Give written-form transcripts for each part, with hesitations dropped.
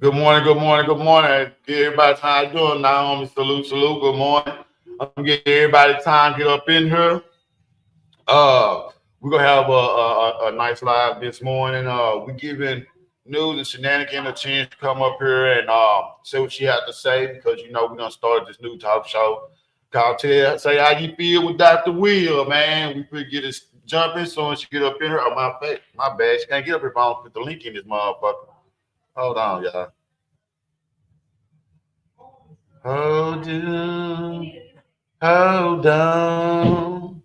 Good morning, good morning, good morning. Get everybody how you doing now, homie? Salute, salute, good morning. I'm getting everybody time to get up in here. We're gonna have a nice live this morning. We giving news and shenanigans a chance to come up here and say what she had to say because we're gonna start this new talk show. Call tell say how you feel with Dr. Will, man. We could get this jumping so when she get up in here. Oh my bad. She can't get up here if I don't put the link in this motherfucker. Hold on, y'all. Hold on, hold on,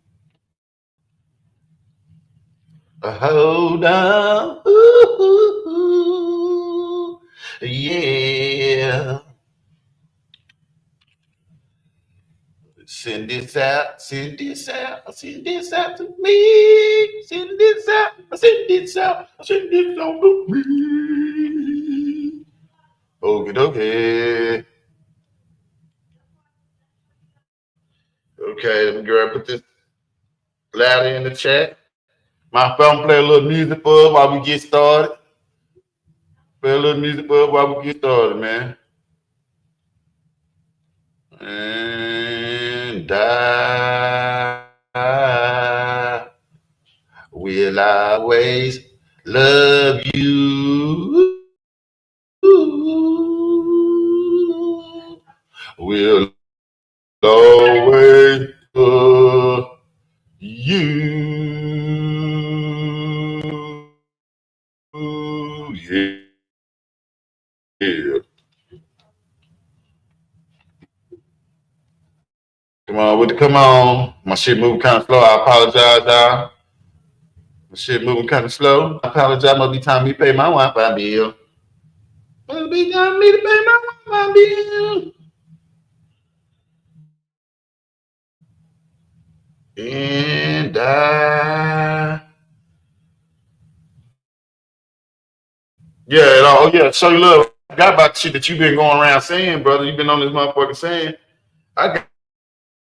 hold on. Ooh, yeah. Send this out, send this out, send this out to me. Send this out, send this out, send this out to me. Okay, okay. Okay, let me go and put this louder in the chat. My phone play a little music for us while we get started. Play a little music for us while we get started, man. And I will always love you. Will always love you. Yeah. Come on. My shit moving kind of slow. I apologize, y'all. My shit moving kind of slow. I apologize. Must be time me pay my Wi-Fi bill. Must be time me to pay my Wi-Fi bill. And yeah, oh yeah, show you love. I forgot about the shit that you've been going around saying, brother. You've been on this motherfucker saying. I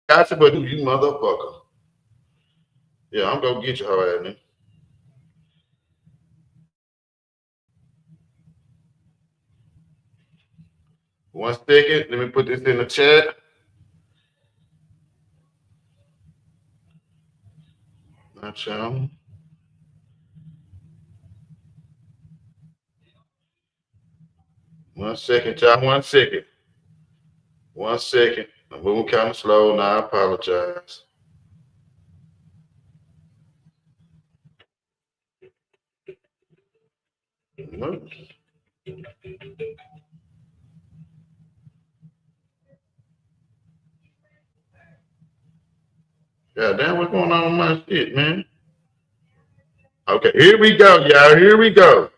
got you, but you motherfucker. Yeah, I'm gonna get you, hoe ass nigga. One second, let me put this in the chat. Not y'all. One second, y'all. One second. One second. I'm moving kind of slow now. I apologize. God damn, what's going on with my shit, man? Okay, here we go, y'all. Here we go.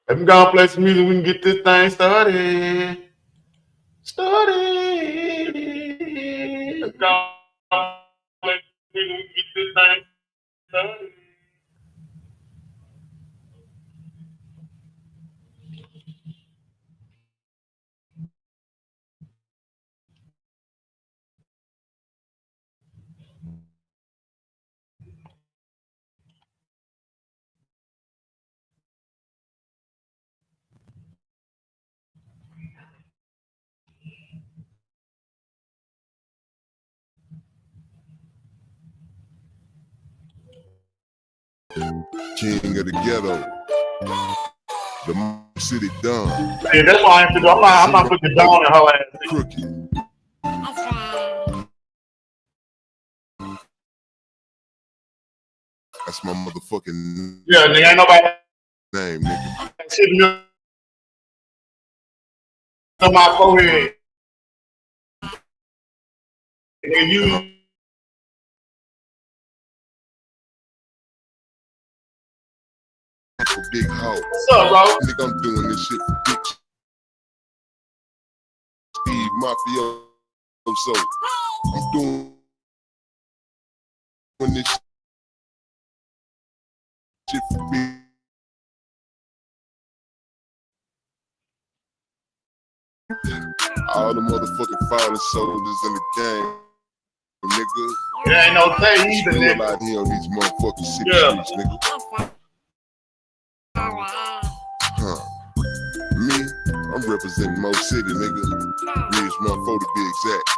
Let me go and play some music. We can get this thing started. Started. Let's go and play some music. We can get this thing started. King of the ghetto, the city done. Yeah, that's why I ain't do. I'm not putting down in her ass. Crooked. That's my motherfucking Yeah, nigga, ain't nobody name, nigga. sitting on my forehead. And you. For big hoe. What's up, bro? Nigga, I'm doing this shit for big Steve Mafia. So I'm doing this shit for big. All the motherfucking fallen soldiers in the game. Nigga, nigga. It ain't no thing either, Real nigga. out here on these motherfucking city Yeah. streets, nigga. Huh. Me, I'm representing Mo City, nigga. Ridgemont 4 to be exact.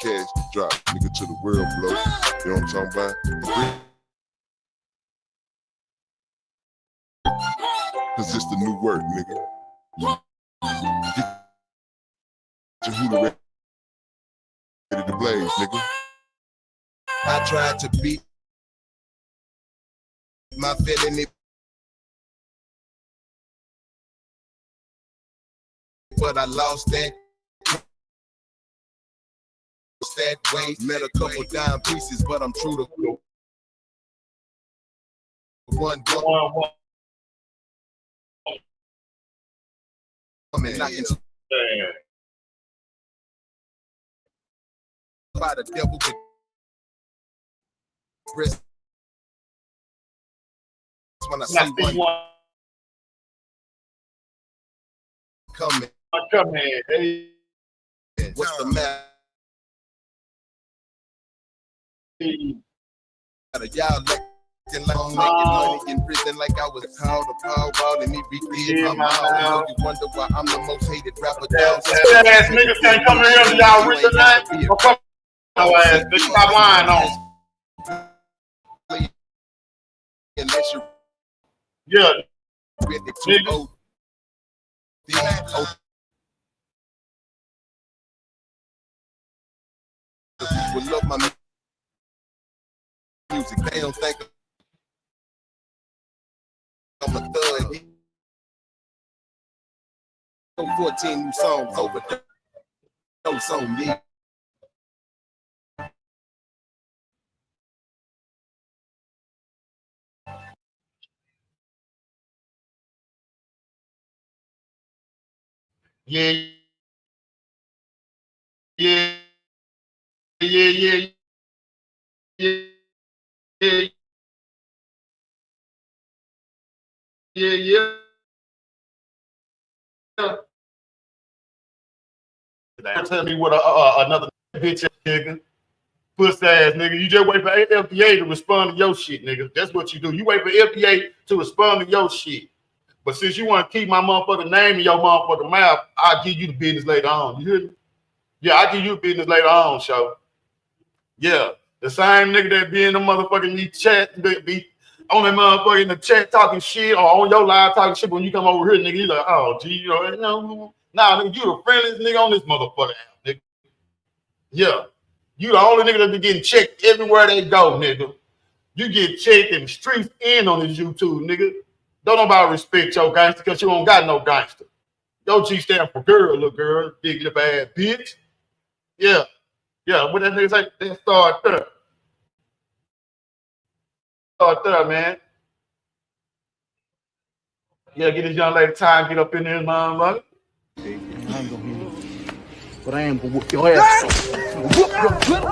Cash drop, nigga, to the world blow. You know what I'm talking about? Cause it's the new work, nigga. Get your hula ready to blaze, nigga. I tried to beat my feeling, but I lost that way. Met a couple dime pieces, but I'm true to one. And I can by the devil with breast when I see one coming. Hey. What's the matter? Y'all looking like I'm making money in prison like I was called a powerball and he beat me in my mouth. You wonder why I'm the most hated rapper down. That ass niggas can't come here and y'all rich tonight. Or come no ass, bitch. Stop lying on. Unless you Yeah. really too old. People love my music. They don't think I'm a thug. 14 new songs over those on me. Yeah. Yeah. Yeah. Yeah. Yeah. Yeah. Yeah. Yeah. Tell me what another bitch nigga, pussy ass nigga. You just wait for FDA to respond to your shit, nigga. That's what you do. You wait for FDA to respond to your shit. But since you want to keep my motherfucking name in your motherfucking mouth, I'll give you the business later on. You hear me? Yeah, I'll give you the business later on, show. Yeah. The same nigga that be in the motherfucking chat, be on that motherfucker in the chat talking shit or on your live talking shit when you come over here, nigga, you like, oh, gee, you know, nah, nigga, you the friendliest nigga on this motherfucker app, nigga. Yeah. You the only nigga that be getting checked everywhere they go, nigga. You get checked in the streets and on this YouTube, nigga. Don't nobody respect your gangster because you don't got no gangster. Your G stand for girl, little girl, big lip ass bitch. Yeah. Yeah, what that nigga say? They start there. Start there, man. Yeah, get this young lady time, get up in there, motherfucker. I ain't gonna hit you, but I am gonna whoop your ass. Whoop your good.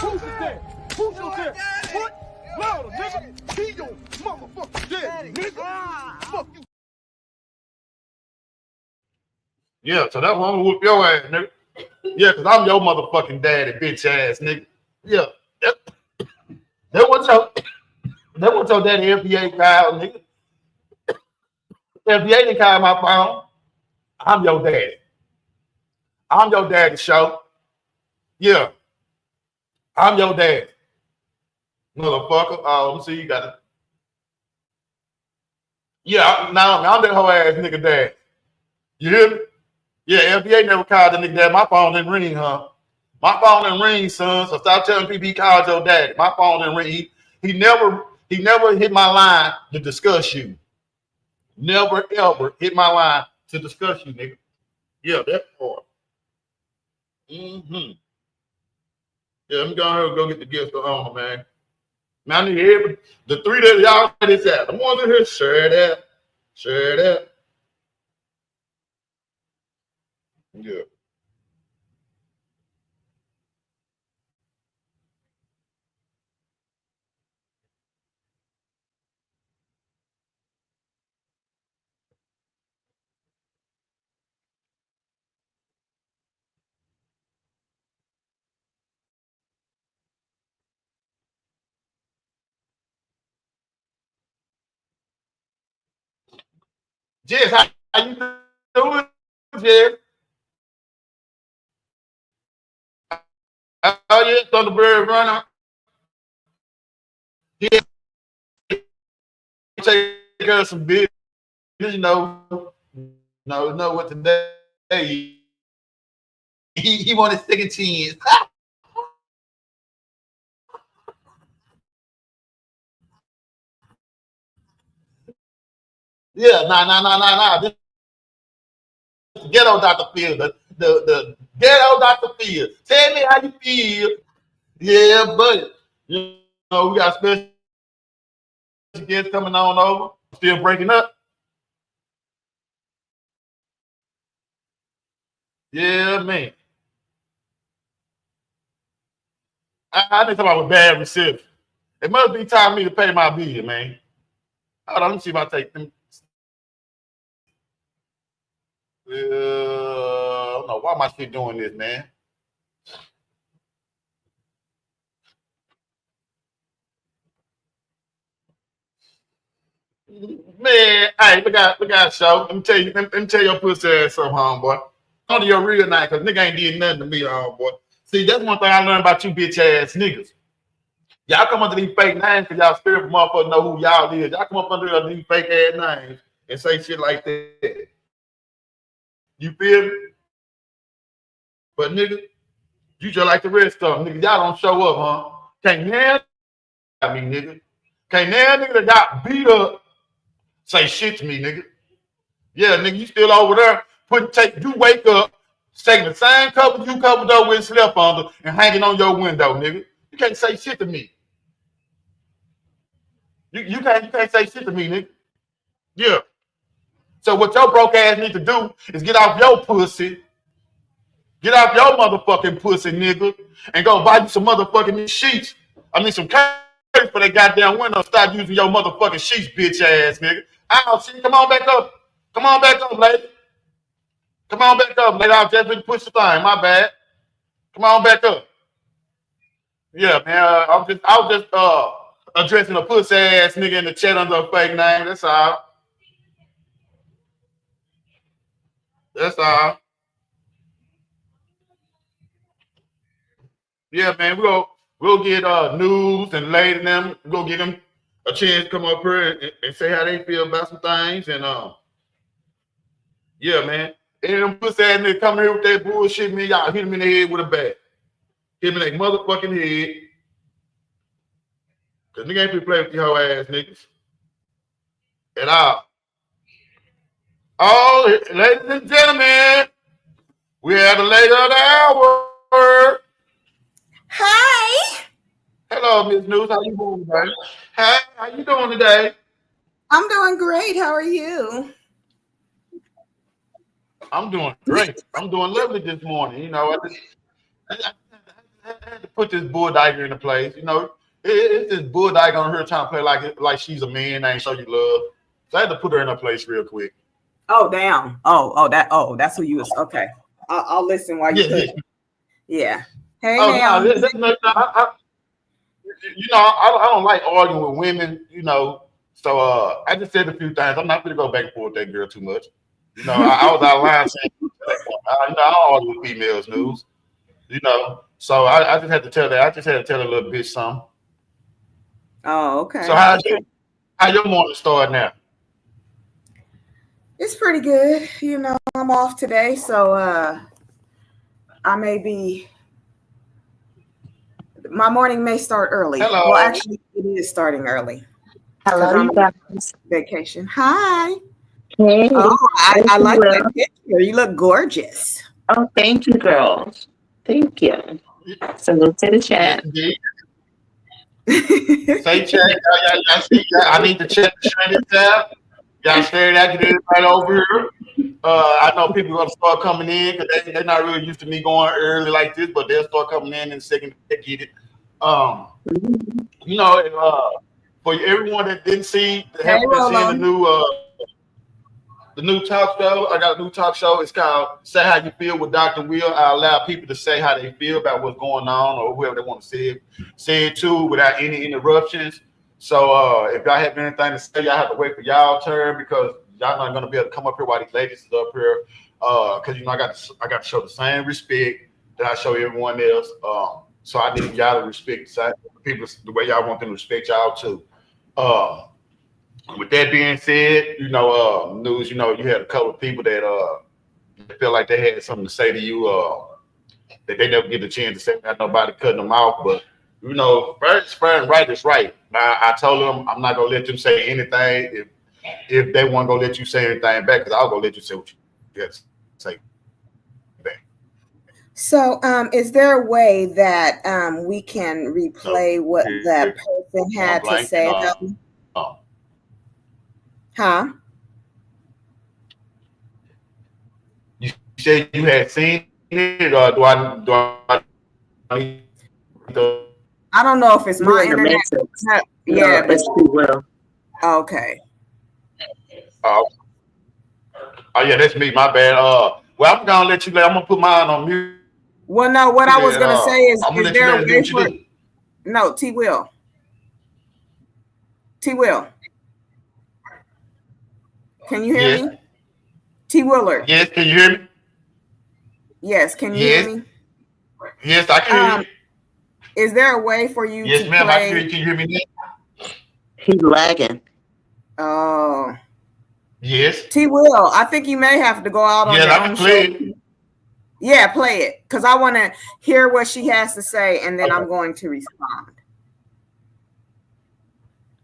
Who's there? Who's there? What? Louder, nigga. He your motherfucker dead, nigga. Fuck you. Yeah, so that's why I'm gonna whoop your ass, nigga. Yeah, because I'm your motherfucking daddy, bitch ass, nigga. Yeah. That was your daddy FBA call, nigga. FBA didn't call my phone. I'm your daddy. I'm your daddy, show. Yeah. I'm your daddy. Motherfucker. Oh, let me see, you got it. Yeah, now I'm that whole ass nigga dad. You hear me? Yeah, FBA never called the nigga dad. My phone didn't ring, huh? My phone didn't ring, son. So stop telling people he called your daddy. My phone didn't ring. He never hit my line to discuss you. Never ever hit my line to discuss you, nigga. Yeah, that part. Mm-hmm. Yeah, I'm going to go get the gift of honor, man. Man, I need the three that y'all had this at. I'm on here, share that. Share that. Yeah. Jess, how you doing, Jess? Oh yeah, Thunderbird runner. He take care of some business, you know. No, what today? He wanted second chance. Yeah, nah. This ghetto Dr. Phil, the ghetto Dr. Phil. Tell me how you feel. Yeah, but you know, we got special guests coming on over. Still breaking up. Yeah, man. I think somebody with bad reception. It must be time for me to pay my bill, man. Hold on, let me see if I take them. I don't know why am I still doing this, man. Man, hey, look out, show. Let me tell your pussy ass something, homeboy. On to your real name, cause nigga ain't did nothing to me, homeboy. See, that's one thing I learned about you bitch ass niggas. Y'all come under these fake names because y'all spirit motherfuckers know who y'all is. Y'all come up under these fake ass names and say shit like that. You feel me? But nigga, you just like the rest of them. Nigga, y'all don't show up, huh? Can't now me, nigga. Can't now nigga that got beat up say shit to me, nigga. Yeah, nigga, you still over there. You wake up, taking the same cover you covered up with and slept under and hanging on your window, nigga. You can't say shit to me. You can't say shit to me, nigga. Yeah. So what your broke ass need to do is get off your pussy, get off your motherfucking pussy, nigga, and go buy you some motherfucking sheets. I mean some curtains for that goddamn window. Stop using your motherfucking sheets, bitch ass nigga. Ow, shit, come on back up. Come on back up, lady. Come on back up, lady. I was just push the thing. My bad. Come on back up. Yeah, man. I was just addressing a pussy ass nigga in the chat under a fake name. That's all. That's all. Yeah, man. We'll get news and lady them. We'll get them a chance to come up here and say how they feel about some things. And yeah, man. And them pussy ass niggas coming here with that bullshit, man. Y'all hit them in the head with a bat. Hit them in their motherfucking head. Cause nigga ain't finna play with you hoe ass niggas at all. Oh, ladies and gentlemen, we have the lady of the hour. Hi, Hello, Miss News. How you doing today? Hey, how you doing today? I'm doing great. How are you? I'm doing great. I'm doing lovely this morning. You know, I had to put this bull dagger into place. You know, it's this bull dagger on her trying to play like she's a man and show you love. So I had to put her in her place real quick. Oh, damn. That's who you was. Okay. I'll listen while you Yeah, cook. yeah. Yeah. Hey, Oh now. no, I don't like arguing with women. You know, so I just said a few times. I'm not gonna go back and forth with that girl too much. You know, I was out of line saying, you know, I don't argue with females, News. You know, so I just had to tell that. I just had to tell a little bitch something. Oh, So okay. how your morning start now? It's pretty good. You know, I'm off today, so I may be. My morning may start early. Well, Hello. actually, it is starting early because Hello, I'm you on guys. vacation. Hi. Hey, Oh, thank I you, like that Will. picture. You look gorgeous. Oh, thank you, girl. Thank you. Salute to the Yes, chat. indeed. Say check. Y'all see, I need to check the trending tab. Y'all stare at it right over here. I know people are gonna start coming in because they're not really used to me going early like this, but they'll start coming in a second to get it. Um, you know, for everyone that didn't see, that Hey, haven't been seeing Rolo. the new talk show. I got a new talk show. It's called "Say How You Feel" with DR.WIL. I allow people to say how they feel about what's going on or whoever they want to say it to without any interruptions. So if y'all have anything to say, y'all have to wait for y'all turn because y'all not gonna be able to come up here while these ladies is up here. Cause I got to show the same respect that I show everyone else. So I need y'all to respect people the way y'all want them to respect y'all too. With that being said, news, you had a couple of people that feel like they had something to say to you, that they never get the chance to say. Not nobody cutting them off, but first and right is right. I told them I'm not gonna let them say anything if they want to go let you say anything back, because I'll go let you say what you got to say back. So, is there a way that we can replay what that person had to say? Huh? You said you had seen it, or do I I don't know if it's my internet. Yeah, it's T-Wil. Okay. Oh yeah, that's me. My bad. Well, I'm gonna let you. I'm gonna put mine on mute. Well, no. What I was gonna say is there a way for? No, T-Wil. T-Wil. Can you hear me? T-Willer. Yes, can you hear me? Yes, can you hear me? Yes, I can hear you. Is there a way for you yes, to ma'am, play? I can hear you. Can you hear me now? He's lagging. Oh. Yes. T-Wil, I think you may have to go out on your own play show. it. Yeah, play it. Because I want to hear what she has to say, and then I'm going to respond.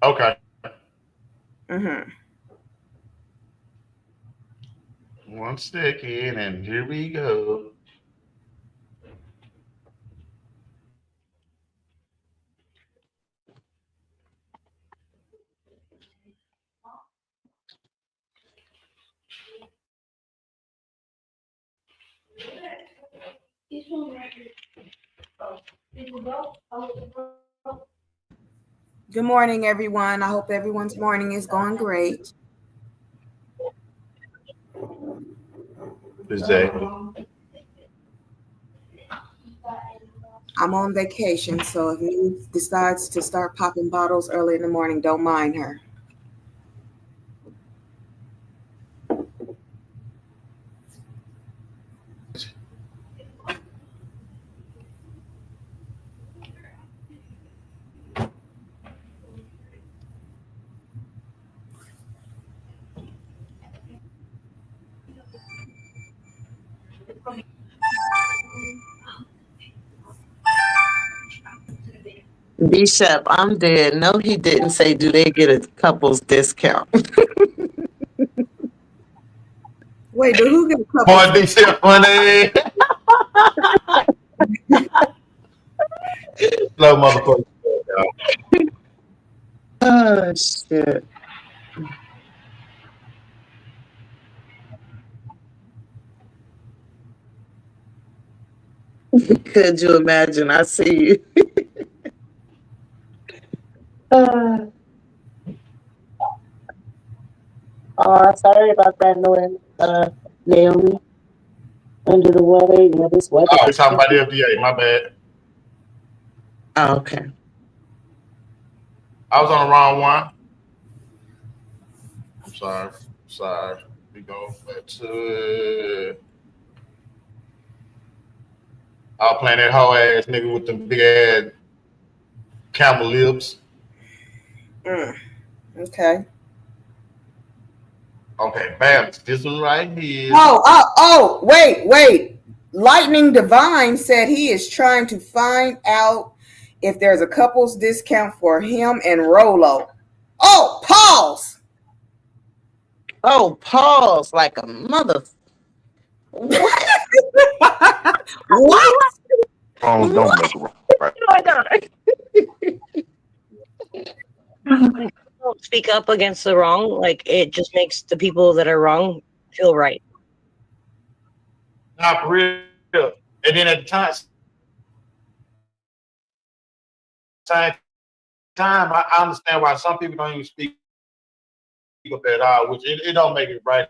Okay. Mm-hmm. 1 second, and here we go. Good morning, everyone. I hope everyone's morning is going great. Exactly. I'm on vacation, so if he decides to start popping bottles early in the morning, don't mind her. Bishop, I'm dead. No, he didn't say, do they get a couple's discount? Wait, do who get a couple? Boy, they shit funny. Slow motherfucker. Oh, shit. Could you imagine? I see you. Sorry about that noise, Naomi. Under the weather, this weather. Oh, we're talking about the FDA. My bad. Oh, okay. I was on the wrong one. I'm sorry. We go back to. I was playing that whole ass nigga with the big ass camel lips. Okay. Okay, bam. This one right here. Oh, wait. Lightning Divine said he is trying to find out if there's a couple's discount for him and Rolo. Oh, pause. Oh, pause like a mother. What? What? Wrong don't make it right. Oh my God. Don't speak up against the wrong. Like, it just makes the people that are wrong feel right. Not for real. And then at the same time, I understand why some people don't even speak up at all, which it don't make it right.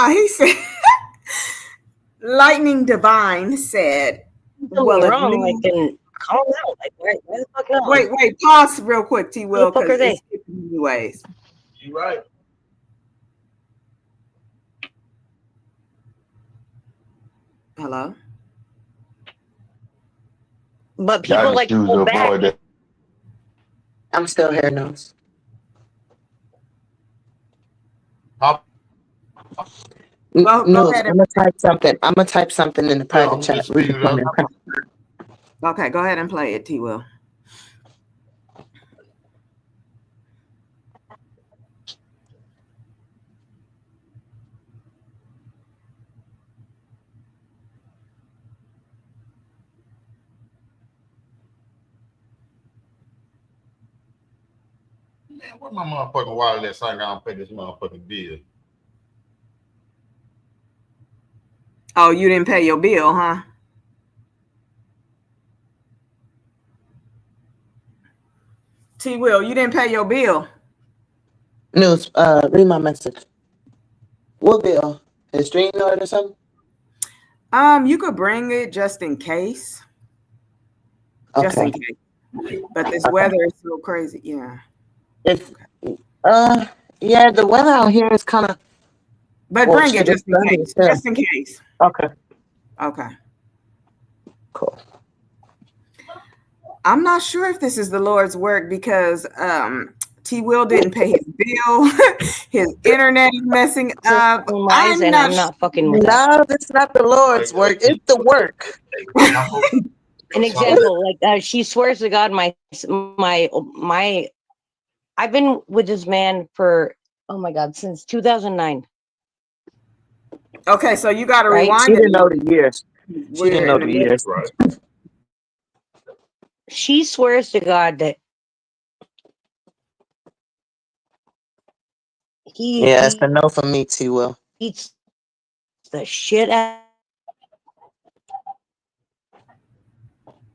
He said Lightning Divine said, So "Well, if wrong, like, News, then call them out. Like, why the fuck not? wait, pause real quick, Who T-Will, the fuck because are they? it's skipping anyways. You right. Hello. But Y'all people just like choose to pull back. avoid that. I'm still here, Nose. Go Nose, ahead I'm gonna type something. I'm gonna type something in the private I'm chat. just We speeding can it come up. in. Okay, go ahead and play it, T-Will. Man, where my motherfucking wallet at so I gotta pay this motherfucking bill? Oh, you didn't pay your bill, huh? T-Will, you didn't pay your bill. News, read my message. What bill? His stream note or something? You could bring it just in case. Just in Okay. case. But this weather is so crazy. Yeah. It's yeah, the weather out here is kind of. But Well, bring it shit, it's just in sunny case. still. Just in case. Okay, Okay. cool. I'm not sure if this is the Lord's work because T-Will didn't pay his bill. His internet is messing up. Lies, and I'm not fucking with that. No, it's not the Lord's work. It's the work. An example, like she swears to God, my, I've been with this man for, oh my God, since 2009. Okay, so you got to Right? rewind She it. didn't know the years. She We're didn't know in the the years. Right. She swears to God that he Yeah, it's a no for me, T-Will. eats the shit out.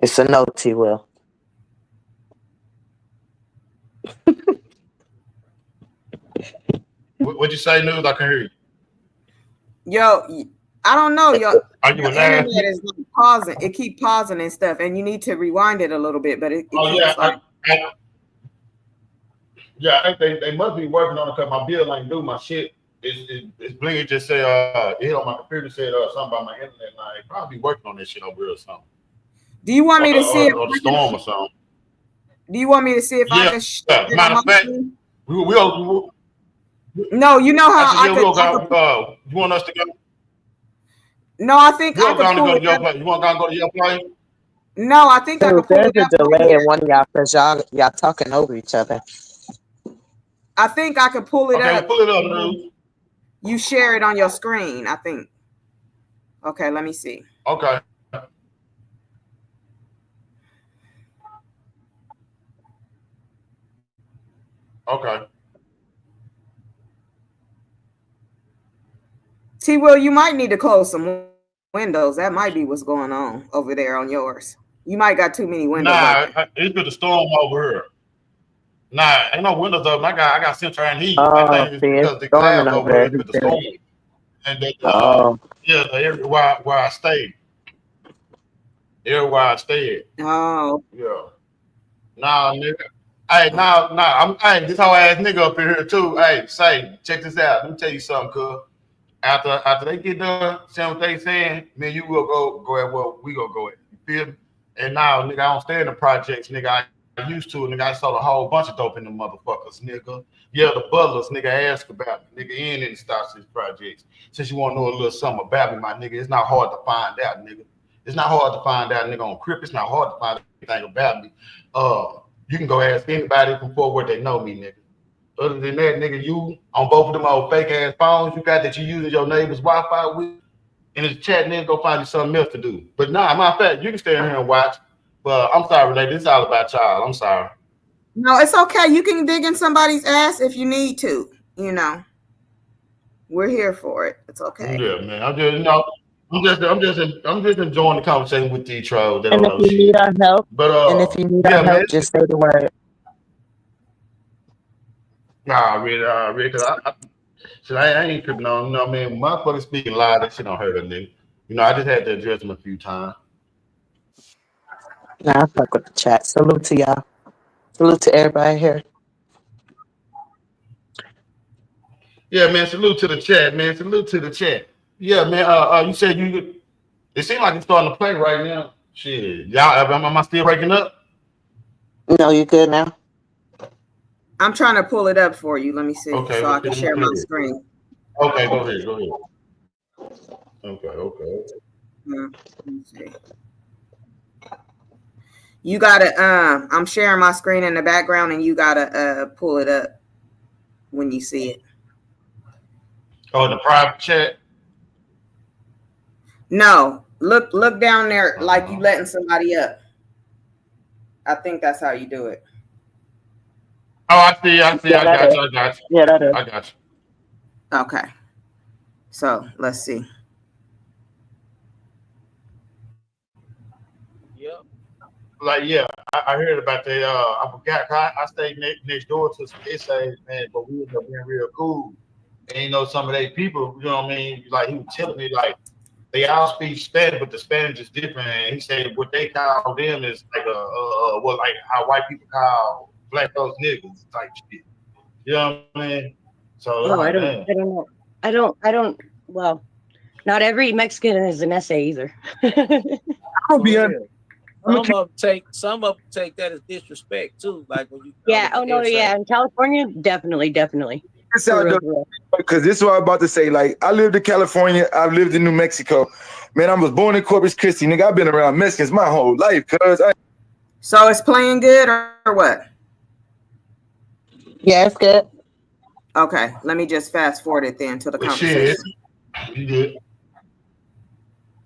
It's a no, T-Will. What'd you say, News? I can hear you. Yo, I don't know. Your Are you internet laughing? is like pausing. It keep pausing and stuff, and you need to rewind it a little bit. But it Oh keeps yeah, like, I think they must be working on it because my bill ain't due. My shit is blinking. Just say it hit on my computer said something about my internet line. They probably working on this shit over here or something. do you want me to see Or the storm or something. Do you want me to see if I Yeah. can share it on Matter my of fact, screen? we'll No, you know I how said, yeah, we'll go. You want us to go? No, I think I We'll could go to pull go to it your up. place. You want to go to your place? No, I think I Dude, could pull there's it a up right delay here. in one of y'all because y'all talking over each other. I think I could pull it Okay, up. we'll pull it up, dude. You share it on your screen, I think. Okay, let me see. Okay. Okay. T-Will, you might need to close some windows. That might be what's going on over there on yours. You might got too many windows Nah, open. it's been a storm over here. Nah, ain't no windows up. I got central and heat. I Oh, think it's see, it's because the storming clouds over over here there. has been the storm. And the Oh, yeah, the area where I stayed. Area where I stayed. Oh, Yeah. Nah, nigga. Hey, hey, this whole ass nigga up in here too. Hey, say, check this out. Let me tell you something, cuz. After they get done saying what they saying, man, you will go at what we gonna go at. You feel me? And now, nigga, I don't stay in the projects, nigga. I used to, nigga. I sold a whole bunch of dope in the motherfuckers, nigga. Yeah, the butlers, nigga, ask about me, nigga. Ain't in the stocks these projects. Since you want to know a little something about me, my nigga, it's not hard to find out, nigga. It's not hard to find out, nigga, on Crip. It's not hard to find anything about me. You can go ask anybody from Fort Worth they know me, nigga. Other than that, nigga, you on both of them old fake ass phones you got that you using your neighbor's Wi-Fi with, and it's chat, nigga, go find you something else to do. But nah, matter of fact, you can stay in here and watch. But I'm sorry, lady, this is all about y'all. I'm sorry. no, it's okay. You can dig in somebody's ass if you need to. You know, we're here for it. It's okay. Yeah, man. I'm just enjoying the conversation with these trolls that and don't if know you need shit. our help, But yeah, yeah, man. help, just say the word. Nah, really, cause I ain't tripping on. You know what I mean? Motherfuckers speaking loud, that shit don't hurt a nigga. You know, I just had to address him a few times. Nah, I fuck with the chat. Salute to y'all. Salute to everybody here. Yeah, man. Salute to the chat, man. Salute to the chat. Yeah, man. You said you. It seems like it's starting to play right now. Shit, y'all. Am I still breaking up? No, you good now? I'm trying to pull it up for you. Let me see Okay, so I can let me share my see. screen. Okay, go ahead. Go ahead. Okay. Let me see. You gotta I'm sharing my screen in the background and you gotta pull it up when you see it. Oh, the private chat. No, look down there like you letting somebody up. I think that's how you do it. Oh, I see. Yeah, I got you. Yeah, that is. I got you. Okay. So let's see. Yep. Like, yeah, I heard about that. I forgot. I stayed next door to some essays, man, but we ended up being real cool. And you know, some of they people, you know what I mean? Like, he was telling me, like, they all speak Spanish, but the Spanish is different. And he said what they call them is like like how white people call black folks niggas type shit. You know what I mean? So Oh, like, I don't know. I don't. Well, not every Mexican is an essay either. I'll be For honest. real. Some of them take that as disrespect too. Like when you Yeah. Oh no. Yeah. In California, definitely. For real. Because this is what I'm about to say. Like, I lived in California. I lived in New Mexico. Man, I was born in Corpus Christi. Nigga, I've been around Mexicans my whole life. So it's playing good or what? Yeah, it's good. Okay, let me just fast forward it then to the conversation. Shit, you good.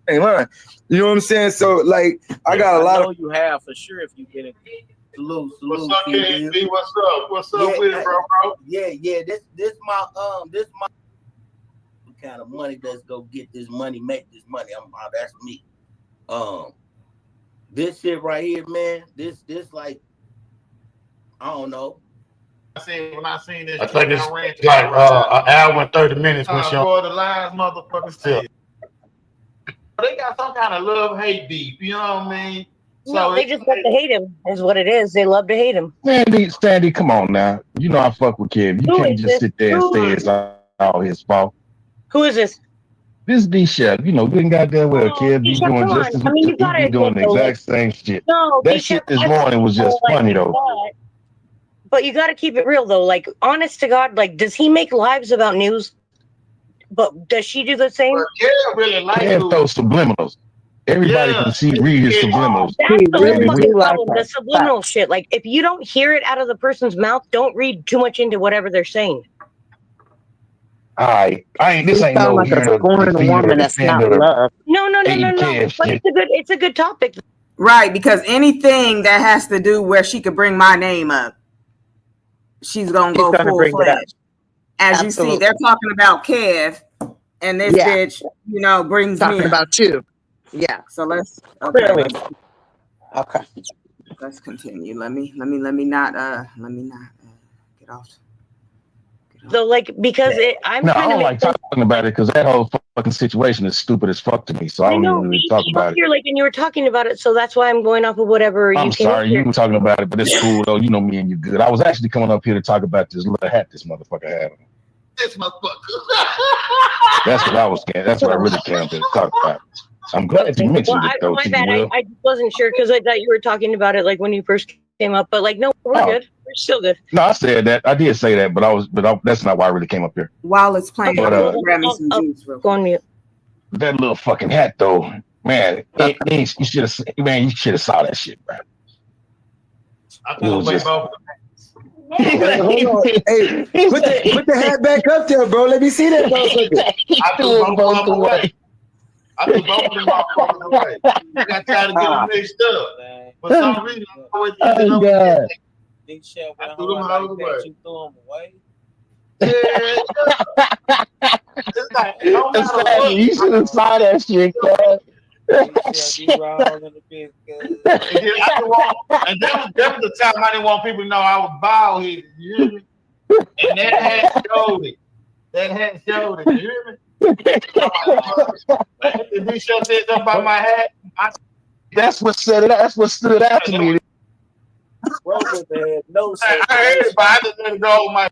Hey, man. You know what I'm saying? So, like, I got a lot of. You have for sure if you get it. Salute, What's up, KD? What's up with it, bro? Yeah. This my kind of money that's go get this money, make this money. That's me. This shit right here, man. This like, I don't know. When I seen this, I think it's like an hour and 30 minutes when she on the lines, motherfuckers. Still, they got some kind of love-hate beef. You know what I mean? No, they just love to hate him. Is what it is. They love to hate him. Sandy, come on now. You know I fuck with Kev. You can't just sit there and say it's all his fault. Who is this? This D Chef, you know, good and goddamn well, Kev be doing just as much. He be doing the exact same shit. No, that shit this morning was just funny though. But you got to keep it real though. Like, honest to God, like, does he make lives about news? But does she do the same? Well, yeah, really like Kev throws subliminals. Everybody can read his subliminals. That's the whole fucking problem. The subliminal shit. Like, if you don't hear it out of the person's mouth, don't read too much into whatever they're saying. This ain't no like a scorned woman that's not loved. No. But it's a good topic. Right, because anything that has to do where she could bring my name up, she's gonna go full fledged. As you see, they're talking about Kev, and this bitch, you know, brings talking me about you. Yeah. So let's okay. Let's continue. Let me not get off. So, like, because I don't like talking about it because that whole fucking situation is stupid as fuck to me. So I don't even really talk about it. Like, and you were talking about it, so that's why I'm going off of whatever. I'm sorry, you were talking about it, but it's cool though. You know me and you good. I was actually coming up here to talk about this little hat this motherfucker had on. This motherfucker. That's what I was. That's what I really came to talk about. I'm glad you mentioned it though. My bad. I just wasn't sure because I thought you were talking about it like when you first came up. But like, no, we're good. We're still good. No, I said that. I did say that, but that's not why I really came up here. While it's playing, grab me some juice. Go on mute. That little fucking hat though, man. You should have saw that shit, bro. I thought it was both. Hey, put the hat back up there, bro. Let me see that motherfucker. I threw both of them away. You got tired of getting mixed up. For some reason, I always ended up with Big Chef I threw them all away. You threw them away. You should have saw that shit, man. And that was the time I didn't want people to know I was bald-headed. You hear me? And that hat showed it. You hear me? If we should said something about my hat, That's what said it. That's what stood out to me. Bro with the head, no I heard it, but I just let it go with my.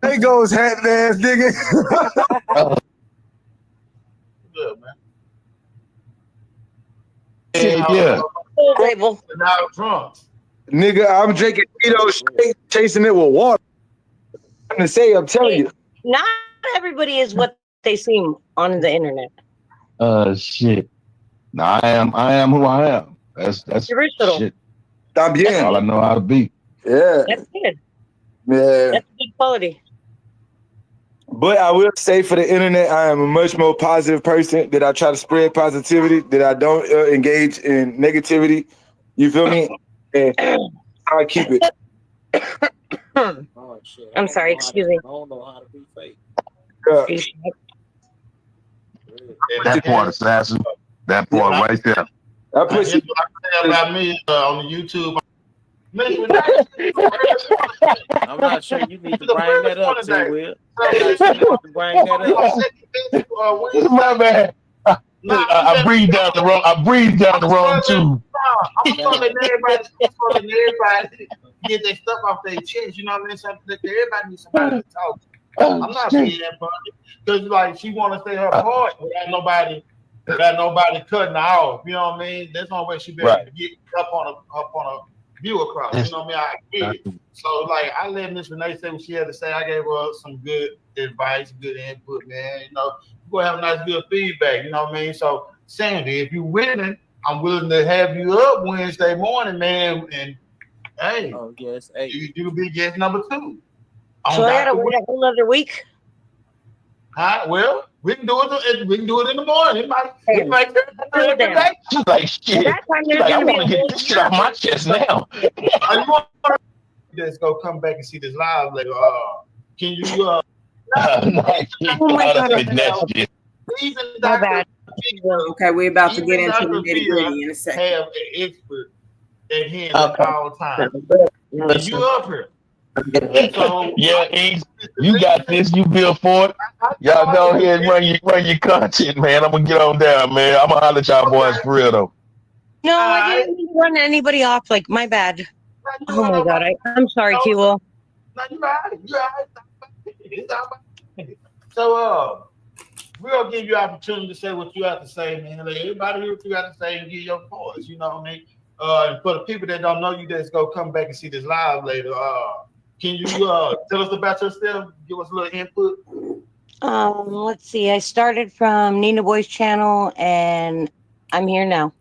There goes hat ass nigga. Good, man. Yeah. Label. Now drunk. Nigga, I'm drinking Tito straight, chasing it with water. I'm say, I'm telling you. Not everybody is what they seem on the internet. Shit. No, I am who I am. That's You're versatile. shit. I'm That's bien. all I know how to be. Yeah. That's good. Yeah. That's good quality. But I will say for the internet, I am a much more positive person. That I try to spread positivity. That I don't engage in negativity. You feel me? And I keep it. Oh, shit. I'm sorry, excuse me. I don't know how to be fake. That part, assassin. That part right there. I put you. What I say about me on the YouTube. I'm not sure you need to bring that up, T-Will. I'm not sure you need to bring that up. My man. I breathed down the wrong. I breathed down the wrong tube. I'm telling everybody get their stuff off their chest. You know what I mean? Something that everybody needs somebody to talk to. I'm not being that funny because like she want to say her part without nobody cutting her off. You know what I mean? That's the only way she be able to get up on a view across. You know what I mean? I get it. So like I let Miss Renee say what she had to say. I gave her some good advice, good input, man. You know, we're gonna have nice good feedback. You know what I mean? So Sandy, if you winning, I'm willing to have you up Wednesday morning, man. And hey, you'll be guest number 2. So I gotta wait a whole other week. Well, we can do it. We can do it in the morning. It might She's like shit. Like, I want to get this shit off my chest now. Let's go come back and see this live later. Can you? Oh my God! My bad. Okay, we're about to get into the nitty-gritty in a second. Have an expert at hand at all times. You up here? So, yeah, you got this. You build for it. Y'all go ahead and run your content, man. I'm gonna get on down, man. I'm gonna holler at y'all boys for real though. No, I didn't mean to run anybody off. Like my bad. Oh my God, I'm sorry, T-Wil. No, you right. So we're gonna give you opportunity to say what you have to say, man. Like, everybody hear what you have to say and give your voice. You know what I mean? And for the people that don't know you, that's gonna come back and see this live later. Can you tell us about yourself? Give us a little input. Let's see. I started from Nina Boy's channel, and I'm here now.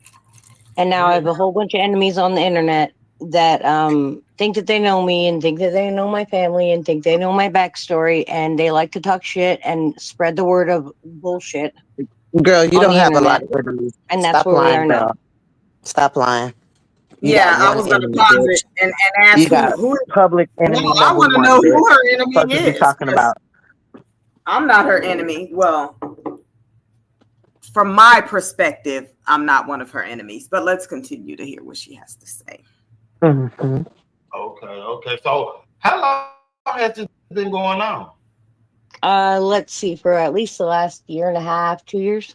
And now I have a whole bunch of enemies on the internet that think that they know me and think that they know my family and think they know my backstory, and they like to talk shit and spread the word of bullshit. Girl, you don't have a lot of enemies. And that's where we are now. Stop lying. Yeah, I was going to pause it and ask you got who public enemy. No, I want to know who her enemy is. Talking about. I'm not her enemy. Well, from my perspective, I'm not one of her enemies. But let's continue to hear what she has to say. Mm-hmm. Okay. So, how long has this been going on? Let's see, for at least the last year and a half, 2 years.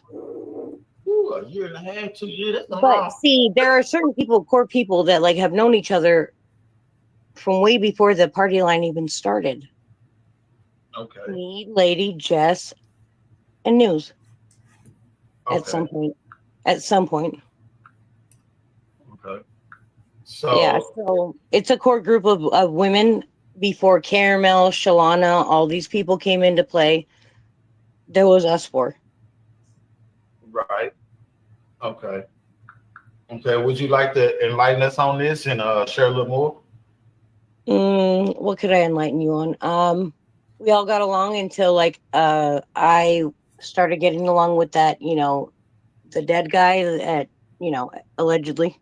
Ooh, a year and a half, 2 years. But see, there are certain core people that like have known each other from way before the party line even started. Okay. Me, Lady, Jess, and News. Okay. At some point. Okay. So yeah, so it's a core group of women before Caramel, Shalana, all these people came into play. There was us 4. Right. Okay. Would you like to enlighten us on this and share a little more? What could I enlighten you on? We all got along until like I started getting along with that, the dead guy that, allegedly.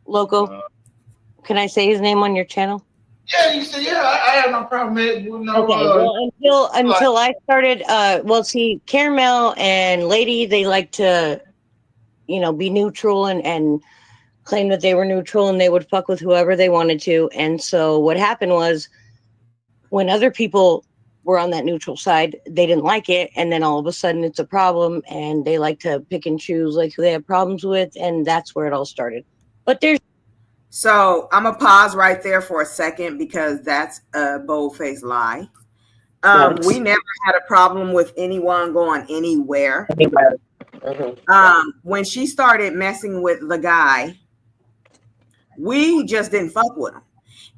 Loco. Can I say his name on your channel? Yeah, you say I have no problem with it. Well, until I started see, Caramel and Lady, they like to be neutral and claim that they were neutral and they would fuck with whoever they wanted to. And so what happened was when other people we're on that neutral side. They didn't like it, and then all of a sudden it's a problem, and they like to pick and choose like who they have problems with, and that's where it all started. But there's So I'm gonna pause right there for a second because that's a bold-faced lie. We never had a problem with anyone going anywhere. When she started messing with the guy, we just didn't fuck with him.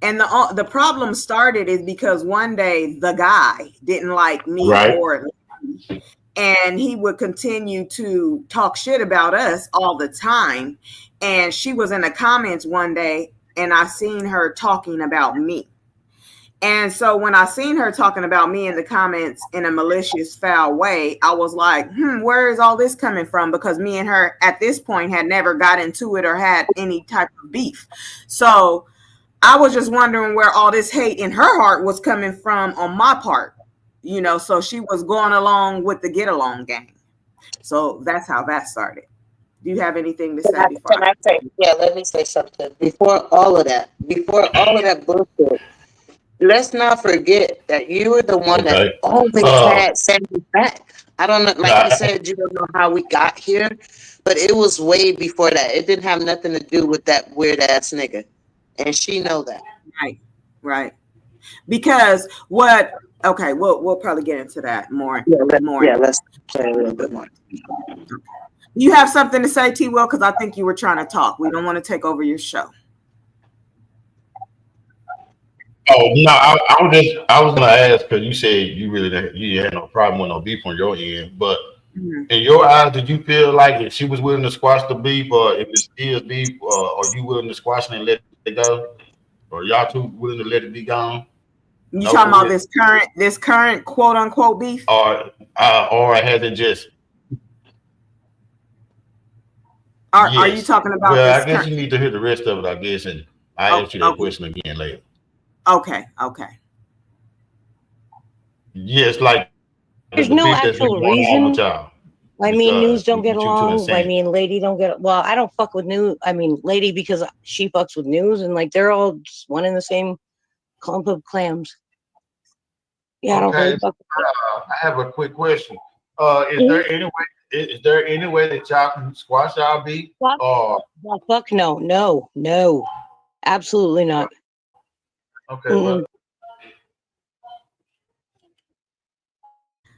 And the problem started is because one day the guy didn't like me or Lady, and he would continue to talk shit about us all the time. And she was in the comments one day, and I seen her talking about me. And so when I seen her talking about me in the comments in a malicious, foul way, I was like, where is all this coming from? Because me and her at this point had never got into it or had any type of beef. So I was just wondering where all this hate in her heart was coming from on my part, you know, so she was going along with the get along game. So that's how that started. Do you have anything to say? Can I say, yeah, let me say something. Before all of that bullshit, let's not forget that you were the one that always had Sandy back. I don't know, like you said, you don't know how we got here, but it was way before that. It didn't have nothing to do with that weird ass nigga. And she know that. Right. Because we'll probably get into that more. Let's say a little bit more. You have something to say, T-Wil? Because I think you were trying to talk. We don't want to take over your show. Oh no, I was gonna ask because you said you had no problem with no beef on your end, but in your eyes, did you feel like if she was willing to squash the beef, or if it's still beef, are you willing to squash it and let it go, or y'all two willing to let it be gone? You talking about this current quote unquote beef, or has it just? Are you talking about? Well, I guess you need to hear the rest of it, I guess, and I'll ask you that question again later. Okay. Yes, like there's no actual reason. I mean, news don't get along. I mean, Lady don't get. Well, I don't fuck with news. I mean, Lady because she fucks with news, and like they're all just one and the same clump of clams. Yeah, I don't really fuck with I have a quick question. Is there any way that y'all can squash y'all beef? Fuck no, absolutely not. Okay. Well.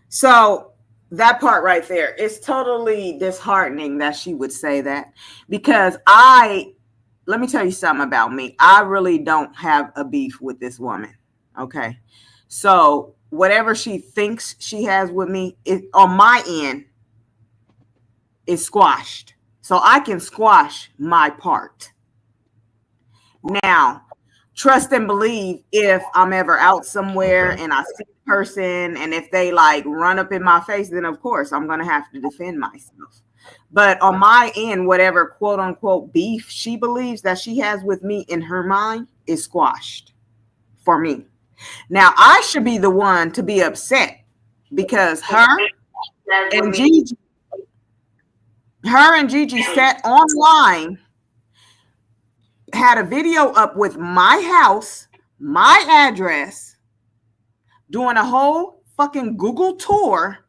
So that part right there, it's totally disheartening that she would say that, because let me tell you something about me. I really don't have a beef with this woman. Okay. So whatever she thinks she has with me, on my end, is squashed. So I can squash my part. Now, trust and believe, if I'm ever out somewhere and I see a person, and if they like run up in my face, then of course I'm going to have to defend myself. But on my end, whatever quote unquote beef she believes that she has with me in her mind is squashed for me. Now, I should be the one to be upset because her and Gigi sat online, had a video up with my house, my address, doing a whole fucking Google tour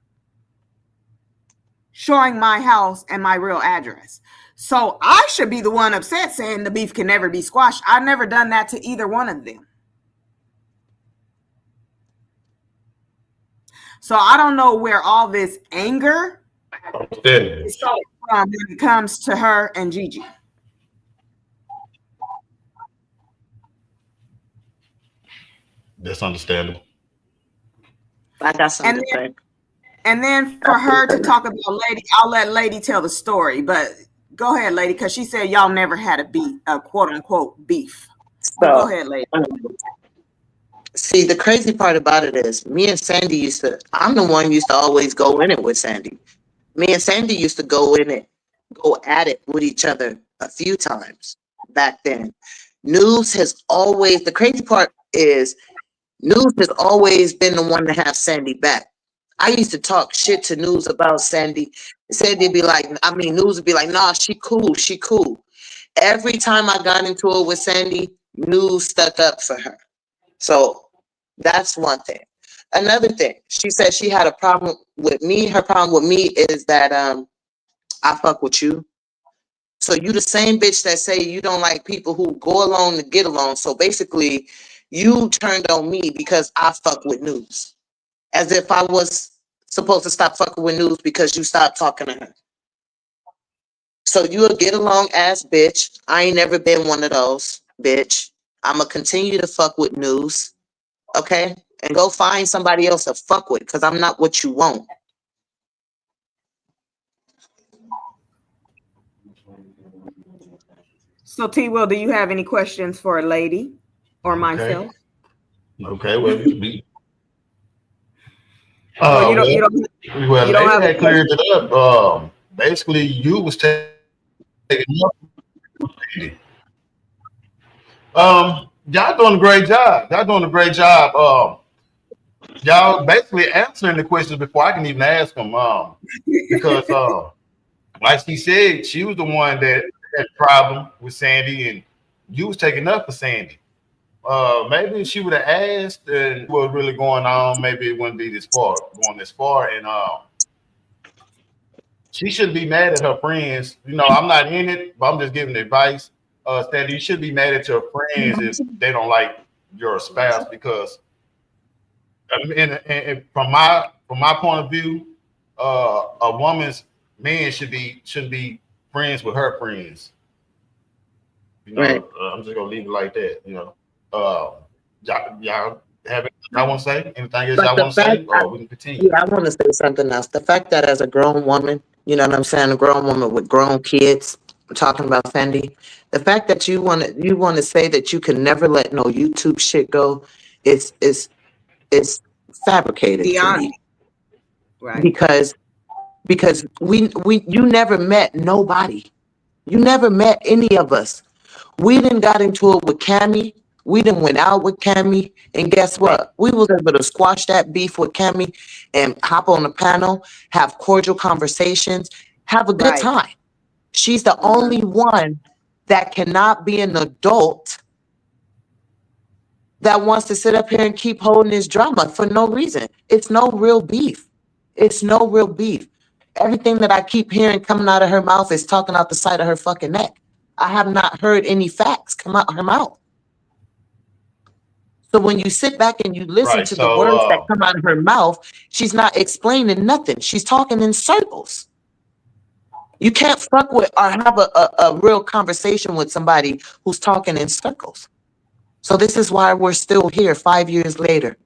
showing my house and my real address. So I should be the one upset saying the beef can never be squashed. I've never done that to either one of them. So I don't know where all this anger is coming from when it comes to her and Gigi. That's understandable. I got something to say. And then for her to talk about Lady, I'll let Lady tell the story. But go ahead, Lady, because she said y'all never had a quote unquote beef. So go ahead, Lady. See, the crazy part about it is me and Sandy I'm the one used to always go in it with Sandy. Me and Sandy used to go at it with each other a few times back then. The crazy part is News has always been the one to have Sandy back. I used to talk shit to News about Sandy. Sandy'd be like, News would be like, nah, she cool. Every time I got into it with Sandy, News stuck up for her. So that's one thing. Another thing, she said she had a problem with me. Her problem with me is that I fuck with you. So you the same bitch that say you don't like people who go along to get along. So basically, you turned on me because I fuck with news. As if I was supposed to stop fucking with news because you stopped talking to her. So you a get along ass bitch. I ain't never been one of those, bitch. I'ma continue to fuck with news. Okay? And go find somebody else to fuck with, because I'm not what you want. So T-Will, do you have any questions for a lady or myself? Okay, well, we Well, you don't lady have a had cleared it up. Basically, you was taking y'all doing a great job. Y'all doing a great job. Y'all basically answering the questions before I can even ask them. Because like she said, she was the one that had a problem with Sandy, and you was taking up for Sandy. Maybe if she would have asked and what was really going on, maybe it wouldn't be going this far. And she shouldn't be mad at her friends. You know, I'm not in it, but I'm just giving advice. Sandy, you should be mad at your friends if they don't like your spouse, because and from my point of view, a woman's man shouldn't be friends with her friends. You know, Right. I'm just gonna leave it like that. You know, y'all have anything I want to say? Anything else y'all want to say? Or we can continue. Yeah, I want to say something else. The fact that as a grown woman, you know what I'm saying, a grown woman with grown kids, we're talking about Sandy. The fact that you want to say that you can never let no YouTube shit go is fabricated to me. Right. Because you never met nobody. You never met any of us. We done got into it with Cammy. We done went out with Cammy. And guess what? We was able to squash that beef with Cammy and hop on the panel, have cordial conversations, have a good time. She's the only one that cannot be an adult that wants to sit up here and keep holding this drama for no reason. It's no real beef. It's no real beef. Everything that I keep hearing coming out of her mouth is talking out the side of her fucking neck. I have not heard any facts come out of her mouth. So when you sit back and you listen to the words that come out of her mouth, she's not explaining nothing. She's talking in circles. You can't fuck with or have a real conversation with somebody who's talking in circles. So this is why we're still here 5 years later.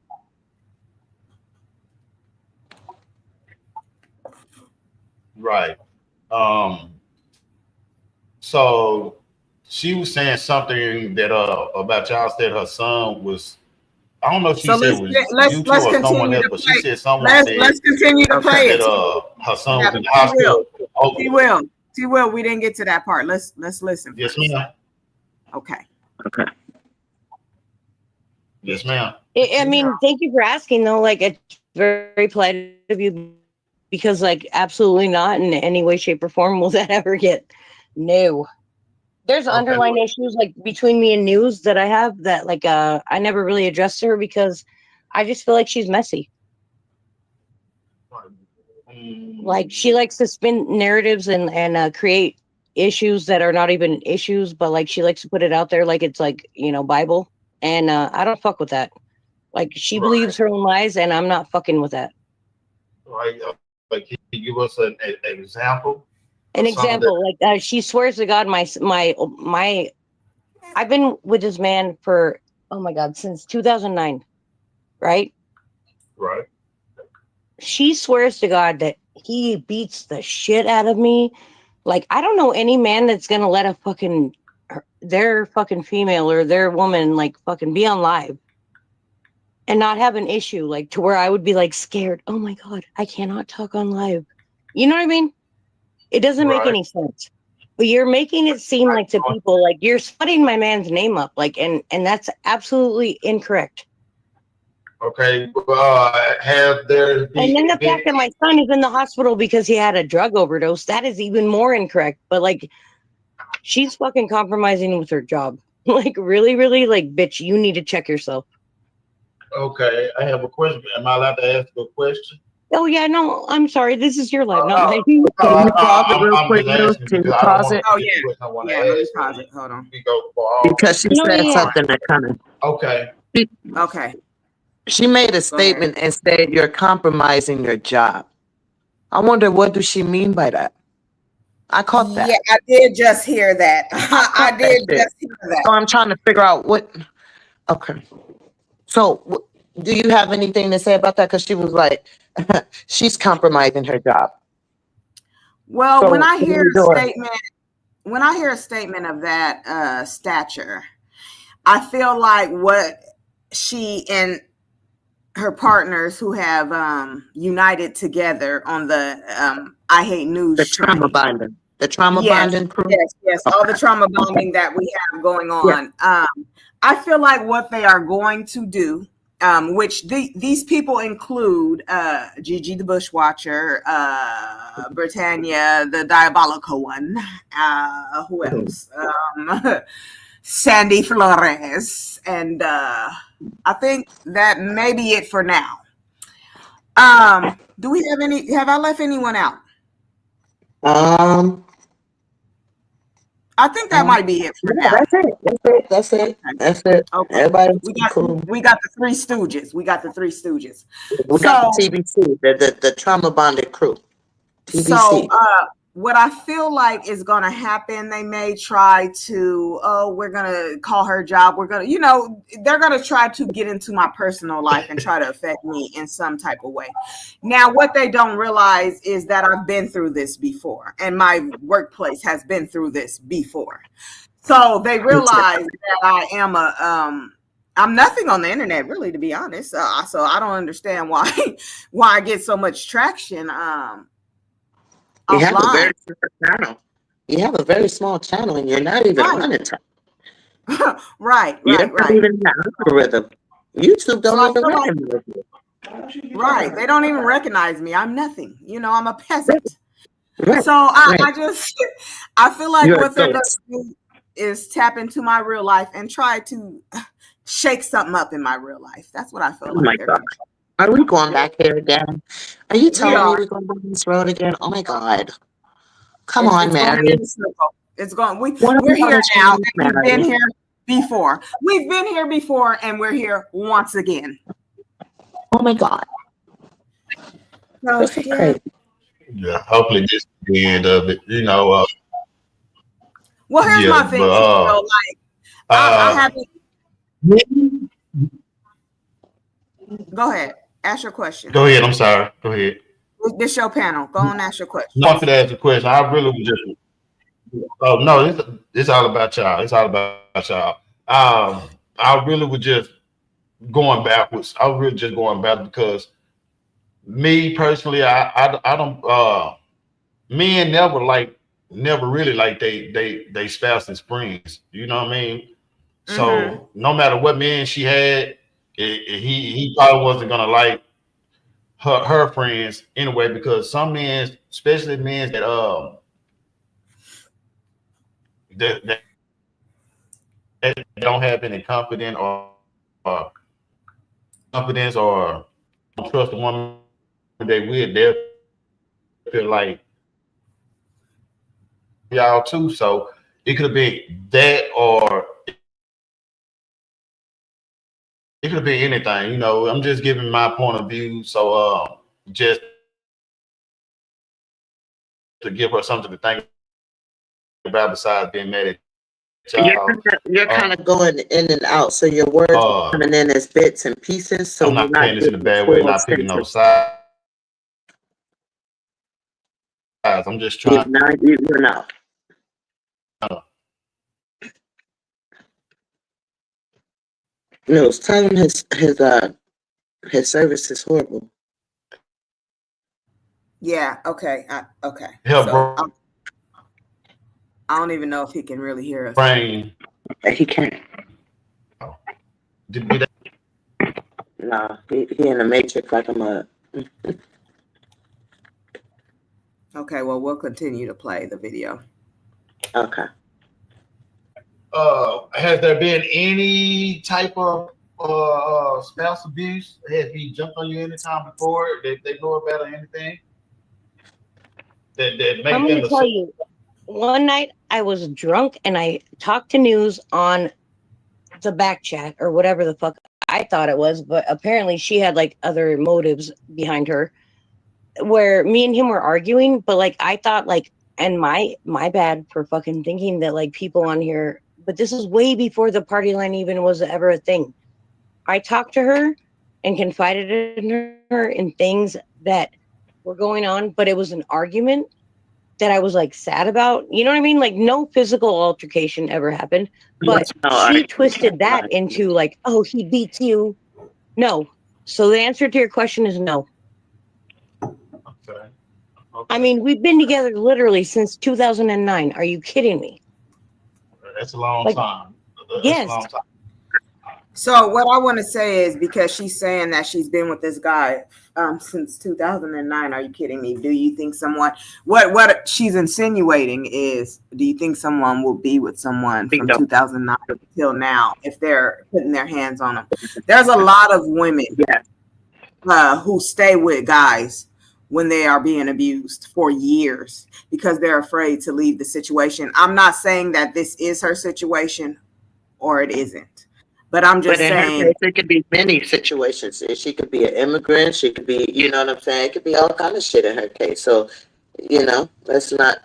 Right. So she was saying something that about y'all said her son was. I don't know if she said it was you two or someone else, but she said someone said. Let's continue to play it. Her son was in the hospital. T-Will, we didn't get to that part. Let's listen. Yes, ma'am. Okay. Yes, ma'am. I mean, thank you for asking, though. Like, it's very polite of you, because, like, absolutely not in any way, shape, or form will that ever get. No. There's underlying issues, like, between me and News that I have that, like, I never really addressed to her because I just feel like she's messy. Like, she likes to spin narratives and create issues that are not even issues, but, like, she likes to put it out there like it's, like, you know, Bible. And I don't fuck with that. Like, she believes her own lies, and I'm not fucking with that. Right. Like, can you give us an example? An example, like, she swears to God, my I've been with this man for, oh my God, since 2009, right? Right. She swears to God that he beats the shit out of me. Like, I don't know any man that's gonna let their fucking female or their woman, like, fucking be on live and not have an issue, like, to where I would be, like, scared. Oh my God, I cannot talk on live. You know what I mean? It doesn't make any sense. But you're making it seem like to people, like, you're smutting my man's name up, like, and that's absolutely incorrect. Okay. Have there been, and then the fact that my son is in the hospital because he had a drug overdose, that is even more incorrect. But, like, she's fucking compromising with her job. Like, really, really, like, bitch, you need to check yourself. Okay, I have a question. Am I allowed to ask a question? Oh yeah, no, I'm sorry. This is your life, not mine. Can you pause it real I'm quick, just Lou? asking Can you because I don't pause want it? to Oh forget yeah. the question I want to Yeah, let me ask. pause it. Hold on. We go for all. Because she No, said yeah. something that kind of. Okay. Okay. She made a Go ahead. statement and said you're compromising your job. I wonder what does she mean by that? I caught Yeah, that. I did just hear that. I I caught that did shit. just hear that. So I'm trying to figure out what. Okay. So do you have anything to say about that? Because she was like, she's compromising her job. Well, So when I what are hear you a doing? statement of that stature, I feel like what she and her partners who have united together on the I Hate News The trauma train. bonding. The trauma Yes, bonding crew. yes, all the Okay. trauma bonding that we have going Yeah. on. I feel like what they are going to do, which these people include Gigi the Bushwatcher, Britannia the Diabolical One, who else? Sandy Flores, and I think that may be it for now. Do we have any? Have I left anyone out? Um. I think that might be it for Yeah, now. that's it. That's it. That's it. That's it. Okay. Everybody's We got cool. we got the Three Stooges. We got the Three Stooges. We got the So TBC, the trauma bonded crew. so TBC. what I feel like is gonna happen, they may try to, oh, we're gonna call her job. We're gonna, they're gonna try to get into my personal life and try to affect me in some type of way. Now, what they don't realize is that I've been through this before, and my workplace has been through this before. So they realize that I am I'm nothing on the internet, really, to be honest. So I don't understand why I get so much traction You have a offline. very small channel. You have a very small channel, and you're not even Right. on it. Right. You're not even in the algorithm. YouTube So don't I even feel like, recognize you. right, they don't even recognize me. I'm nothing. I'm a peasant. Right. So I feel like You're a what they're gonna ghost. do is tap into my real life and try to shake something up in my real life. That's what I feel Oh like my they're God. gonna do. Are we going back here again? Are you We telling me are. we're going down this road again? Oh my God. Come It's on, going to be Mary. in a circle. It's going. What are we We're here gonna now, change, and we've been Mary? here before. We've been here before, and we're here once again. Oh my God. So This is yeah. crazy. Yeah, hopefully this is the end of it. Well, here's Yeah, my thing. but Like I haven't. Go ahead. Ask your question. go ahead. I'm sorry. Go ahead. This your panel. Go on, ask your question. No, I could ask a question. I really was just. Oh no, it's all about y'all. It's all about y'all. I really was just going backwards. I was really just going backwards because me personally, I don't. Men never really like they spouse and springs. You know what I mean? So no matter what man she had, he probably wasn't gonna like her friends anyway, because some men, especially men that don't have any or confidence or don't trust the woman they with, they'll feel like y'all too. So it could have been that, or it could have been anything. I'm just giving my point of view. So just to give her something to think about besides being mad at y'all. You're kind of going in and out, so your words are coming in as bits and pieces, so I'm you're not not saying this in a getting bad way, full not picking no sentences. sides. I'm just trying. You're not. No, tell him his service is horrible. Yeah. Okay. Okay. Help So I don't even know if he can really hear us. brain. He can't. Nah, he in the matrix like I'm a. Okay. Well, we'll continue to play the video. Okay. Has there been any type of spouse abuse? Has he jumped on you anytime before? They know about or anything? That I'm make going them to the tell you. One night I was drunk and I talked to news on the back chat or whatever the fuck I thought it was, but apparently she had like other motives behind her where me and him were arguing, but like I thought like and my bad for fucking thinking that like people on here, but this is way before the party line even was ever a thing. I talked to her and confided in her in things that were going on, but it was an argument that I was like sad about. You know what I mean? Like no physical altercation ever happened, but she twisted that into like, oh, he beats you. No. So the answer to your question is no. Okay. I mean, we've been together literally since 2009. Are you kidding me? That's a long Like, time. That's a yes. long time. So what I want to say is because she's saying that she's been with this guy since 2009. Are you kidding me? Do you think someone what she's insinuating is do you think someone will be with someone from 2009 till now if they're putting their hands on them? There's a lot of women who stay with guys when they are being abused for years because they're afraid to leave the situation. I'm not saying that this is her situation or it isn't. But I'm just saying. Her case, it could be many situations. She could be an immigrant. She could be, you know what I'm saying? It could be all kind of shit in her case. So, let's not,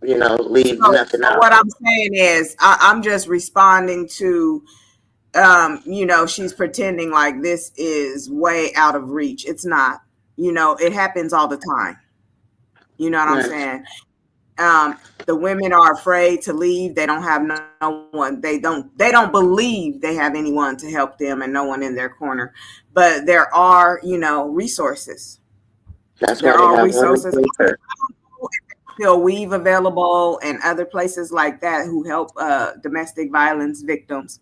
leave nothing out. What I'm saying is, I'm just responding to, she's pretending like this is way out of reach. It's not. It happens all the time. You know what I'm saying? The women are afraid to leave. They don't have no one. They don't believe they have anyone to help them and no one in their corner. But there are, resources. There are resources. Still Weave available and other places like that who help domestic violence victims.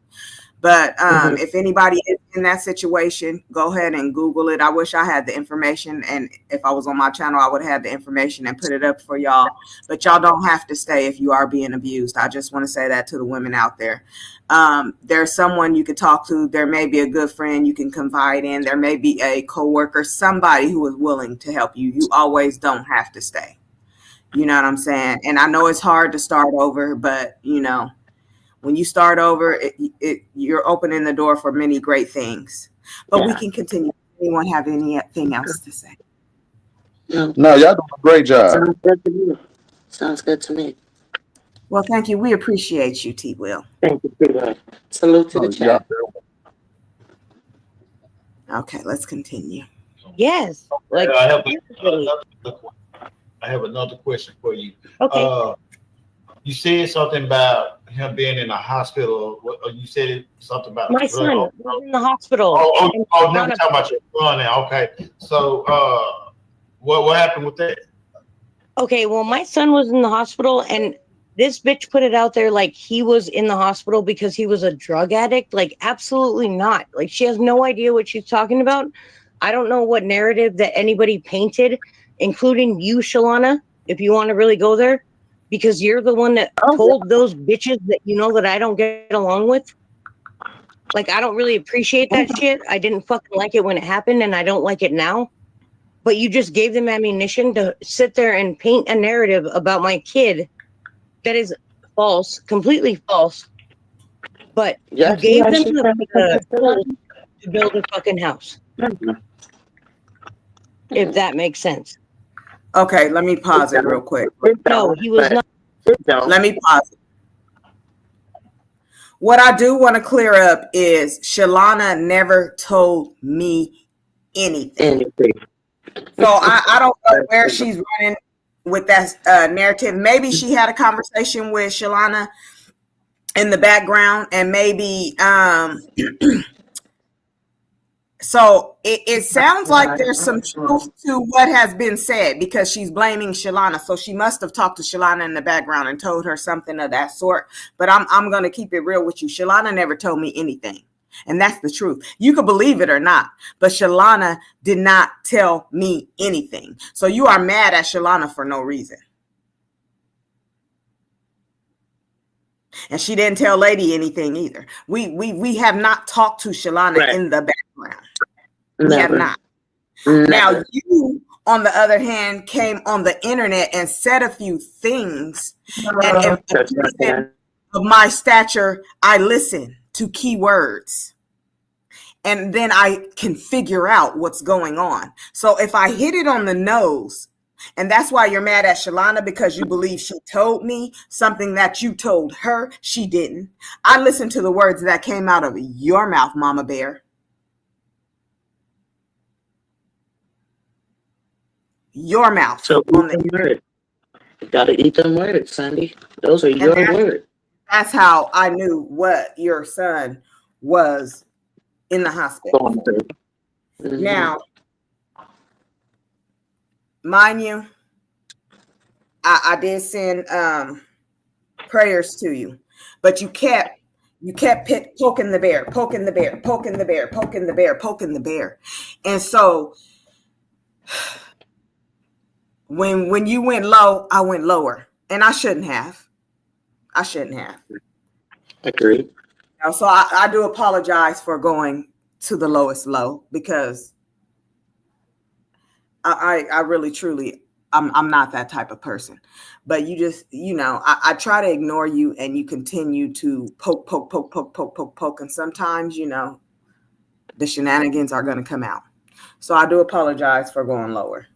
But if anybody is in that situation, go ahead and Google it. I wish I had the information. And if I was on my channel, I would have the information and put it up for y'all. But y'all don't have to stay if you are being abused. I just want to say that to the women out there. There's someone you can talk to. There may be a good friend you can confide in. There may be a coworker, somebody who is willing to help you. You always don't have to stay. You know what I'm saying? And I know it's hard to start over, but when you start over, you're opening the door for many great things. But we can continue. Anyone have anything else to say? No, y'all doing a great job. Sounds good to me. Well, thank you. We appreciate you, T-Wil. Thank you, T-Wil. Salute to the chat. Okay, let's continue. Yes. Like, I have another question for you. Okay. You said something about him being in a hospital. You said something about my son was in the hospital. Never talking about your son now. Okay. So, what happened with that? Okay, well, my son was in the hospital, and this bitch put it out there like he was in the hospital because he was a drug addict. Like, absolutely not. Like, she has no idea what she's talking about. I don't know what narrative that anybody painted, including you, Shalana, if you want to really go there, because you're the one that told those bitches that that I don't get along with. Like, I don't really appreciate that shit. I didn't fucking like it when it happened, and I don't like it now. But you just gave them ammunition to sit there and paint a narrative about my kid that is false, completely false. But you gave them the tools to build a fucking house. If that makes sense. Okay, let me pause it real quick. No, he was not. Let me pause it. What I do want to clear up is Shalana never told me anything. So I don't know where she's running with that narrative. Maybe she had a conversation with Shalana in the background, and maybe so it sounds like there's some truth to what has been said because she's blaming Shalana. So she must have talked to Shalana in the background and told her something of that sort. But I'm going to keep it real with you. Shalana never told me anything. And that's the truth. You could believe it or not, but Shalana did not tell me anything. So you are mad at Shalana for no reason. And she didn't tell Lady anything either. We have not talked to Shalana Right. in the background. We Never. have not. Never. Now, you, on the other hand, came on the internet and said a few things. And if a person of my stature, I listen to keywords. And then I can figure out what's going on. So if I hit it on the nose, and that's why you're mad at Shalana, because you believe she told me something that you told her she didn't. I listened to the words that came out of your mouth, Mama Bear. Your mouth. So eat them words. You gotta eat them words, Sandy. Those are your words. That's how I knew what your son was in the hospital. Mm-hmm. Now, mind you, I did send prayers to you, but you kept poking the bear, poking the bear, poking the bear, poking the bear, poking the bear. And so when you went low, I went lower, and I shouldn't have. Agreed. So I do apologize for going to the lowest low, because I really truly I'm not that type of person. But you just, I try to ignore you, and you continue to poke, and sometimes the shenanigans are going to come out. So I do apologize for going lower.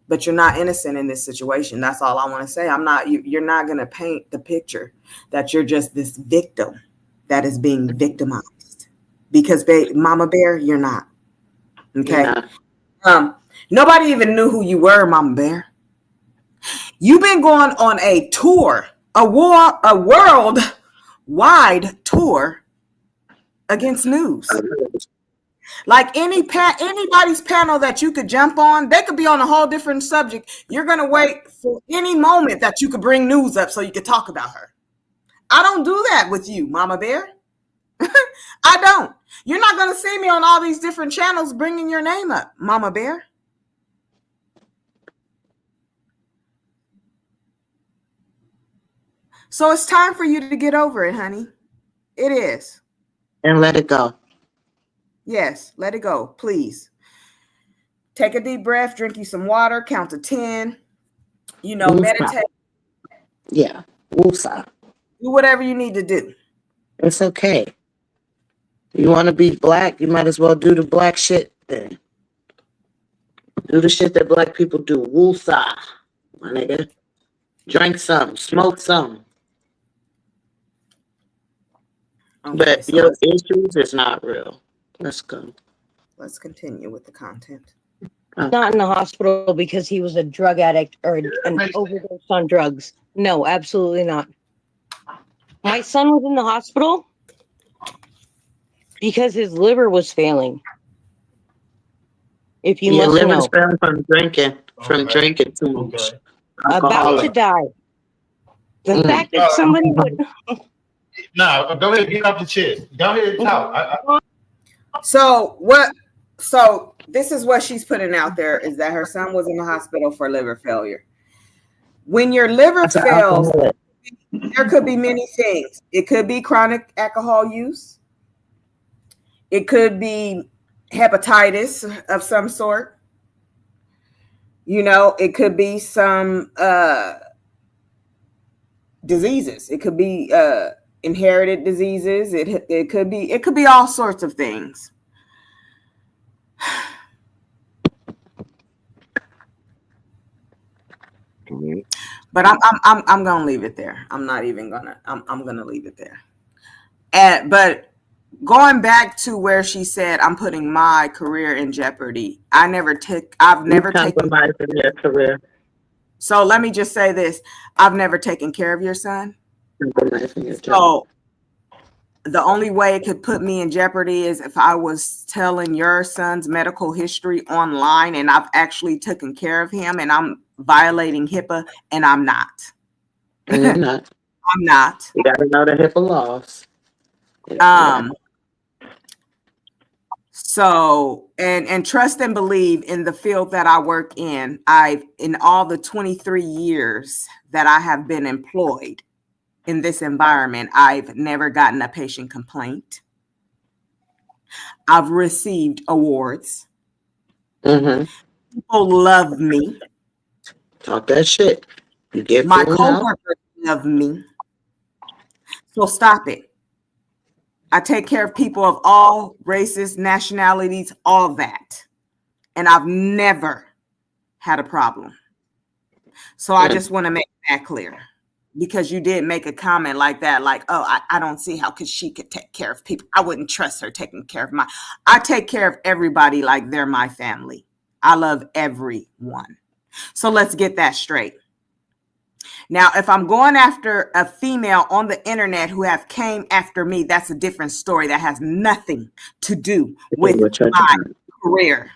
But you're not innocent in this situation. That's all I want to say. You're not going to paint the picture that you're just this victim that is being victimized, because Mama Bear, you're not. Okay. Yeah. Nobody even knew who you were, Mama Bear. You've been going on a tour, a world-wide tour against news. Like anybody's panel that you could jump on, they could be on a whole different subject. You're going to wait for any moment that you could bring news up so you could talk about her. I don't do that with you, Mama Bear. I don't. You're not going to see me on all these different channels bringing your name up, Mama Bear. So it's time for you to get over it, honey. It is. And let it go. Yes, let it go, please. Take a deep breath, drink you some water, count to 10. Meditate. Yeah, woosah. Do whatever you need to do. It's okay. You want to be black, you might as well do the black shit then. Do the shit that black people do. Woosah, my nigga. Drink some, smoke some. Okay, but so your issues is not real. Let's go. Let's continue with the content. Not in the hospital because he was a drug addict or an overdose on drugs. No, absolutely not. My son was in the hospital because his liver was failing. If you must know. Failing from drinking too much. About to die. The fact that somebody would... No, go ahead, get off the chest. Go ahead and talk. So this is what she's putting out there, is that her son was in the hospital for liver failure. When your liver fails, there could be many things. It could be chronic alcohol use. It could be hepatitis of some sort. It could be some diseases. It could be inherited diseases. It could be all sorts of things. But I'm gonna leave it there. I'm not even gonna. I'm gonna leave it there. But going back to where she said I'm putting my career in jeopardy. I've never taken my career. So let me just say this: I've never taken care of your son. So the only way it could put me in jeopardy is if I was telling your son's medical history online, and I've actually taken care of him, and I'm violating HIPAA, and I'm not. You're not. I'm not. You gotta know the HIPAA laws. So, and trust and believe in the field that I work in. In all the 23 years that I have been employed, in this environment, I've never gotten a patient complaint. I've received awards. Mm-hmm. People love me. Talk that shit. You get My food now. coworkers love me. So stop it. I take care of people of all races, nationalities, all that. And I've never had a problem. So I just want to make that clear. Because you did make a comment like that, like, oh, I don't see how she could take care of people. I wouldn't trust her taking care of I take care of everybody like they're my family. I love everyone. So let's get that straight. Now, if I'm going after a female on the internet who have came after me, that's a different story. That has nothing to do with my career.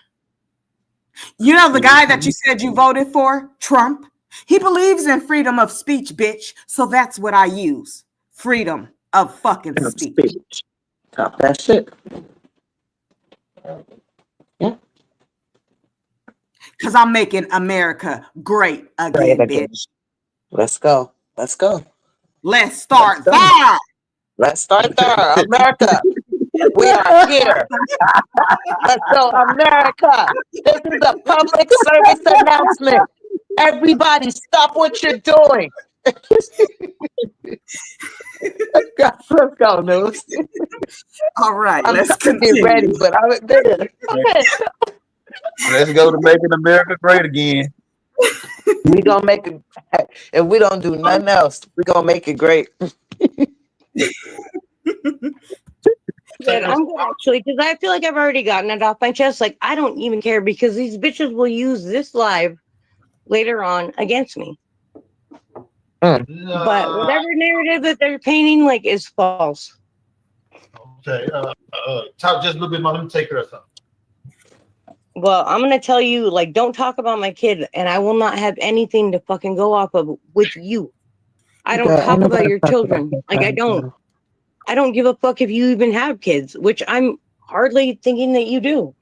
You know the guy that you said you voted for, Trump? He believes in freedom of speech, bitch. So that's what I use. Freedom of fucking speech. Talk that shit. Yeah. Because I'm making America great again, bitch. Let's go. Let's go. Let's start there. Let's start there. America. We are here. Let's go, America. This is a public service announcement. Everybody, stop what you're doing. Let's go, News. All right, let's get continue. ready, but I'm there. Let's go to making America great again. We gonna make it. If we don't do nothing else, we gonna make it great. But I'm good actually, because I feel like I've already gotten it off my chest. Like, I don't even care because these bitches will use this live later on against me. But whatever narrative that they're painting, like, is false. Okay, talk just a little bit more. Let me take care of something. Well, I'm gonna tell you, like, don't talk about my kid, and I will not have anything to fucking go off of with you. I don't talk about your children. Like, I don't give a fuck if you even have kids, which I'm hardly thinking that you do.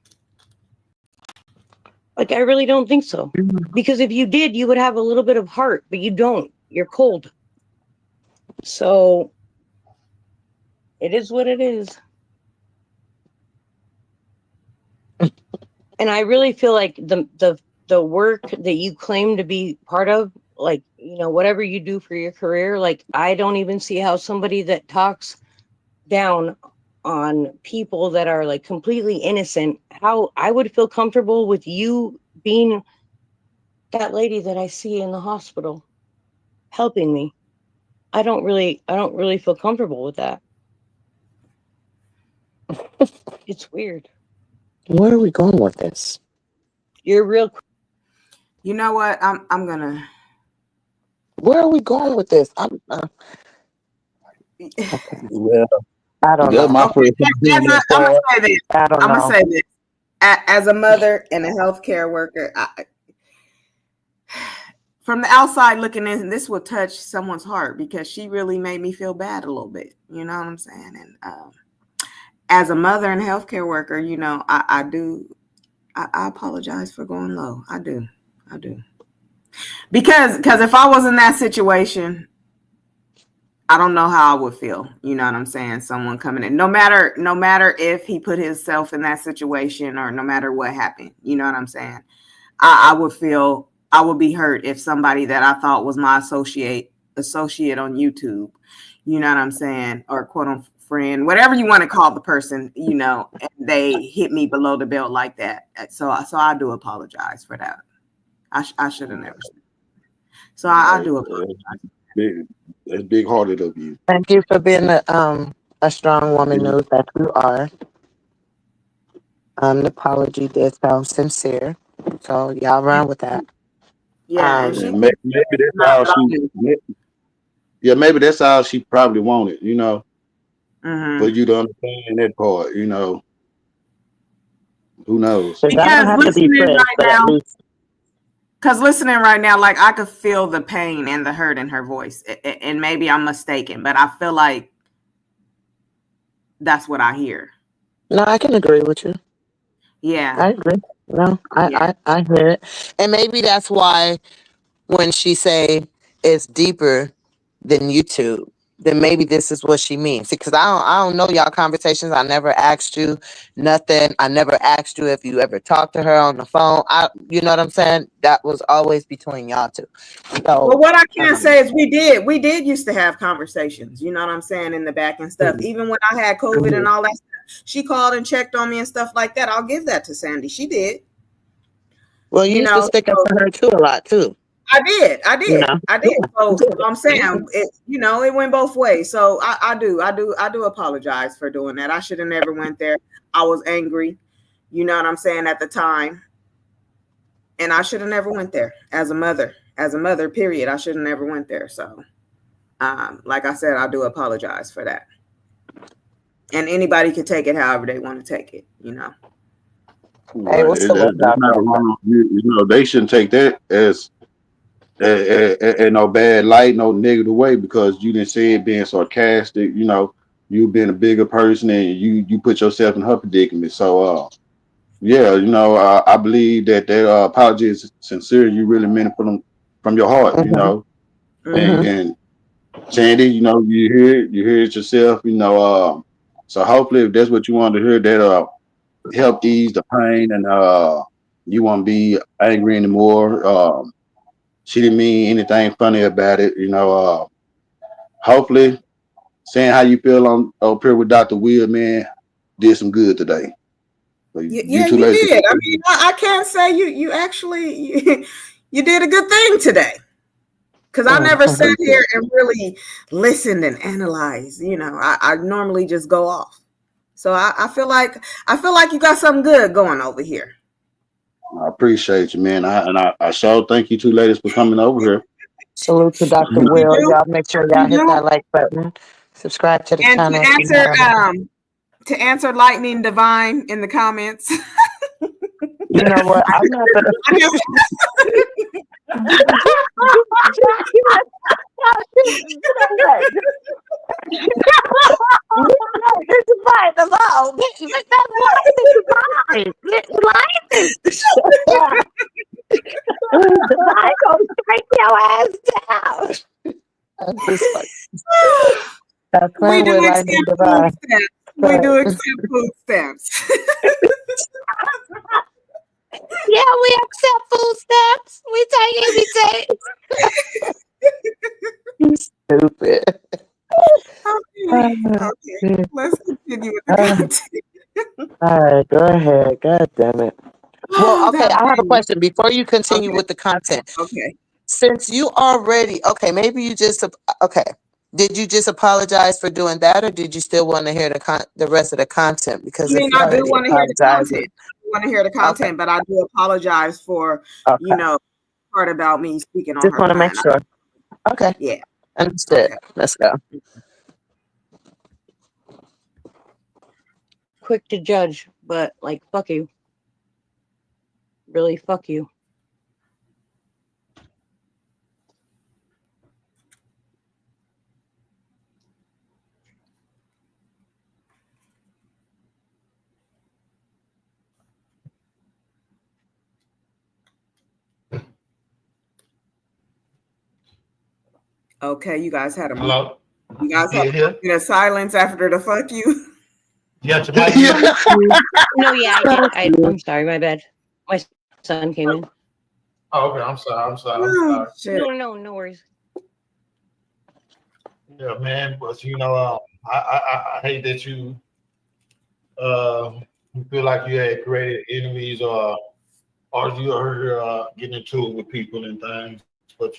Like, I really don't think so. Because if you did, you would have a little bit of heart, but you don't. You're cold. So it is what it is. And I really feel like the work that you claim to be part of, like, you know, whatever you do for your career, like, I don't even see how somebody that talks down on people that are like completely innocent, how I would feel comfortable with you being that lady that I see in the hospital helping me. I don't really feel comfortable with that. It's weird. Where are we going with this? You're real. You know what? I'm gonna. Where are we going with this? Well, I don't know. my first I'm gonna say this. I don't I'm know. gonna say this. As a mother and a healthcare worker, from the outside looking in, this will touch someone's heart because she really made me feel bad a little bit. You know what I'm saying? And as a mother and healthcare worker, you know, I apologize for going low. I do. Because if I was in that situation, I don't know how I would feel. You know what I'm saying? Someone coming in, no matter if he put himself in that situation or no matter what happened, you know what I'm saying? I would be hurt if somebody that I thought was my associate on YouTube, you know what I'm saying? Or quote unquote friend, whatever you want to call the person, you know, and they hit me below the belt like that. So I do apologize for that. I should have never said that. So I do apologize. That's big-hearted of you. Thank you for being a strong woman, News, that you are. The apology did sound sincere, so y'all run with that. Yeah, maybe that's all she. Yeah, maybe that's all she probably wanted, you know. Mm-hmm. For you to understand that part, you know. Who knows? Because listening right now, like, I could feel the pain and the hurt in her voice, and maybe I'm mistaken, but I feel like that's what I hear. No, I can agree with you. Yeah, I agree. No, I hear it, and maybe that's why when she say it's deeper than YouTube, then maybe this is what she means. Because I don't know y'all conversations. I never asked you nothing. I never asked you if you ever talked to her on the phone. You know what I'm saying? That was always between y'all two. So, well, what I can say is we did used to have conversations, you know what I'm saying, in the back and stuff. Even when I had COVID and all that stuff, she called and checked on me and stuff like that. I'll give that to Sandy. She did. Well, you used to stick up for her too a lot too. I did. You know? So I'm saying it, it went both ways. So I do apologize for doing that. I should have never went there. I was angry, you know what I'm saying, at the time. And I should have never went there as a mother, period. I should have never went there. So like I said, I do apologize for that. And anybody can take it however they want to take it, you know. Hey, what's the It's not wrong. They shouldn't take that as no bad light, no negative way, because you didn't say it being sarcastic. You know, you being a bigger person and you put yourself in her predicament. So yeah, I believe that apology is sincere. You really meant it from your heart. You know, and Sandy, you hear it yourself. So hopefully, if that's what you want to hear, that help ease the pain, and you won't be angry anymore. She didn't mean anything funny about it. Hopefully saying how you feel on up here with DR.WIL, man, did some good today. So you did. I mean, I can't say you actually you did a good thing today. Because I never sat here and really listened and analyzed. I normally just go off. So I feel like you got something good going over here. I appreciate you, man. I sure thank you two ladies for coming over here. Salute to DR.WIL. Y'all make sure y'all hit that like button. Subscribe to the channel. To answer Lightning Divine in the comments. You know what? I'm not gonna. We do accept food stamps. Yeah, we accept food stamps. We take anything. Stupid. Okay. Let's continue with the content. All right, go ahead. God damn it. Well, okay, I have a question before you continue with the content. Okay. Since you already, maybe you just, did you just apologize for doing that, or did you still want to hear the rest of the content? Because I do want to hear the content. I want to hear the content, but I do apologize for, part about me speaking on her. Just want to make sure. Okay. Yeah. Understood. Okay. Let's go. Quick to judge, but fuck you. Really, fuck you. Okay, you guys had a hello. You guys had a silence after the fuck you. Yeah, No, yeah, I did. I'm sorry, my bad. My son came in. Oh, okay. I'm sorry. Shit. No worries. Yeah, man. But I hate that you feel like you had created enemies or you are getting into it with people and things. But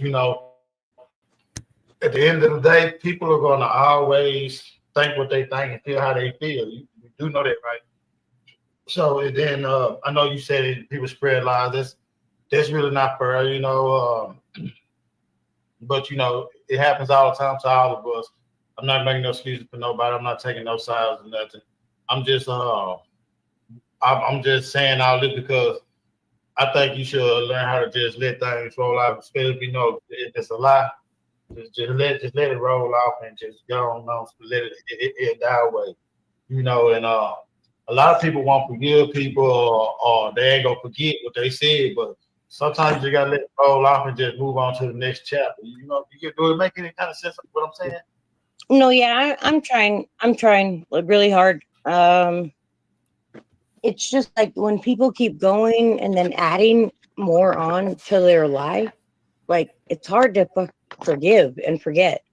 at the end of the day, people are gonna always think what they think and feel how they feel. You do know that, right? So and then I know you said people spread lies. That's really not fair, but it happens all the time to all of us. I'm not making no excuses for nobody. I'm not taking no sides or nothing. I'm just saying all this because I think you should learn how to just let things roll out, especially if if it's a lie. Just let it roll off and just go on, let it die away, and a lot of people won't forgive people or they ain't gonna forget what they said, but sometimes you gotta let it roll off and just move on to the next chapter. You can do it. Make any kind of sense of what I'm saying? No, yeah, I'm trying. I'm trying like, really hard. It's just like when people keep going and then adding more on to their lie, like it's hard to forgive and forget.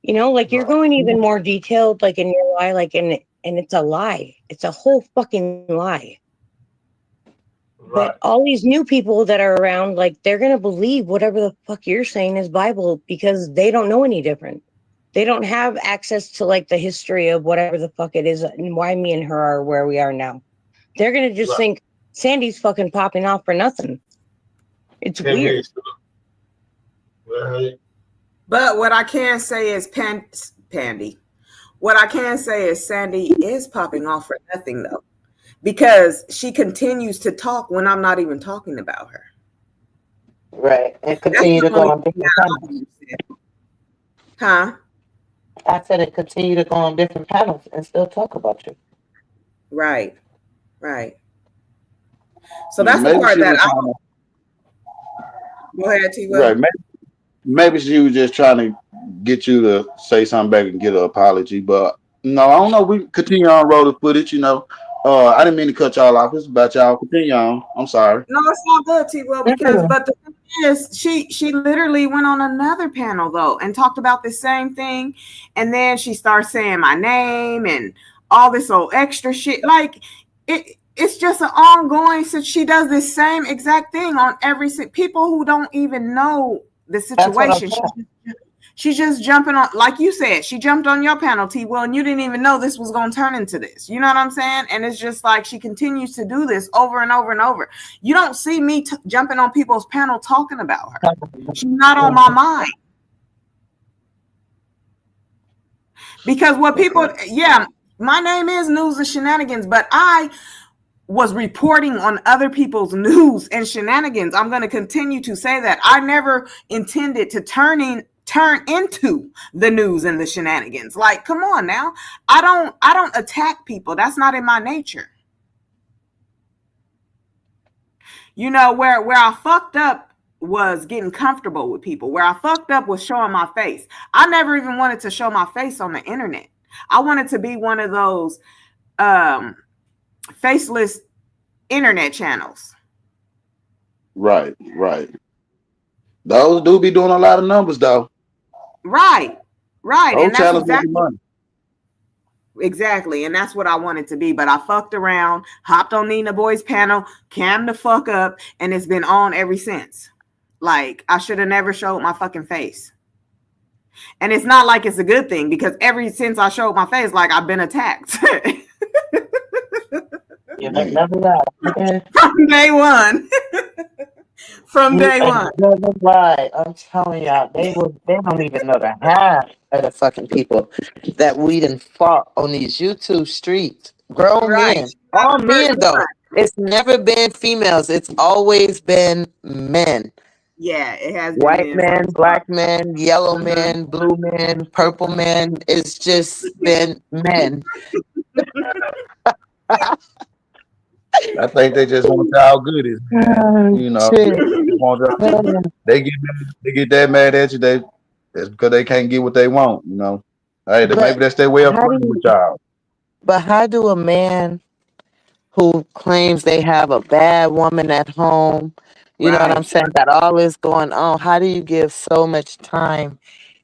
You know, like you're going even more detailed, like in your lie, like and it's a lie. It's a whole fucking lie. But all these new people that are around, like they're gonna believe whatever the fuck you're saying is Bible because they don't know any different. They don't have access to like the history of whatever the fuck it is and why me and her are where we are now. They're gonna just think Sandy's fucking popping off for nothing. It's weird. But what I can say is Pandy. What I can say is Sandy is popping off for nothing though, because she continues to talk when I'm not even talking about her. Right, and continue to go on different panels. Huh? I said it continue to go on different panels and still talk about you. Right. So that's the part that I. Go ahead, T-Wil. Right. Maybe she was just trying to get you to say something back and get an apology. But no, I don't know. We continue on roll the footage, you know. I didn't mean to cut y'all off. It's about y'all. Continue on. I'm sorry. No, it's all good, T-Wil, because but the thing is, she literally went on another panel though and talked about the same thing, and then she starts saying my name and all this old extra shit. Like it's just an ongoing. Since she does this same exact thing on every people who don't even know the situation. She's just jumping on, like you said, she jumped on your panel, T-Wil, and you didn't even know this was going to turn into this. You know what I'm saying? And it's just like she continues to do this over and over and over. You don't see me jumping on people's panel talking about her. She's not on my mind. Because what people, my name is News and Shenanigans, but I was reporting on other people's news and shenanigans. I'm going to continue to say that. I never intended to turn into the news and the shenanigans. Like, come on now. I don't attack people. That's not in my nature. You know, where I fucked up was getting comfortable with people. Where I fucked up was showing my face. I never even wanted to show my face on the internet. I wanted to be one of those faceless internet channels. Right. Those do be doing a lot of numbers though. Right. Those And that's exactly, and that's what I wanted to be. But I fucked around, hopped on Nina Boy's panel, cam the fuck up, and it's been on ever since. Like, I should have never showed my fucking face. And it's not like it's a good thing, because ever since I showed my face, like, I've been attacked. You never lie. From day one. From day one. Never lie. I'm telling y'all, they don't even know the half of the fucking people that we done fought on these YouTube streets. Grown men. All men though. It's never been females. It's always been men. Yeah, it has been white men, black men, yellow men, blue men, purple men. It's just been men. I think they just want to how good it is. You know, they get that mad at you. That's because they can't get what they want. You know, hey, maybe that's their way of playing with y'all. But how do a man who claims they have a bad woman at home, you know what I'm saying, got all this going on, how do you give so much time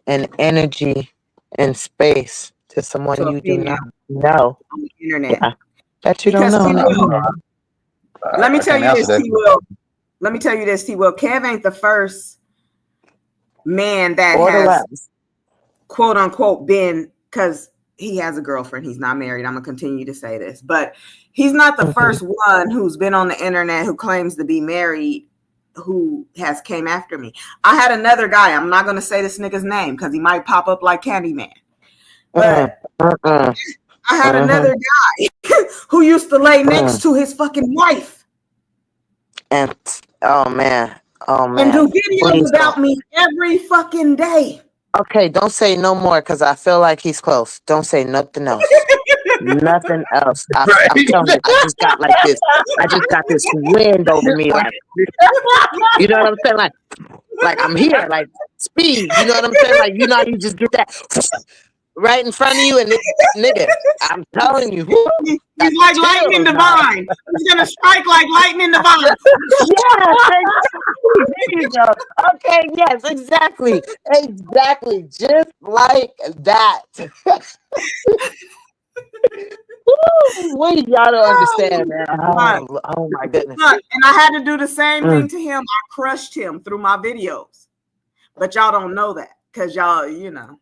and energy and space to someone you do not know on the internet? Yeah. That you don't know. Let me tell you this, T-Wil. Let me tell you this, T-Wil. Kev ain't the first man that has, quote unquote, been, because he has a girlfriend. He's not married. I'm going to continue to say this. But he's not the first one who's been on the internet who claims to be married who has came after me. I had another guy. I'm not going to say this nigga's name because he might pop up like Candyman. But I had another guy who used to lay next to his fucking wife. And oh man. And do videos about me every fucking day. Okay, don't say no more because I feel like he's close. Don't say nothing else. Nothing else. I'm telling you, I just got like this. I just got this wind over me, like, you know what I'm saying? Like I'm here, like speed. You know what I'm saying? Like you know how you just get that right in front of you, and nigga, I'm telling you, He's like lightning divine. He's gonna strike like lightning divine. Yes, exactly. There you go. Okay, yes, exactly. Exactly. Just like that. Woo, wait, y'all don't understand, man. Oh my goodness. Look, and I had to do the same thing to him. I crushed him through my videos. But y'all don't know that because y'all, you know.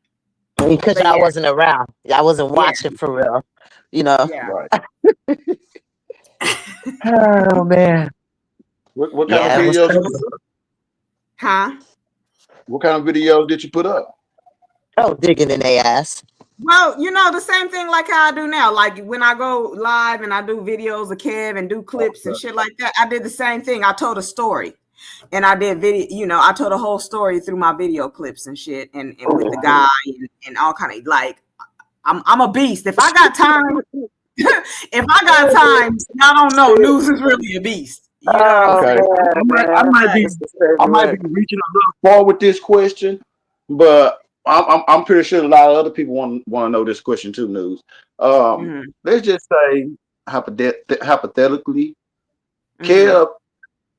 Because I wasn't around. I wasn't watching for real. You know. Yeah. Right. Oh man. What kind of videos? Huh? What kind of videos did you put up? Oh, digging in their ass. Well, you know, the same thing like how I do now. Like when I go live and I do videos of Kev and do clips and shit like that, I did the same thing. I told a story. And I did video, you know, I told a whole story through my video clips and shit and with the guy and all kind of like I'm a beast. If I got time, y'all don't know. News is really a beast. You know what I'm saying? I might be reaching a little far with this question, but I'm pretty sure a lot of other people want to know this question too, News. Let's just say hypothetically, Kev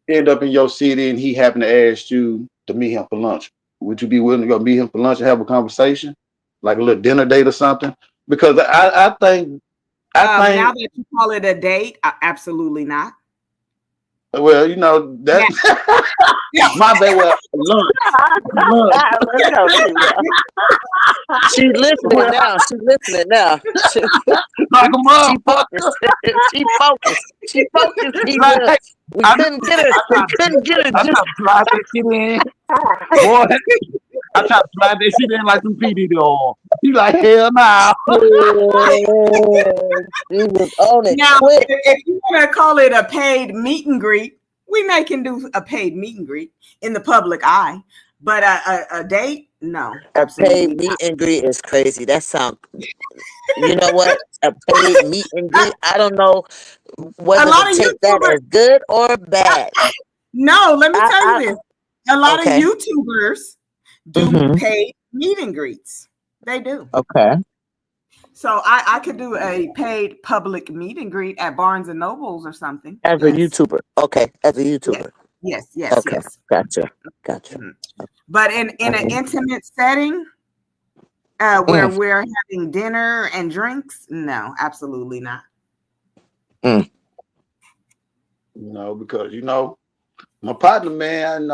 end up in your city and he happened to ask you to meet him for lunch. Would you be willing to go meet him for lunch and have a conversation, like a little dinner date or something? Because I think now that you call it a date, absolutely not. Well, you know that my bad. Well, lunch. She's listening now. She's listening now. Like a mom. She focused. We couldn't get her. I tried to slide that shit in. Boy, I tried to slide that shit in like some PD on. He like, hell no. He was on it. Now, if you want to call it a paid meet and greet, we can do a paid meet and greet in the public eye. But a date, no. A paid meet and greet is crazy. That sounds. You know what? A paid meet and greet. I don't know whether to take that as good or bad. No, let me tell you this. A lot of YouTubers do paid meet and greets. They do. Okay. So I could do a paid public meet and greet at Barnes and Nobles or something. As a YouTuber. Okay. As a YouTuber. Yes. Okay. Gotcha. But in an intimate setting where we're having dinner and drinks, no, absolutely not. No, because you know, my partner, man,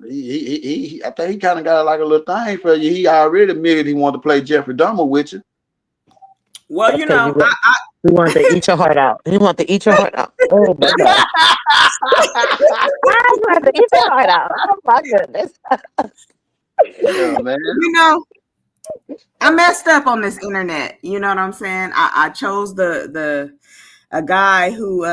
he I think he kind of got like a little thing for you. He already admitted he wanted to play Jeffrey Dahmer with you. Well, you know, he wanted to eat your heart out. Oh my God. I wanted to eat your heart out. Oh my goodness. Yeah, man. You know, I messed up on this internet. You know what I'm saying? I chose a guy who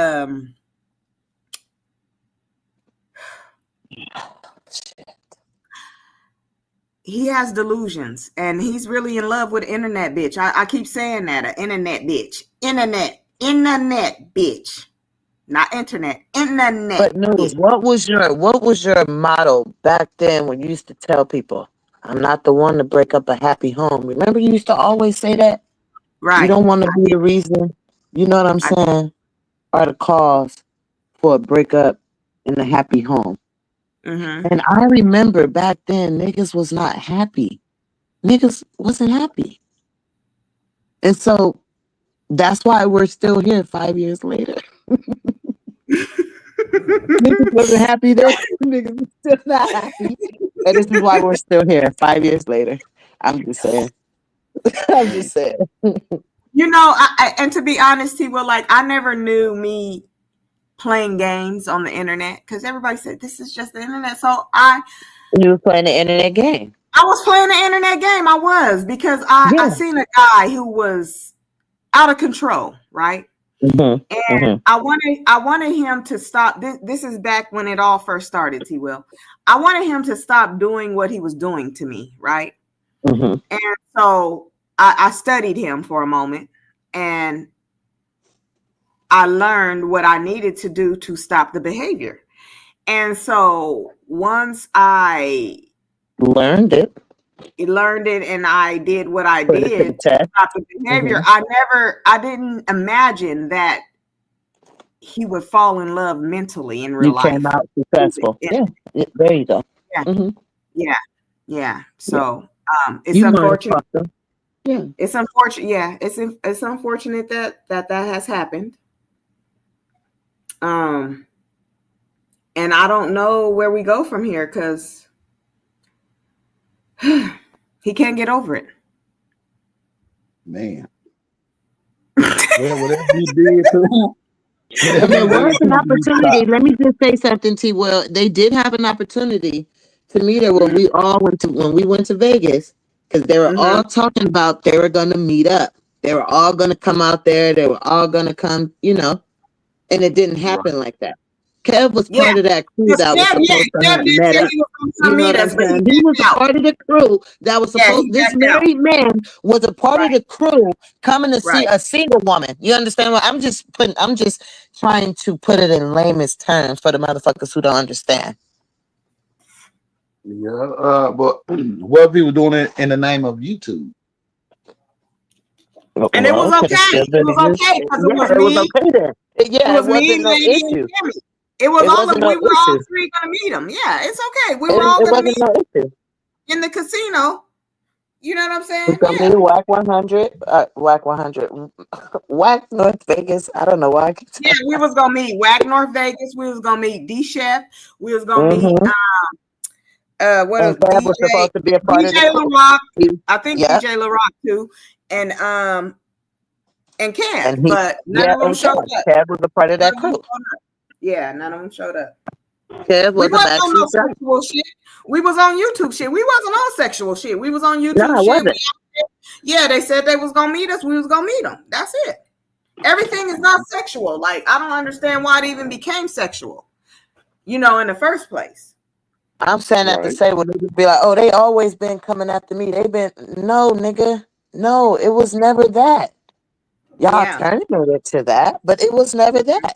he has delusions and he's really in love with internet bitch. I keep saying that, an internet bitch. Internet bitch. Not internet. Internet. But News, what was your motto back then when you used to tell people, I'm not the one to break up a happy home? Remember you used to always say that? Right. You don't want to be the reason, you know what I'm saying, or the cause for a breakup in a happy home. And I remember back then, niggas was not happy. Niggas wasn't happy. And so that's why we're still here 5 years later. Niggas wasn't happy then. Niggas was still not happy. And this is why we're still here 5 years later. I'm just saying. You know, and to be honest, T-Wil, like I never knew me playing games on the internet because everybody said this is just the internet. So you were playing the internet game. I was playing the internet game. I was because I seen a guy who was out of control, right? And I wanted him to stop. This is back when it all first started, T-Wil. I wanted him to stop doing what he was doing to me, right? And so I studied him for a moment and I learned what I needed to do to stop the behavior. And so once I Learned it. learned it and I did what I Put it to the did to test. stop the behavior, I didn't imagine that he would fall in love mentally in real You came life. out successful. Yeah. Yeah. There you go. Yeah. hmm Yeah. So it's You might have unfortunate. fucked him. Yeah. It's unfortunate. Yeah, it's unfortunate that has happened. And I don't know where we go from here because he can't get over it. Man. Well, whatever you did to him, whatever There you was did an to him, you opportunity. Let me just say something, T-Will. They did have an opportunity to meet her when we went to Vegas, because they were all talking about they were gonna meet up. They were all gonna come out there. They were all gonna come, and it didn't happen like that. Kev was Yeah. part of that crew Because that was Kev supposed to have did met say up. he was going to You come know meet what I'm us, but he saying? He was a backed out. part of the crew that was Yeah, supposed. he This backed out. married man was a part of Right. the crew coming to see Right. a single woman. You understand what I'm just putting? I'm just trying to put it in layman's terms for the motherfuckers who don't understand. Yeah, but what if he was doing it in the name of YouTube? And it was okay. It was okay because it was it was me. okay then. It Yeah, it was me, wasn't no Lady, and issue. Timmy. It was It all wasn't of no we were all issue. three gonna meet him. Yeah, it's okay. We It, were all it gonna wasn't meet no issue. in the casino. You know what I'm We're saying? gonna Yeah. meet Whack 100, Whack 100, Whack North Vegas. I don't know why I keep Yeah, saying. we was gonna meet Whack North Vegas. We was gonna meet D Chef. We was gonna meet what And else? Fab was supposed to be a part of the DJ crew. LaRock. I think Yeah, DJ LaRock too. And Kev, and he, but none of them and showed Kev. up. Kev was a part of None that of them crew. showed up. Yeah, none of them showed up. Kev We was a wasn't on no backseat driver. sexual shit. We was on YouTube shit. We wasn't on sexual shit. We was on No, YouTube I shit. wasn't. Yeah, they said they was gonna meet us. We was gonna meet them. That's it. Everything is not sexual. Like, I don't understand why it even became sexual, in the first place. I'm saying that to say when niggas be like, oh, they always been coming after me. No, nigga. No, it was never that. Y'all Yeah. turning it to that, but it was never that.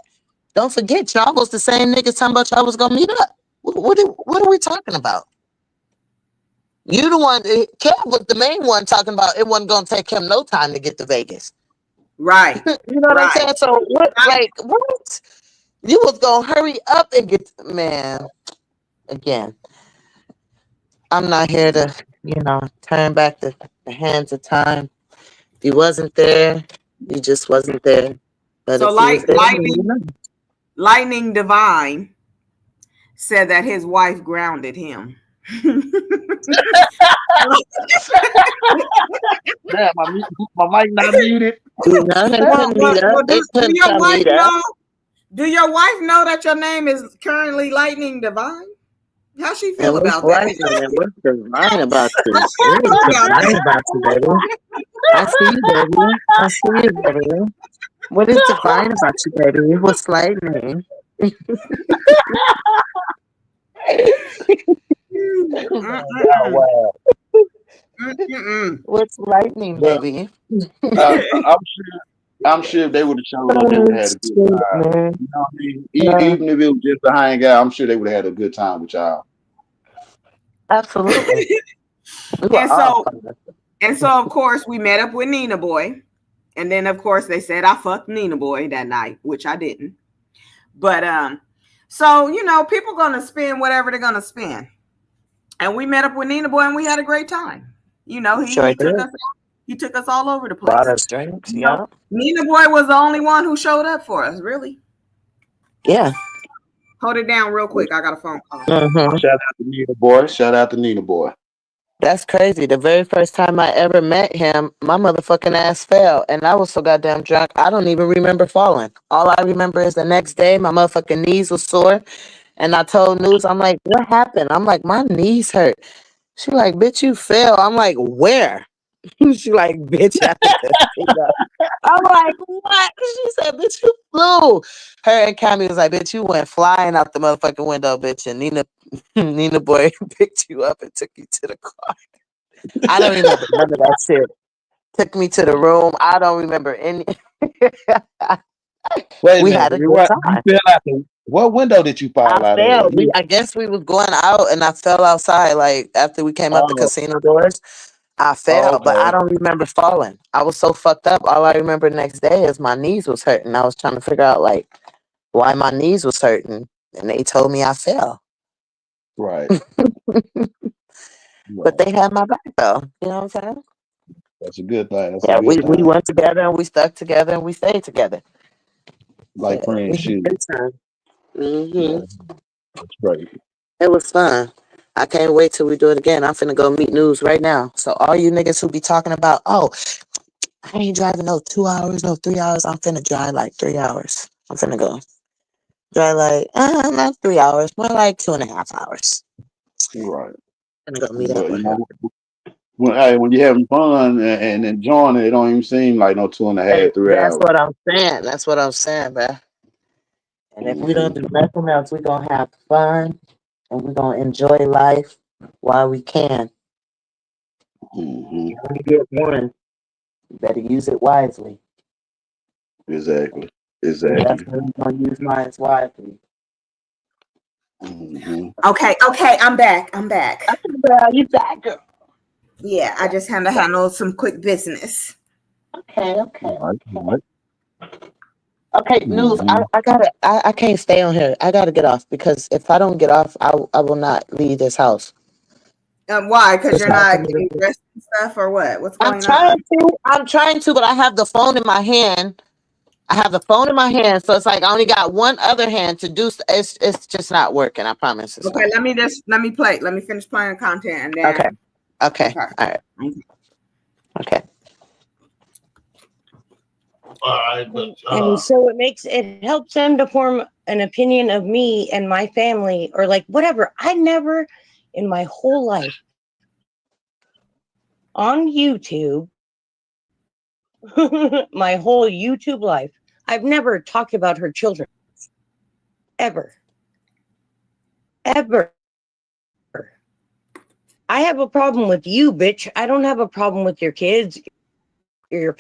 Don't forget, y'all was the same niggas talking about y'all was gonna meet up. What are we talking about? You the one, Kev was the main one talking about it wasn't gonna take him no time to get to Vegas. Right. You know what I'm saying? So what? Like what? You was gonna hurry up and get man. Again, I'm not here to turn back the hands of time. You wasn't there. You just wasn't there. But So if you was there, Lightning Divine said that his wife grounded him. Damn, my mic not muted. No, they couldn't meet up. They couldn't come meet up. Do your wife know that your name is currently Lightning Divine? How she feel And about what's that? Lightning and what's divine about you? What's divine about you, baby? I see you, baby. I see you, baby. What is divine about you, baby? What's Lightning? Wow. What's Lightning, But, baby? I'm sure if they would have showed up, they would have had a good time. Man. You know what I mean? Even if it was just a hang out, I'm sure they would have had a good time with y'all. Absolutely. And so of course we met up with Nina Boy. And then of course they said I fucked Nina Boy that night, which I didn't. But so people gonna spend whatever they're gonna spend. And we met up with Nina Boy and we had a great time. He took us all over the place. Bought us drinks, yeah. Nina Boy was the only one who showed up for us, really. Yeah. Hold it down real quick. I got a phone call. Mm-hmm. Shout out to Nina Boy. Shout out to Nina Boy. That's crazy. The very first time I ever met him, my motherfucking ass fell. And I was so goddamn drunk, I don't even remember falling. All I remember is the next day, my motherfucking knees was sore. And I told News, I'm like, what happened? I'm like, my knees hurt. She like, bitch, you fell. I'm like, where? She like, bitch, at the casino. I'm like, what? She said, bitch, you flew. Her and Cammy was like, bitch, you went flying out the motherfucking window, bitch. And Nina Boy picked you up and took you to the car. I don't remember none of that shit. Took me to the room. I don't remember any. Wait a We minute. had a good time. What window did you fall I out fell. of? I guess we was going out and I fell outside. Like after we came up the Oh, casino doors, I fell, but I okay. don't remember falling. I was so fucked up. All I remember the next day is my knees was hurting. I was trying to figure out like why my knees was hurting, and they told me I fell. Right. But Right. they had my back though. You know what I'm saying? That's a good thing. That's a Yeah, we good thing. went together and we stuck together and we stayed together. Like Yeah, we friends had a should. good time. Yeah, Hmm. that's great. It was fun. I can't wait till we do it again. I'm finna go meet news right now. So all you niggas who be talking about, oh, I ain't driving no 2 hours, no 3 hours. I'm finna drive like 3 hours. I'm finna go drive like not 3 hours, more like 2.5 hours. Right. I'm gonna go meet up But with her. when you're having fun and enjoying it, it don't even seem like no 2.5, 3 That's hours. what I'm saying. That's what I'm saying, bruh. And if we don't Hmm. do nothing else, we're gonna have fun and we're gonna enjoy life while we can. Hmm. You only get one. You better use it wisely. Exactly. And that's Exactly. when we're gonna use mine wisely. Hmm. Okay, okay, I'm back. I'm back. You back, girl. Yeah, I just had to handle some quick business. Okay. Right. Right. Okay, news. Hmm. I can't stay on here. I gotta get off because if I don't get off, I will not leave this house. Why? Because It's you're hard for not me getting to. dressed and stuff, or what? What's I'm going trying on? to. I'm trying to, but I have the phone in my hand. I have the phone in my hand, so it's like I only got one other hand to do. It's just not working. I promise it's Okay, not. let me play. Let me finish playing content and Okay. then. Okay. Okay. All right. Okay. All right, but And so it helps them to form an opinion of me and my family or like whatever. I never in my whole life on YouTube, my whole YouTube life, I've never talked about her children. Ever. Ever. I have a problem with you, bitch. I don't have a problem with your kids, your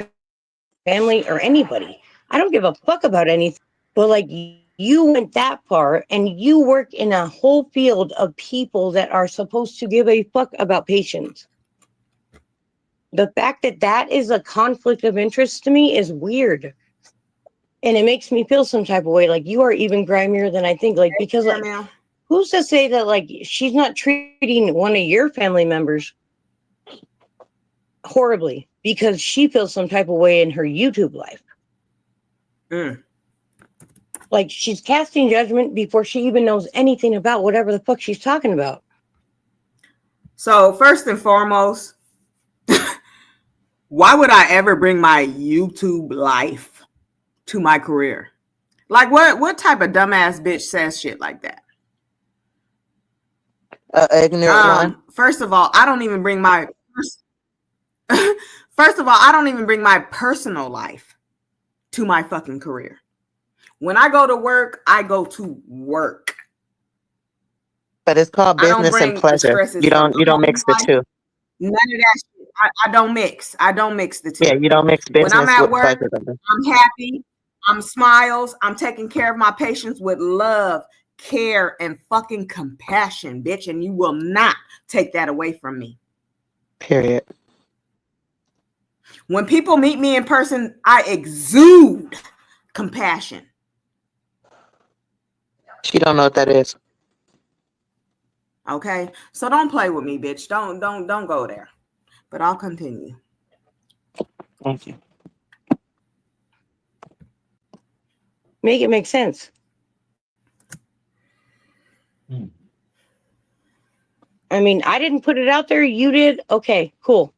family, or anybody. I don't give a fuck about anything. But like you went that far and you work in a whole field of people that are supposed to give a fuck about patients. The fact that that is a conflict of interest to me is weird. And it makes me feel some type of way. Like you are even grimier than I think. Like, because like, who's to say that like she's not treating one of your family members horribly because she feels some type of way in her YouTube life? Like she's casting judgment before she even knows anything about whatever the fuck she's talking about. So first and foremost, why would I ever bring my YouTube life to my career? Like what type of dumbass bitch says shit like that? Ignorant one. First of all, I don't even bring my first of all, I don't even bring my personal life to my fucking career. When I go to work, I go to work. But it's called I don't business and bring the pleasure. stresses You from don't mix the two. none of that shit. I don't mix. I don't mix the two. Yeah, you don't mix When I'm business at with work, pleasure. I'm happy. I'm smiles. I'm taking care of my patients with love, care, and fucking compassion, bitch. And you will not take that away from me. Period. When people meet me in person, I exude compassion. She don't know what that is. Okay, so don't play with me, bitch. Don't go there. But I'll continue. Thank you. Make it make sense. I mean, I didn't put it out there. You did. Okay, cool.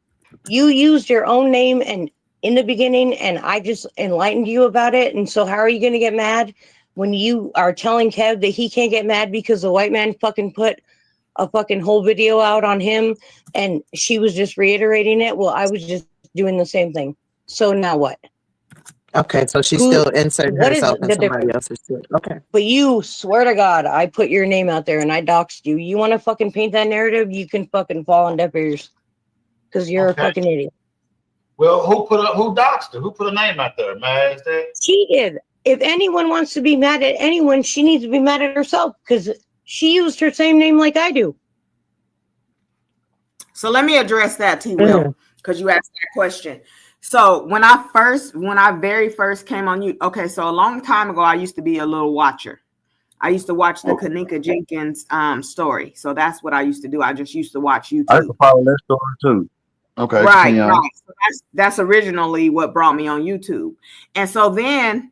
You used your own name and in the beginning, and I just enlightened you about it. And so, how are you going to get mad when you are telling Kev that he can't get mad because the white man fucking put a fucking whole video out on him, and she was just reiterating it? Well, I was just doing the same thing. So now what? Okay, so she's still inserting What is herself in the somebody difference? else's shit. Okay. But you swear to God, I put your name out there and I doxed you. You want to fucking paint that narrative? You can fucking fall on deaf ears because you're a fucking idiot. Well, who doxed her? Who put a name out there, man? Is that She did. if anyone wants to be mad at anyone, she needs to be mad at herself because she used her same name like I do. So let me address that, T-Will, because you asked that question. So when I very first came on you, okay, so a long time ago, I used to be a little watcher. I used to watch the Kanika Jenkins story. So that's what I used to do. I just used to watch YouTube. I can follow that story too. Okay, Right. So that's originally what brought me on YouTube. And so then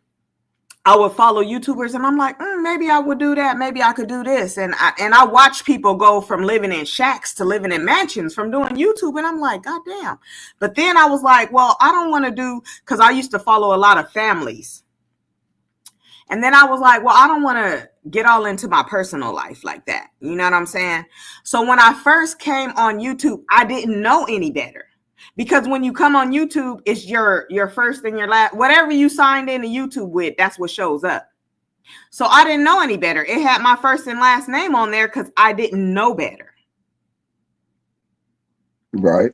I would follow YouTubers and I'm like, maybe I would do that. Maybe I could do this. And I watch people go from living in shacks to living in mansions from doing YouTube. And I'm like, God damn. But then I was like, well, I don't want to do, because I used to follow a lot of families. And then I was like, well, I don't want to get all into my personal life like that. You know what I'm saying? So when I first came on YouTube, I didn't know any better. Because when you come on YouTube, it's your first and your last, whatever you signed into YouTube with, that's what shows up. So I didn't know any better. It had my first and last name on there because I didn't know better. Right.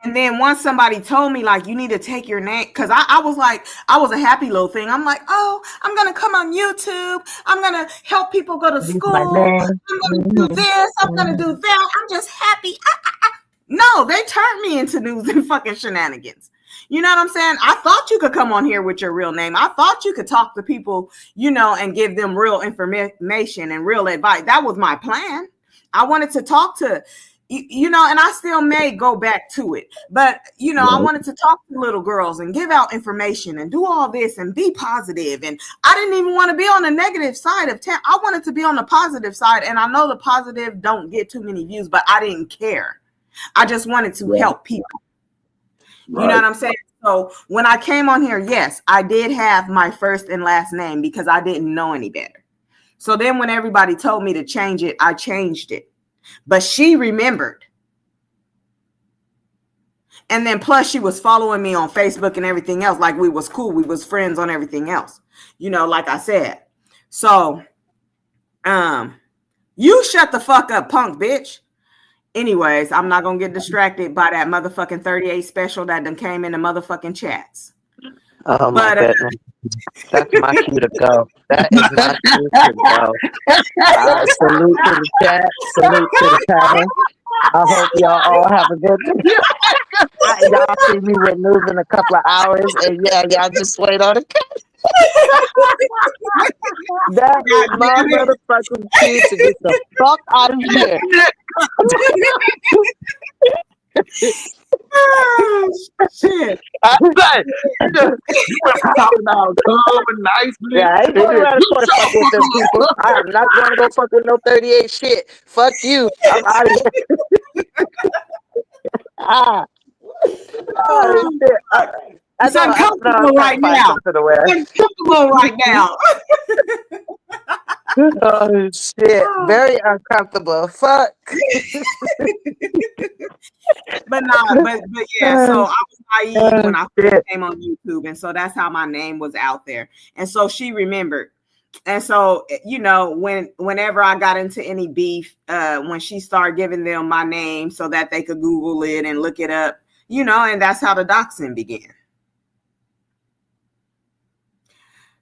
And then once somebody told me, like, you need to take your name, because I was like, I was a happy little thing. I'm like, oh, I'm going to come on YouTube. I'm going to help people go to school. I'm going to do this. I'm going to do that. I'm just happy. No, they turned me into news and fucking shenanigans. You know what I'm saying? I thought you could come on here with your real name. I thought you could talk to people, you know, and give them real information and real advice. That was my plan. I wanted to talk to, you know, and I still may go back to it. But, you know, I wanted to talk to little girls and give out information and do all this and be positive. And I didn't even want to be on the negative side of town. I wanted to be on the positive side. And I know the positive don't get too many views, but I didn't care. I just wanted to help people. You know what I'm saying? So when I came on here, yes, I did have my first and last name because I didn't know any better. So then when everybody told me to change it, I changed it. But she remembered. And then plus she was following me on Facebook and everything else. Like we was cool. We was friends on everything else. You know, like I said. So you shut the fuck up, punk bitch. Anyways, I'm not going to get distracted by that motherfucking 38 special that done came in the motherfucking chats. Oh my goodness. That's my cue to go. That is my cue to go. Salute to the chat. Salute to the panel. I hope y'all all have a good day. Y'all see me with news in a couple of hours, and yeah, y'all just wait on it. That is my motherfucking cue to get the fuck out of here. Oh, shit. I say, you were talking about calm and nicely. Yeah, I ain't going around the corner fuck with them people. I am not going to go fuck with no 38 shit. Fuck you. I'm out of here. Oh, shit. It's uncomfortable right now. It's uncomfortable right now. Oh shit! Very uncomfortable. Fuck. But yeah. So I was naive when I first came on YouTube, and so that's how my name was out there. And so she remembered. And so, you know, whenever I got into any beef, when she started giving them my name so that they could Google it and look it up, you know, and that's how the doxing began.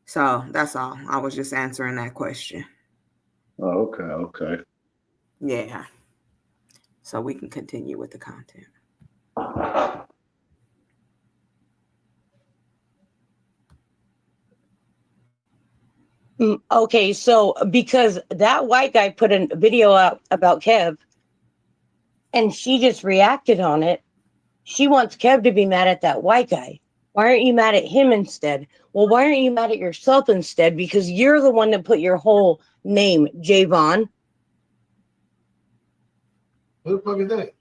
So that's all. I was just answering that question. Oh, okay. Yeah. So we can continue with the content. Okay, so because that white guy put a video out about Kev and she just reacted on it, she wants Kev to be mad at that white guy. Why aren't you mad at him instead? Well, why aren't you mad at yourself instead? Because you're the one that put your whole name, Javon. Who the fuck is that?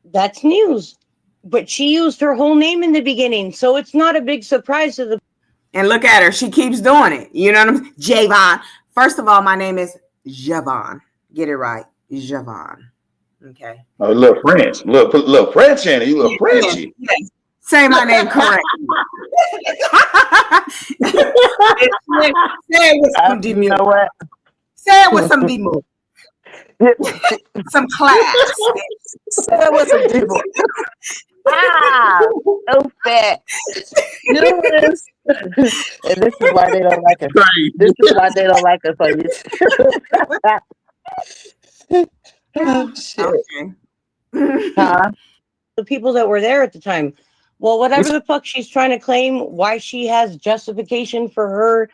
That's news. But she used her whole name in the beginning, so it's not a big surprise to the... And look at her. She keeps doing it. You know what I'm saying? Javon. First of all, my name is Javon. Get it right. Javon. Okay. Oh, little French. Little French in it. You little Frenchy. Yes. Say my name correctly. Say it with some demure. You know what? Say it with some demure. Some class. Say it with some demure. Ah, so fat. And this is why they don't like us. This is why they don't like us on YouTube. Oh, shit. Okay. Huh? The people that were there at the time. Well, whatever the fuck she's trying to claim, why she has justification for her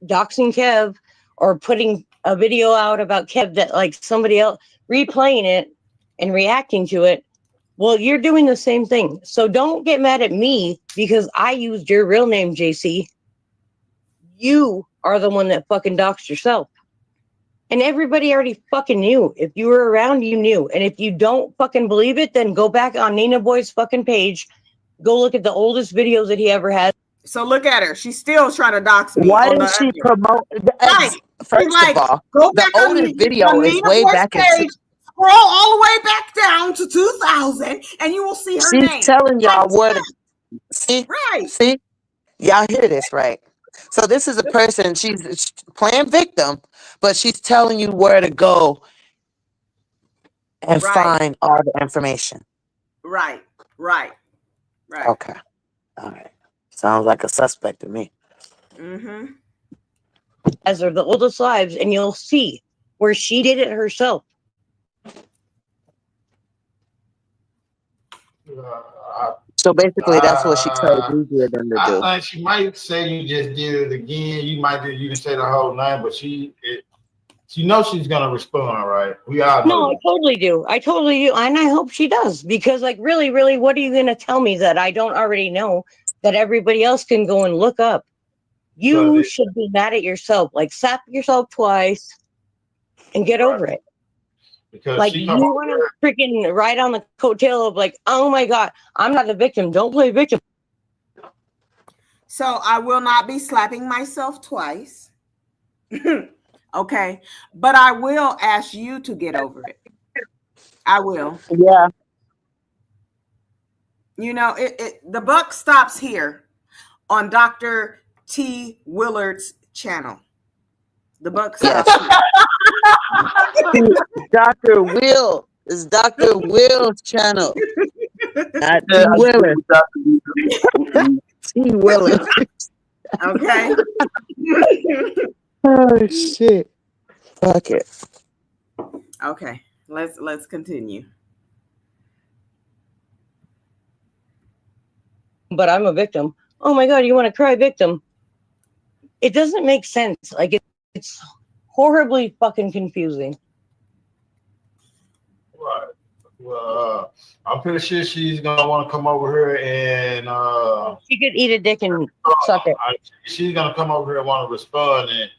doxing Kev or putting a video out about Kev that like somebody else replaying it and reacting to it. Well, you're doing the same thing. So don't get mad at me because I used your real name, JC. You are the one that fucking doxed yourself. And everybody already fucking knew. If you were around, you knew. And if you don't fucking believe it, then go back on Nina Boy's fucking page. Go look at the oldest videos that he ever had. So look at her. She's still trying to dox me. Why on is she the promote? Right. First like, of all, go the back on oldest video on is Nina way Boy's back in. page, scroll all the way back down to 2000, and you will see her She's name. telling y'all where to see. Right. See, y'all hear this, right? So this is a person. She's playing victim, but she's telling you where to go and Right. find all the information. Right. Okay. All right. Sounds like a suspect to me. Mm-hmm. As are the oldest lives, and you'll see where she did it herself. So basically, that's what she told easier than to do. I think she might say you just did it again. You can say the whole name, but she knows she's gonna respond, right? We all know. No, I totally do. I totally do, and I hope she does because, like, really, what are you gonna tell me that I don't already know that everybody else can go and look up? You should be mad at yourself. Like, slap yourself twice and get over it. Because like, you want to freaking ride on the coattail of like, oh my God, I'm not the victim. Don't play victim. So I will not be slapping myself twice. Okay. But I will ask you to get over it. I will. Yeah. You know, the buck stops here on Dr. T. Willard's channel. The buck stops here. Dr. Will. It's Dr. Will's channel. Not T. Willer. T. Willer. Okay. Oh shit. Fuck it. Okay. Let's continue. But I'm a victim. Oh my God, you want to cry victim? It doesn't make sense. Like, it's horribly fucking confusing. Right. Well, I'm pretty sure she's gonna want to come over here and she could eat a dick and suck it. She's gonna come over here and want to respond, and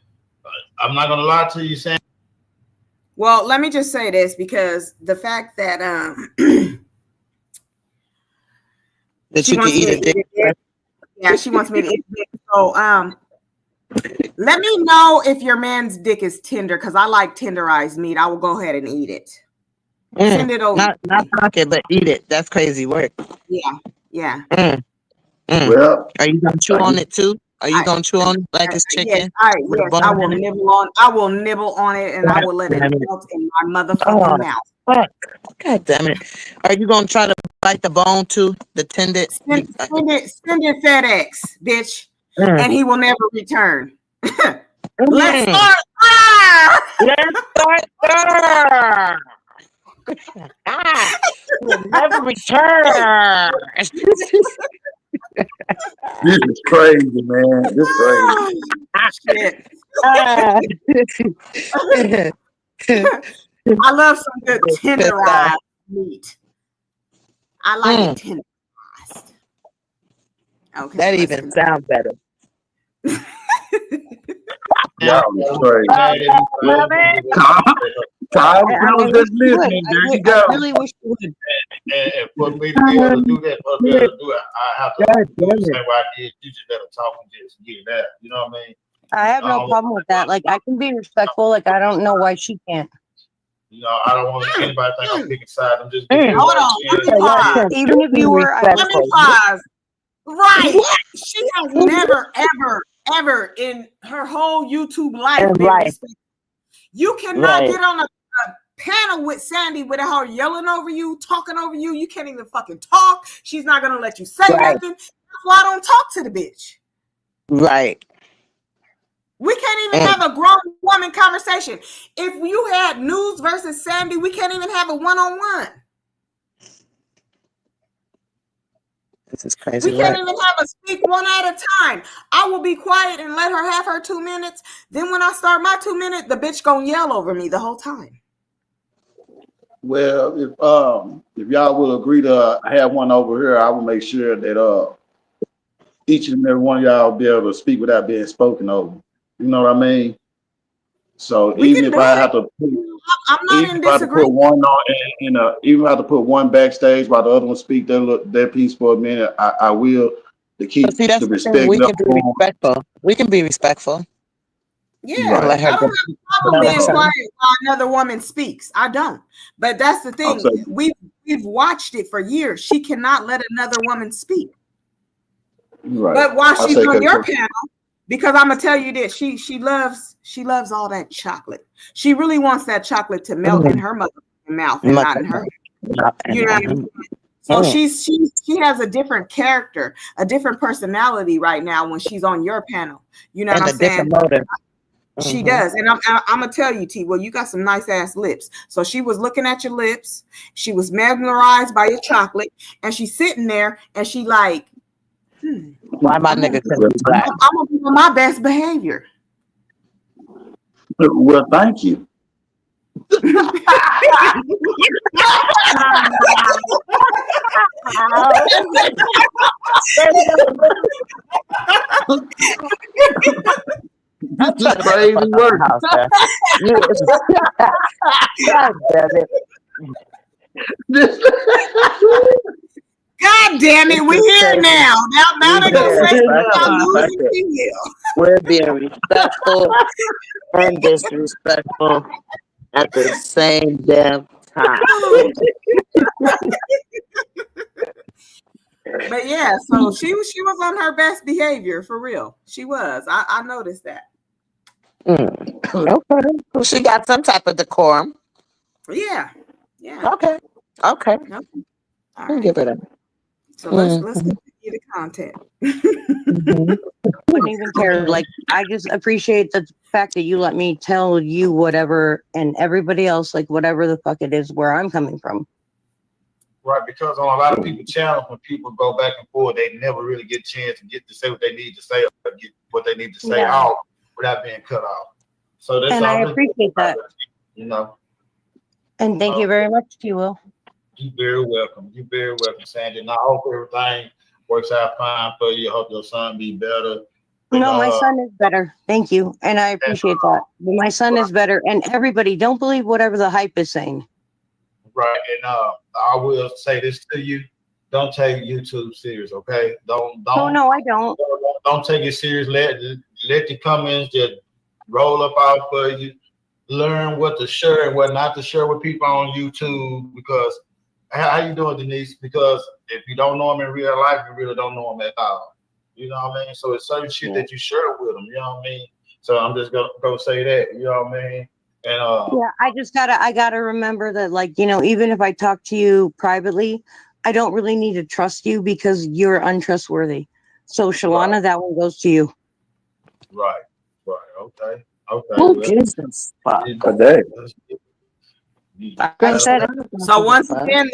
I'm not gonna lie to you, Sam. Well, let me just say this, because the fact that that she can eat a dick. Yeah, she wants me to eat a dick. So let me know if your man's dick is tender, because I like tenderized meat. I will go ahead and eat it. Send it over. Not fuck it, but eat it. That's crazy work. Yeah. Well, are you gonna chew on it too? Are you gonna chew on it like it's chicken? Yes, I will nibble on. I will nibble on it, and I will let it melt in my motherfucking mouth. Fuck. God damn it! Are you gonna try to bite the bone too? The tendon? Send it FedEx, bitch, and he will never return. Let's start. Let's start. Will never return. This is crazy, man. This is crazy. Shit. I love some good tenderized meat. I like it tenderized. Okay. That even sounds better. Yeah, Kyle was just listening. There you go. I really wish you would. And for me to be able to do that, I have to do the same way I did. You just let her talk and just get it out. You know what I mean? I have no problem with that. Like, I can be respectful. Like, I don't know why she can't. You know, I don't want anybody to think I'm picking sides. I'm just hold on. Even if you were, let me pause. Right. She has never, ever in her whole YouTube life been respectful. You cannot get on a panel with Sandy without her yelling over you, talking over you. You can't even fucking talk. She's not gonna let you say nothing. That's why I don't talk to the bitch. Right. We can't even And have a grown woman conversation. If you had News versus Sandy, we can't even have a one-on-one. this is We crazy can't work. even have a speak one at a time. I will be quiet and let her have her 2 minutes. Then when I start my 2 minutes, the bitch gonna yell over me the whole time. Well, if y'all will agree to have one over here, I will make sure that each and every one of y'all be able to speak without being spoken over. You know what I mean? So We even can if do I it. have to, I'm not even in if I have to put disagreement. one on even if I have to put one backstage while the other one speak their piece for a minute, I will to But keep see, the that's the thing. respect We level can be going. respectful. We can be respectful Yeah, and Right. let her I don't go. have a problem Let her being So, shine. quiet while another woman speaks. I don't. But that's the I'll thing. say, We've watched it for years. She cannot let another woman speak. right. But while I she's say, on 'cause your panel, because I'm gonna tell you this, she loves all that chocolate. She really wants that chocolate to melt in her mother's mouth and Much not in her. and You know what I mean? So she has a different character, a different personality right now when she's on your panel. You know what and I'm a different saying? motive. She does, and I'm gonna tell you, T-Wil, you got some nice ass lips. So she was looking at your lips, she was mesmerized by your chocolate, and she's sitting there and she like, Why my nigga couldn't be black? I'm gonna be on my best behavior. well, thank you. I'm This is trying to get the crazy fuck out work. the house, man. God damn it. God damn it, we're This is here crazy. now. Now We they're gonna being say respectful. I'm Fuck losing it. T-Wil. We're being respectful and disrespectful at the same damn time. But yeah, so she was on her best behavior for real. She was. I noticed that. Okay. Well, she got some type of decorum. Yeah. Yeah. Okay. Okay. Okay. All We'll right. give her that. So let's Mm-hmm. continue the content. Mm-hmm. Wouldn't even care. Like, I just appreciate the fact that you let me tell you whatever and everybody else, like, whatever the fuck it is, where I'm coming from. Right, because on a lot of people's channels, when people go back and forth, they never really get a chance to get to say what they need to say or get what they need to say Yeah. out without being cut off. So that's And I all. appreciate that. You know, And thank you very much, T-Wil. you're very welcome. You're very welcome, Sandy. And I hope everything works out fine for you. I hope your son be better. No, my son is better. Thank you. And I appreciate that. But my son is better. And everybody, don't believe whatever the hype is saying. Right, and I will say this to you: don't take YouTube serious, okay? Oh, no, I don't. Don't take it serious. Let the comments just roll up out for you. Learn what to share and what not to share with people on YouTube. Because how you doing, Denise? Because if you don't know them in real life, you really don't know them at all. You know what I mean? So it's certain shit that you share with them. You know what I mean? So I'm just gonna go say that. You know what I mean? And Yeah, I gotta remember that, like, even if I talk to you privately, I don't really need to trust you because you're untrustworthy. So Shalana, that one goes to you. right, okay. Who Well, gives a fuck? Today. Like I said, So once again,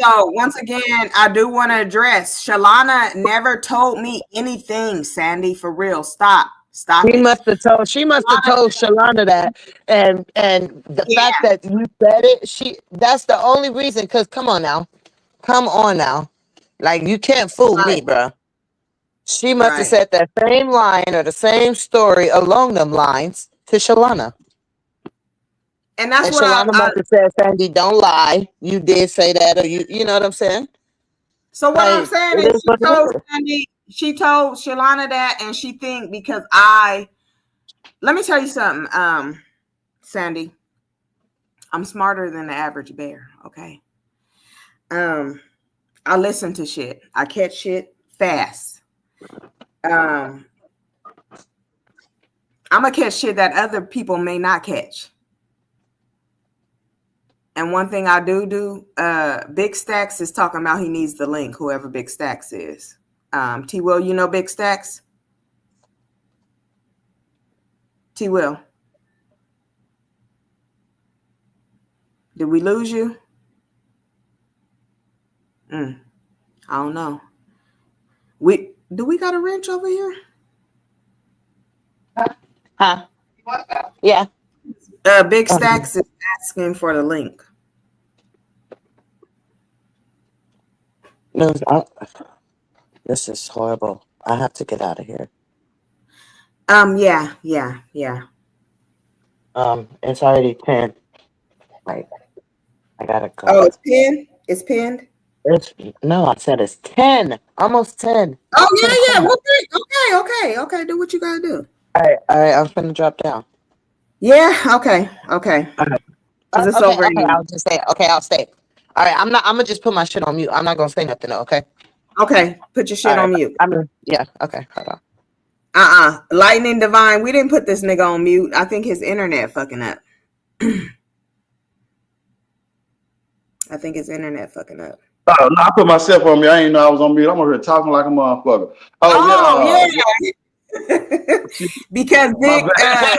I do want to address Shalana never told me anything, Sandy, for real. Stop She it. must have told Shalana that, and the fact that you said it, that's the only reason. Because come on now, like you can't fool me, bro. She must have said that same line or the same story along them lines to Shalana. And that's what Shalana must have said, Sandy, don't lie. You did say that, or you know what I'm saying? So what I'm Like, saying it is is what it is. Sandy, she told Shalana that, and she think because let me tell you something, Sandy, I'm smarter than the average bear, okay? I listen to shit. I catch shit fast. I'm gonna catch shit that other people may not catch. And one thing I do, Big Stacks is talking about he needs the link, whoever Big Stacks is. T-Wil, you know Big Stacks? T-Will. Did we lose you? I don't know. Do we got a wrench over here? Huh? Yeah. Big Stacks is asking for the link. No, this is horrible. I have to get out of here. Yeah. It's already 10. Like, I gotta go. Oh, it's pinned? It's pinned? No, I said it's 10. Almost 10. Oh, 10 yeah. o'clock. Well, okay. Do what you gotta do. All right, I'm finna drop down. Yeah, okay. Okay, Because it's over okay, in I'll just say, okay, I'll stay. All right, I'm gonna just put my shit on mute. I'm not gonna say nothing, though, okay? Okay, put your shit All on right, mute. yeah, okay, hold on. Lightning Divine, we didn't put this nigga on mute. I think his internet fucking up. Oh, no, I put myself on mute. I ain't know I was on mute. I'm over here talking like a motherfucker. Yeah. Because Dick, but I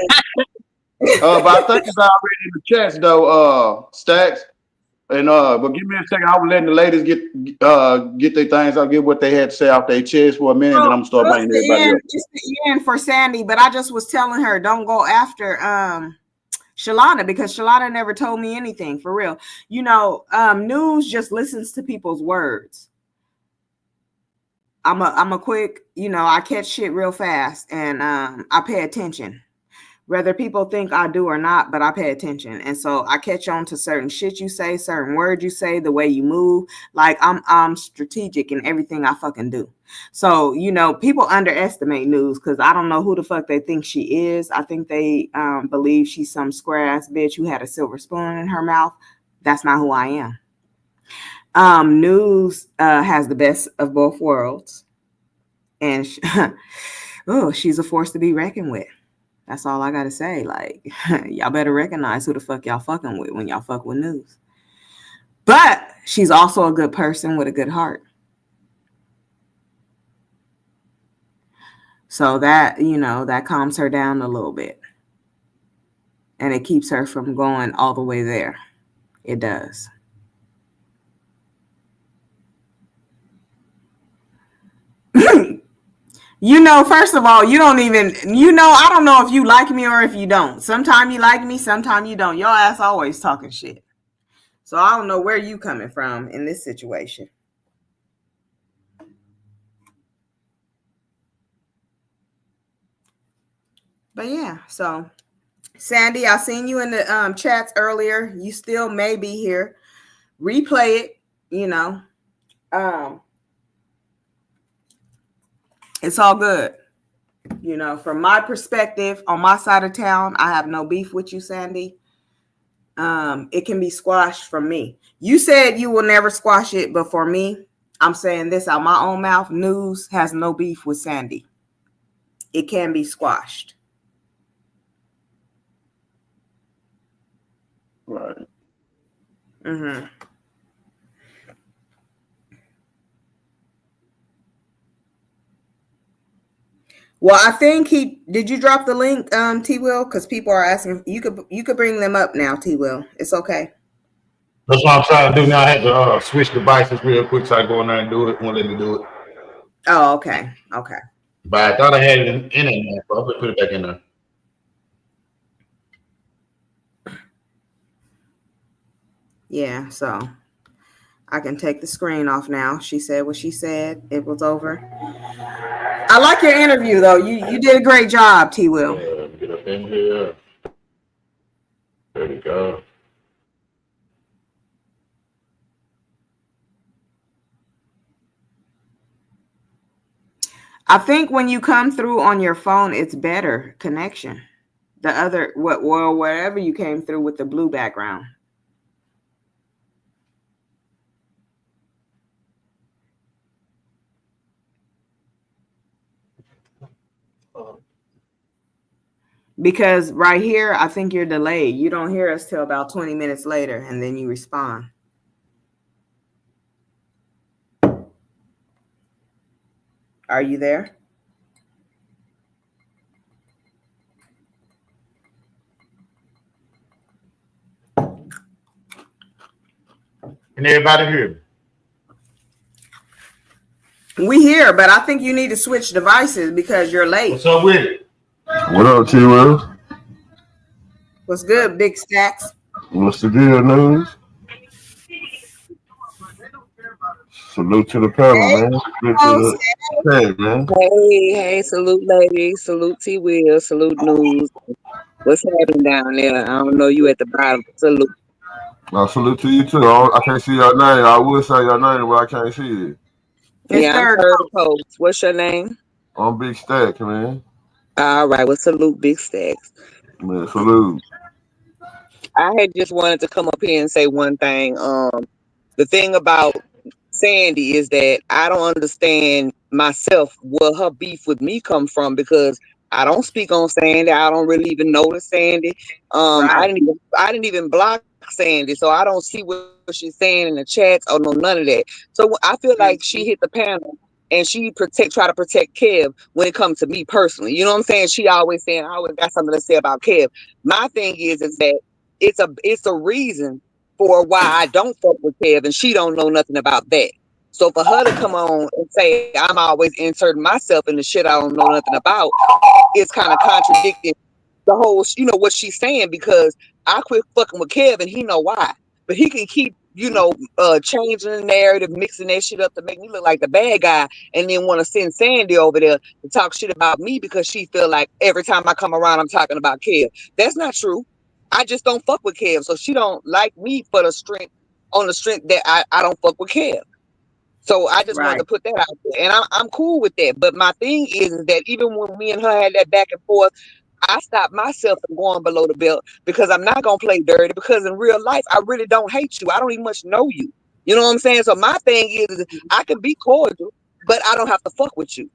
think it's already in the chats though, Stacks. And but give me a second. I was letting the ladies get their things. I'll get what they had to say off their chest for a minute, then I'm gonna start bringing everybody up. it's the end for Sandy, but I just was telling her don't go after Shalana because Shalana never told me anything for real. You know, news just listens to people's words. I'm a quick, you know, I catch shit real fast and I pay attention. Whether people think I do or not, but I pay attention. And so I catch on to certain shit you say, certain words you say, the way you move. Like I'm strategic in everything I fucking do. So, you know, people underestimate news because I don't know who the fuck they think she is. I think they believe she's some square ass bitch who had a silver spoon in her mouth. That's not who I am. News has the best of both worlds. And she's a force to be reckoned with. That's all I gotta say. Like, y'all better recognize who the fuck y'all fucking with when y'all fuck with news. But she's also a good person with a good heart. So that, you know, that calms her down a little bit. And it keeps her from going all the way there. It does. You know, first of all, you don't even, you know, I don't know if you like me or if you don't. Sometimes you like me, sometimes you don't. Your ass always talking shit. So I don't know where you coming from in this situation. But yeah, so Sandy, I seen you in the chats earlier. You still may be here. Replay it, you know. It's all good. You know, from my perspective, on my side of town, I have no beef with you, Sandy. It can be squashed from me. You said you will never squash it, but for me, I'm saying this out my own mouth. News has no beef with Sandy. It can be squashed. Right. Mm-hmm. Well, I think did you drop the link, T-Will? Because people are asking. You could bring them up now, T-Will. It's okay. That's what I'm trying to do now. I had to switch devices real quick so I go in there and do it. Won't let me do it. Oh, okay. But I thought I had it in there, but I'm gonna put it back in there. Yeah, so I can take the screen off now. She said what she said. It was over. I like your interview though. You did a great job, T-Will. Yeah, get up in here. There we go. I think when you come through on your phone, it's better connection. The other wherever you came through with the blue background. Because right here, I think you're delayed. You don't hear us till about 20 minutes later, and then you respond. Are you there? Can everybody hear me? We here, but I think you need to switch devices because you're late. What's up with it? What up, T-Wil? What's good, Big Stacks? What's the deal, news? Salute to the panel, man. Salute to the tag, man. Hey, salute ladies, salute T-Wil, salute news. What's happening down there? I don't know you at the bottom. Salute. Salute to you too. I can't see your name. I would say your name, but I can't see it. Yeah, I'm Third Coast. What's your name? I'm Big Stack, man. All right, well, salute Big Stacks. Man, salute. I had just wanted to come up here and say one thing. The thing about Sandy is that I don't understand myself where her beef with me come from, because I don't speak on Sandy. I don't really even notice Sandy. I didn't even block Sandy, so I don't see what she's saying in the chats or no none of that. So I feel like she hit the panel and she try to protect Kev when it comes to me personally. You know what I'm saying? She always saying I always got something to say about Kev. My thing is that it's a reason for why I don't fuck with Kev, and she don't know nothing about that. So for her to come on and say I'm always inserting myself in the shit I don't know nothing about, it's kind of contradicting the whole, what she's saying, because I quit fucking with Kev and he know why. But he can keep, changing the narrative, mixing that shit up to make me look like the bad guy, and then want to send Sandy over there to talk shit about me because she feel like every time I come around I'm talking about Kev. That's not true. I just don't fuck with Kev, so she don't like me for the strength that I don't fuck with Kev. So I just wanted to put that out there, and I'm cool with that. But my thing is that even when me and her had that back and forth, I stopped myself from going below the belt, because I'm not gonna play dirty, because in real life I really don't hate you. I don't even much know you. You know what I'm saying? So my thing is I can be cordial, but I don't have to fuck with you.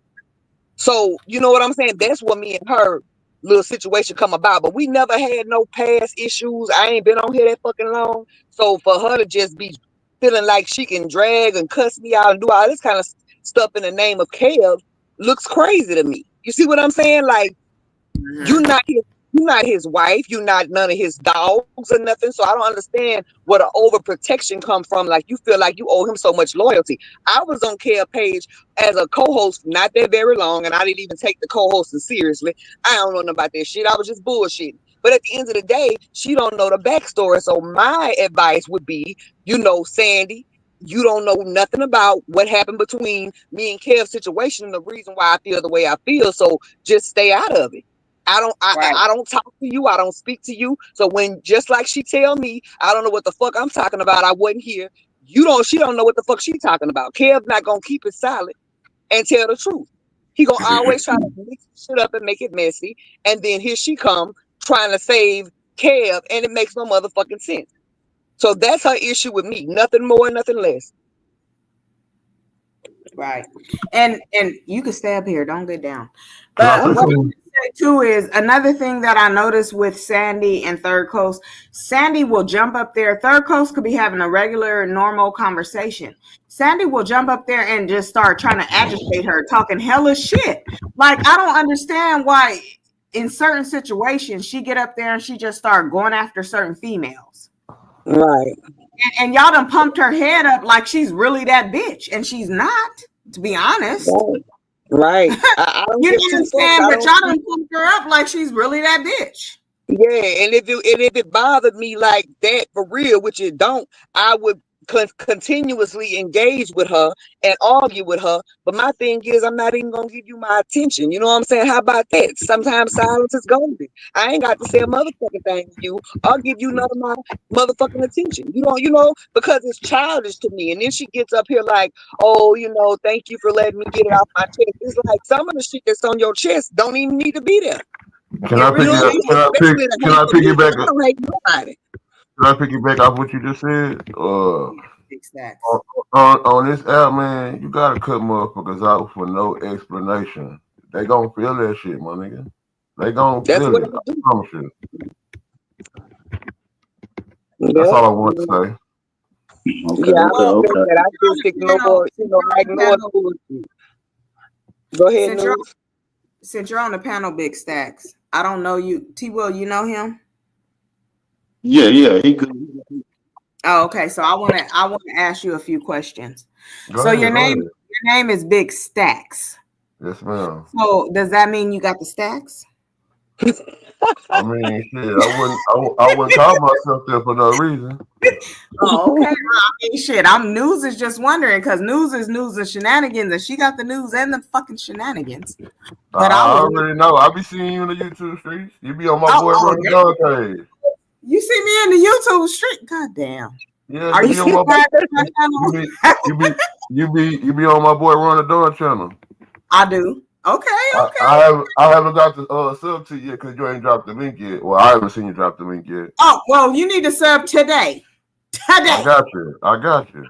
So you know what I'm saying? That's what me and her little situation come about. But we never had no past issues. I ain't been on here that fucking long. So for her to just be feeling like she can drag and cuss me out and do all this kind of stuff in the name of Kev looks crazy to me. You see what I'm saying? Like, you're not his wife. You're not none of his dogs or nothing. So I don't understand where the overprotection come from. Like, you feel like you owe him so much loyalty. I was on Kev page as a co-host not that very long, and I didn't even take the co-hosting seriously. I don't know nothing about that shit. I was just bullshitting. But at the end of the day, she don't know the backstory. So my advice would be, Sandy, you don't know nothing about what happened between me and Kev's situation and the reason why I feel the way I feel. So just stay out of it. I don't talk to you. I don't speak to you. So when, just like she tell me, I don't know what the fuck I'm talking about, I wasn't here. She don't know what the fuck she talking about. Kev's not gonna keep it silent and tell the truth. He gonna always try to mix shit up and make it messy. And then here she come trying to save Kev, and it makes no motherfucking sense. So that's her issue with me. Nothing more, nothing less. Right. And you can stay up here. Don't get down. But what I want to say too is another thing that I noticed with Sandy and Third Coast. Sandy will jump up there. Third Coast could be having a regular, normal conversation. Sandy will jump up there and just start trying to agitate her, talking hella shit. Like, I don't understand why in certain situations she get up there and she just start going after certain females. Right. And y'all done pumped her head up like she's really that bitch, and she's not, to be honest. Right. I don't you understand, but y'all done pumped her up like she's really that bitch. Yeah, and if it bothered me like that for real, which it don't, I would continuously engage with her and argue with her. But my thing is, I'm not even gonna give you my attention. You know what I'm saying? How about that? Sometimes silence is golden. I ain't got to say a motherfucking thing to you. I'll give you none of my motherfucking attention. Because it's childish to me. And then she gets up here like, oh, thank you for letting me get it off my chest. It's like some of the shit that's on your chest don't even need to be there. Can I piggyback off what you just said? On this app, man, you gotta cut motherfuckers out for no explanation. They gonna feel that shit, my nigga. They gonna feel it. I promise you. That's all I want to say. Okay. I just ignore bullshit. Go ahead, since you're on the panel, Big Stacks. I don't know you. T-Wil, you know him? Yeah, he good. Oh, okay. So I want to ask you a few questions. Go So ahead, your go ahead. name is Big Stacks. Yes, ma'am. So does that mean you got the stacks? I mean, shit, I wouldn't call myself there for no reason. Oh, okay. I mean, shit. News is just wondering because news is shenanigans, and she got the news and the fucking shenanigans. But I I was. already know. I be seeing you in the YouTube streets. You be on my boy Oh, Running Dog page. you see me in the YouTube street? God damn. Yeah, Are you you be on my subscribed to my channel? you be on my boy Running Dog channel. I do. Okay. I haven't got the sub to you yet because you ain't dropped the link yet. Well, I haven't seen you drop the link yet. Oh, well, you need to sub today. I got you.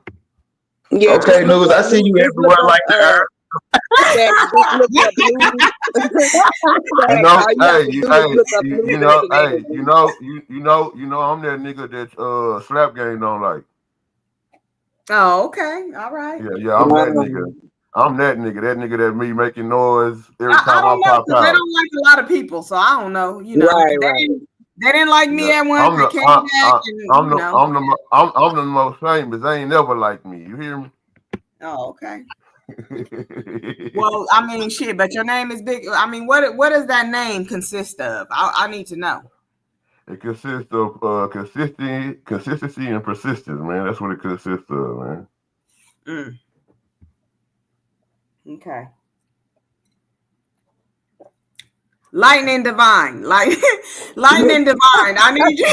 Yeah, Okay, news. I see you everywhere like that. You know, I'm that nigga that Slap Game don't like. Oh, okay. All right. Yeah, I'm that nigga. That nigga that me making noise every time I don't know pop because out. they don't like a lot of people, so I don't know. You know, they didn't like me at one. They came back, and I'm the most famous. They ain't never like me. You hear me? Oh, okay. Well, I mean, shit, but your name is Big. I mean, what does that name consist of? I need to know. It consists of consistency and persistence, man. That's what it consists of, man. Okay. Lightning Divine. Lightning Divine. I need you.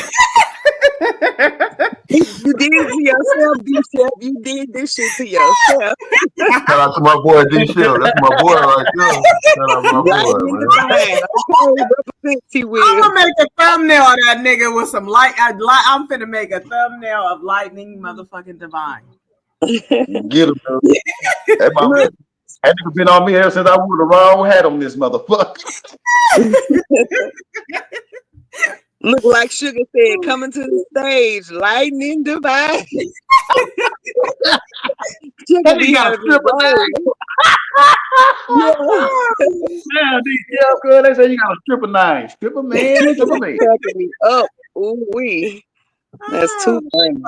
You did it to yourself, D-Chef. You did this shit to yourself. Shout out to my boy D-Chef. That's my boy right there. Shout out to my boy, man. Okay, T-Wil. I'm gonna make a thumbnail of that nigga with some light. I'm finna make a thumbnail of Lightning motherfucking Divine. Get him, that nigga been on me ever since I wore the wrong hat on this motherfucker. Look like Sugar said, coming to the stage, Lightning Divine. Sugar be having Damn, D-Chef, girl, they say you got a stripper name. Stripper man, stripper man. cracking me up. Ooh wee. That's too funny.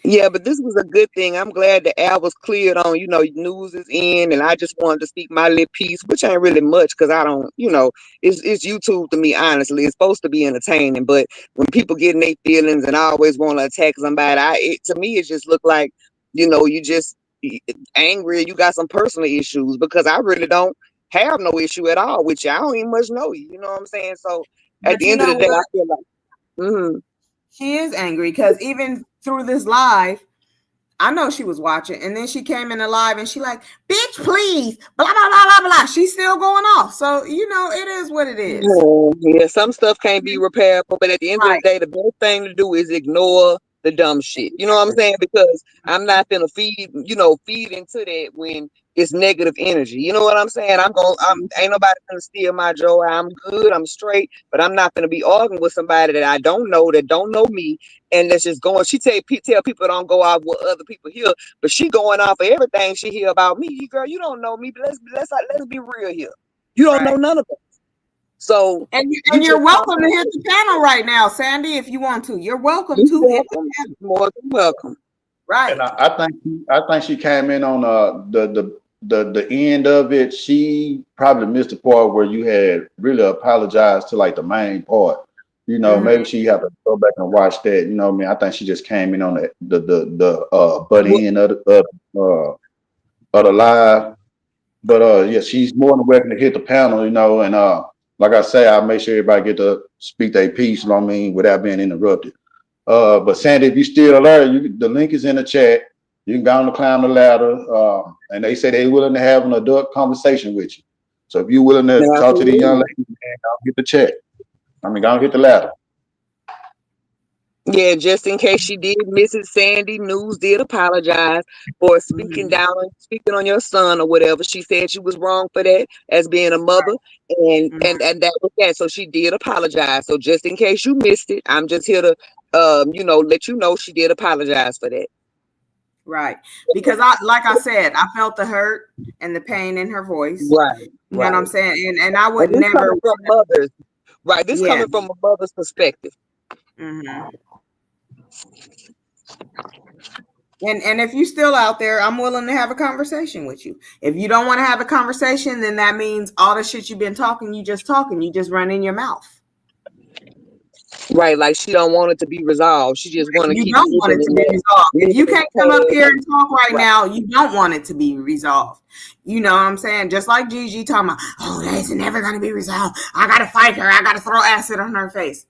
Yeah, but this was a good thing. I'm glad the air was cleared on, news is in, and I just wanted to speak my little piece, which ain't really much because I don't, it's YouTube to me, honestly. It's supposed to be entertaining, but when people get in their feelings and I always want to attack somebody, to me, it just looked like, you just angry, you got some personal issues because I really don't have no issue at all with you. I don't even much know you, you know what I'm saying? So at the end of the day, I feel like, she is angry because even through this live, I know she was watching, and then she came in the live and she like, bitch, please, blah blah blah blah blah. She's still going off, so it is what it is. Yeah, some stuff can't be repairable, but at the end of the day, the best thing to do is ignore the dumb shit. You know what I'm saying? Because I'm not gonna feed into that when it's negative energy. You know what I'm saying? Ain't nobody gonna steal my joy. I'm good, I'm straight, but I'm not gonna be arguing with somebody that I don't know, that don't know me, and that's just going. She tell people don't go off what other people hear, but she going off of everything she hear about me. Girl, you don't know me, but let's be real here. You don't know none of us. So and you're welcome to hit the channel right now, Sandy, if you want to. You're welcome to hit the channel. More than welcome. Right. And I think she came in on the end of it. She probably missed the part where you had really apologized to like the main part. Maybe she had to go back and watch that. You know what I mean? I think she just came in on the butt end of the live. But yeah, she's more than welcome to hit the panel, and like I say, I'll make sure everybody get to speak their piece, without being interrupted. But Sandy, if you're still there, the link is in the chat. You can go on to climb the ladder. And they say they're willing to have an adult conversation with you. So if you're willing to talk to the young lady, go hit the chat. Go hit the ladder. Yeah, just in case she did miss it, Sandy News did apologize for speaking on your son or whatever. She said she was wrong for that as being a mother, and that was that. So she did apologize. So just in case you missed it, I'm just here to let you know she did apologize for that. Right. Because like I said, I felt the hurt and the pain in her voice. Right. You know what I'm saying? And I would never from mothers. Right. This coming from a mother's perspective. Mm-hmm. And if you're still out there, I'm willing to have a conversation with you. If you don't want to have a conversation, then that means all the shit you've been talking, you just run in your mouth. Right, like she don't want it to be resolved. She just want to You keep don't want it to be resolved. If you can't come up here and talk right now, you don't want it to be resolved. You know what I'm saying? Just like Gigi talking about, oh, that's never gonna be resolved. I gotta fight her. I gotta throw acid on her face.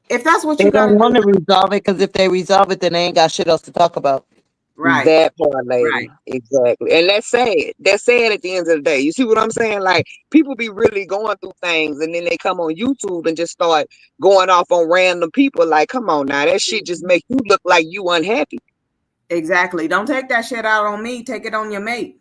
If that's what They you gotta don't want do, to resolve it because if they resolve it, then they ain't got shit else to talk about. right? That part, lady. Right. Exactly. And that's sad. That's sad at the end of the day. You see what I'm saying? Like, people be really going through things and then they come on YouTube and just start going off on random people. Like, come on now. That shit just makes you look like you unhappy. Exactly. Don't take that shit out on me. Take it on your mate.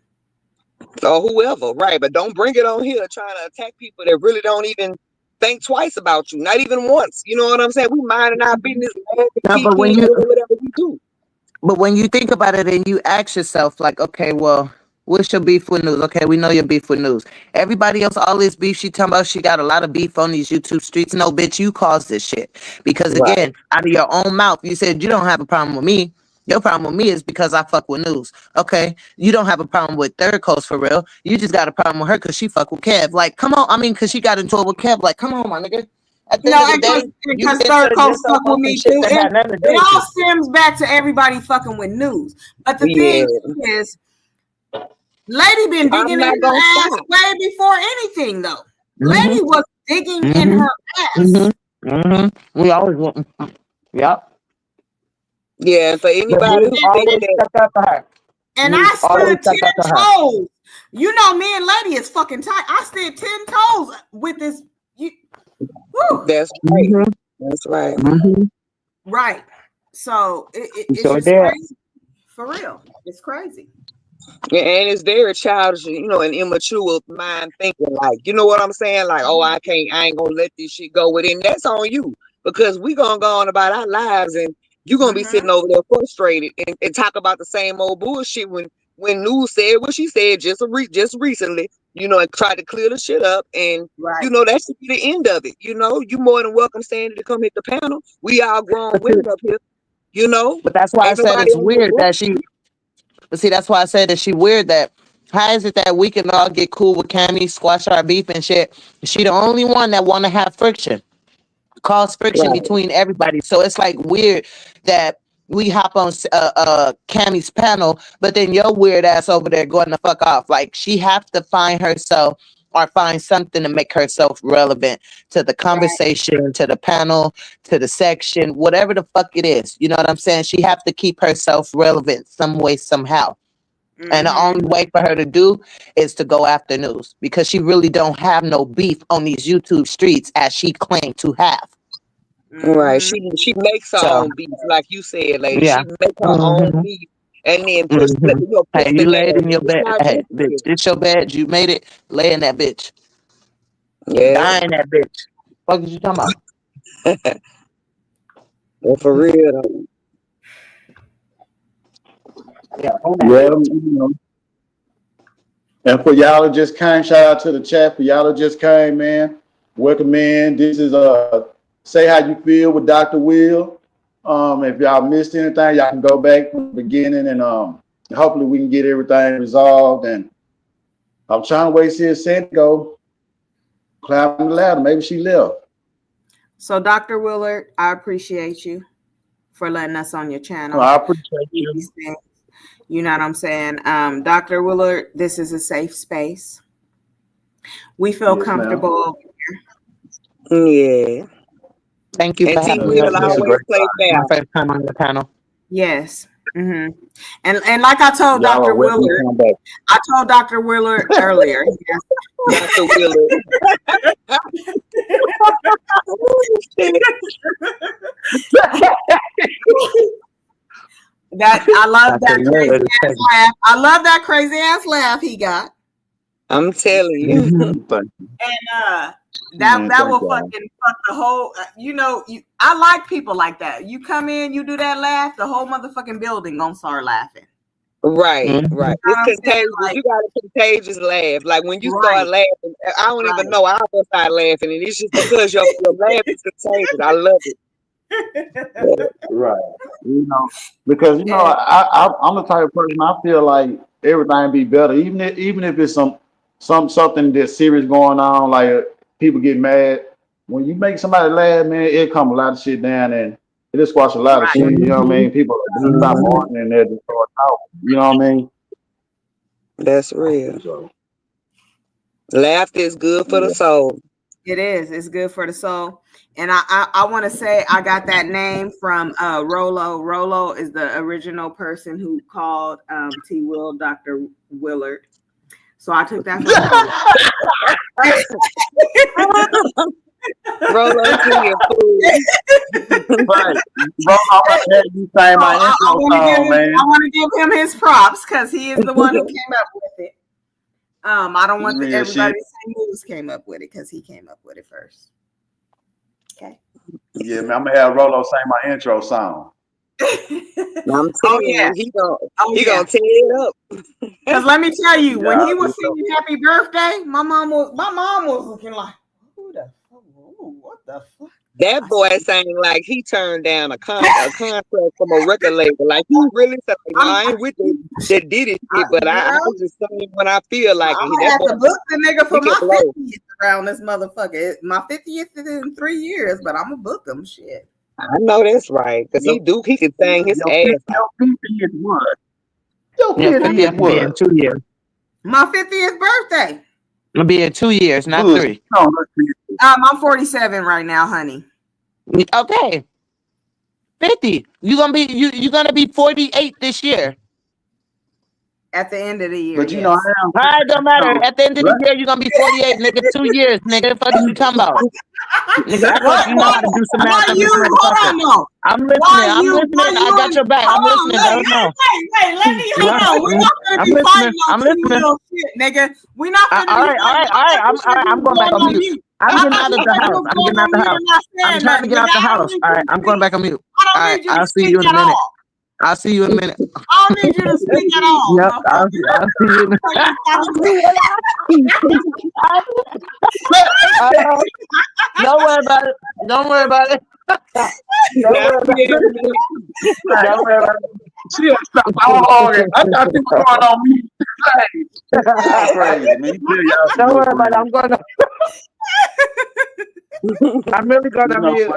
Or whoever, right? But don't bring it on here trying to attack people that really don't even think twice about you. Not even once. You know what I'm saying? We minding our business, No, keep but when doing you whatever we do. But when you think about it and you ask yourself, like, okay, well, what's your beef with news? Okay, we know your beef with news. Everybody else, all this beef, she talking about she got a lot of beef on these YouTube streets. No, bitch, you caused this shit. Because Right. again, out of your own mouth, you said you don't have a problem with me. Your problem with me is because I fuck with news. Okay, you don't have a problem with Third Coast for real. You just got a problem with her because she fuck with Kev. Like, come on. I mean, because she got into it with Kev. Like, come on, my nigga. At the No, end of the day, you because get Third Coast yourself fuck with on some me shit too. that had nothing to do It with all you. stems back to everybody fucking with news. But the Yeah. thing is, Lady been I'm digging in not her gonna ass stop. way before anything, though. Mhm. Lady was digging in Mhm. her ass. We always want. Yep. Yeah, for But anybody we who think always that, stuck up for her. And We I always stood stuck 10 up for her. toes. You know, me and Lady is fucking tight. I stood 10 toes with this. Woo. that's right. Mhm. That's right. Mhm. Right. So it's So just there. crazy. For real. It's crazy. And it's very childish, you know, and immature mind thinking. Like, you know what I'm saying? Like, oh, I ain't gonna let this shit go within. That's on you because we gonna go on about our lives, and you gonna be sitting over there frustrated and talk about the same old bullshit when news said what she said just recently, you know, and try to clear the shit up, and Right. you know that should be the end of it. You know, you more than welcome, Sandy, to come hit the panel. We all grown women up here, you know. But that's why I Ain't said nobody it's on here weird that she. But see, that's why I said that she weird. That how is it that we can all get cool with Cammy, squash our beef and shit? She the only one that want to have friction, cause friction Right. between everybody. So it's like weird that we hop on Cammy's panel, but then your weird ass over there going the fuck off. Like she have to find herself or find something to make herself relevant to the conversation, to the panel, to the section, whatever the fuck it is. You know what I'm saying? She have to keep herself relevant some way, somehow. And the only way for her to do is to go after news because she really don't have no beef on these YouTube streets as she claimed to have. Right. She makes her So own beef, like you said, lady. yeah. She makes her own Mhm. beef and then push Mhm. push Hey, the you laid in narrative. your It's bed. not Hey, bitch, necessary. it's your bed. You made it. Lay in that bitch. Yeah. Die in that bitch. Fuck is you talking about? Well, for real though. Yeah. Yeah, you know. And for y'all that just came, shout out to the chat. For y'all that just came, man, welcome in. This is Say How You Feel with DR.WIL. If y'all missed anything, y'all can go back from the beginning and hopefully we can get everything resolved. And I'm trying to wait to see if Sandy go climb the ladder. Maybe she left. So, Dr. Willard, I appreciate you for letting us on your channel. I appreciate you. You know what I'm saying? Dr. Willard, this is a safe space. We feel Yes, comfortable over here. Yeah. Thank you And for having me. T-Will always play My fair. first time on the panel. Yes. And like I told Y'all Dr. are welcome to Willard, come back. I told Dr. Willard earlier. Dr. Willard. That I love that Dr. crazy Willard is ass crazy. laugh. I love that crazy ass laugh he got. I'm telling you. Thank you. And Man, that thank will y'all. fucking fuck the whole. I like people like that. You come in, you do that laugh, the whole motherfucking building gonna start laughing. Right, Mhm. right. You know what It's I'm saying? contagious. Like, You got a contagious laugh. Like when you right, start laughing, I don't even right. know. I will start laughing, and it's just because your laugh is contagious. I love it. Right. You know, because I'm the type of person I feel like everything be better, even if it's something that's serious going on, like people get mad. When you make somebody laugh, man, it come a lot of shit down and it squash a lot of shit. You know what I mean? People stop arguing and they just start talking. You know what I mean? That's real. So, Laughter is good for the soul. It is. It's good for the soul. And I want to say I got that name from Rolo. Rolo is the original person who called T-Will Dr. Willard. So I took that from Rolo Jr. right. Bro, I'm gonna have you say my intro song, man. I want to give him his props because he is the one who came up with it. I don't want everybody to say News came up with it because he came up with it first. Okay. Yeah, man, I'm gonna have Rolo sing my intro song. I'm telling you, he gonna tear it up. Because let me tell you, when he was singing "Happy Birthday," my mom was looking like, "Who the fuck? What the fuck?" That boy sang like he turned down a contract from a record label. Like he really said, like, I ain't with it that did it shit, but I'm just saying when I feel like I'm it. gonna have to book the nigga for my blow. 50th around this motherfucker. My 50th is in 3 years, but I'm gonna book him. Shit. I know that's right, because he could sing his ass off. Your 50th be in 2 years. My 50th birthday. It'll be in 2 years, not 3. I'm 47 right now, honey. Okay. 50. You're gonna be 48 this year. At the end of the year. But you know, All right, don't matter. At the end of the year, you're gonna be 48, nigga. 2 years, nigga. What are you talking about? Nigga, I thought you know how to do some math. I'm listening. I got your back. I'm listening. Wait, let me hold on. We're not gonna be fighting on T-Will shit, nigga. We're not gonna all right. I'm going back on mute. I'm getting out of the house. I'm trying to get out the house. All right, I'm going back on mute. All right, I'll see you in a minute. I'll see you in a minute. I don't need you to speak at all. Yep, I'll see you in a minute. Don't worry about it. Don't worry about it. Don't worry about it. She stop all I thought you were going on me. Crazy, man. Don't worry about it. I'm going to. I'm really gonna be. That's a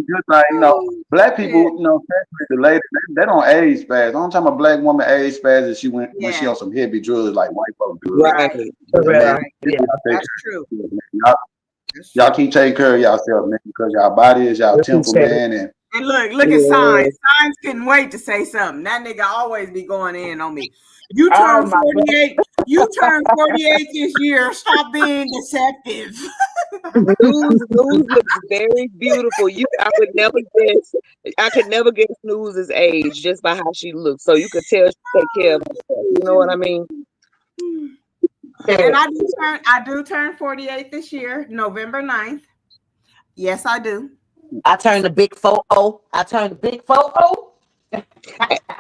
good thing. Black people, especially the ladies, they don't age fast. I'm talking about black woman age fast as she when she on some heavy drugs like white folks do. Right. That's true. Y'all keep taking care of yourself, man, because y'all body is y'all temple, man. And look at Signs. Signs couldn't wait to say something. That nigga always be going in on me. You turn 48. You turn 48 this year. Stop being deceptive. Snooze looks very beautiful. I could never guess Snooze's age just by how she looks. So you could tell she take care of herself. You know what I mean? And I do turn 48 this year, November 9th. Yes, I do. I turned the big 4-0.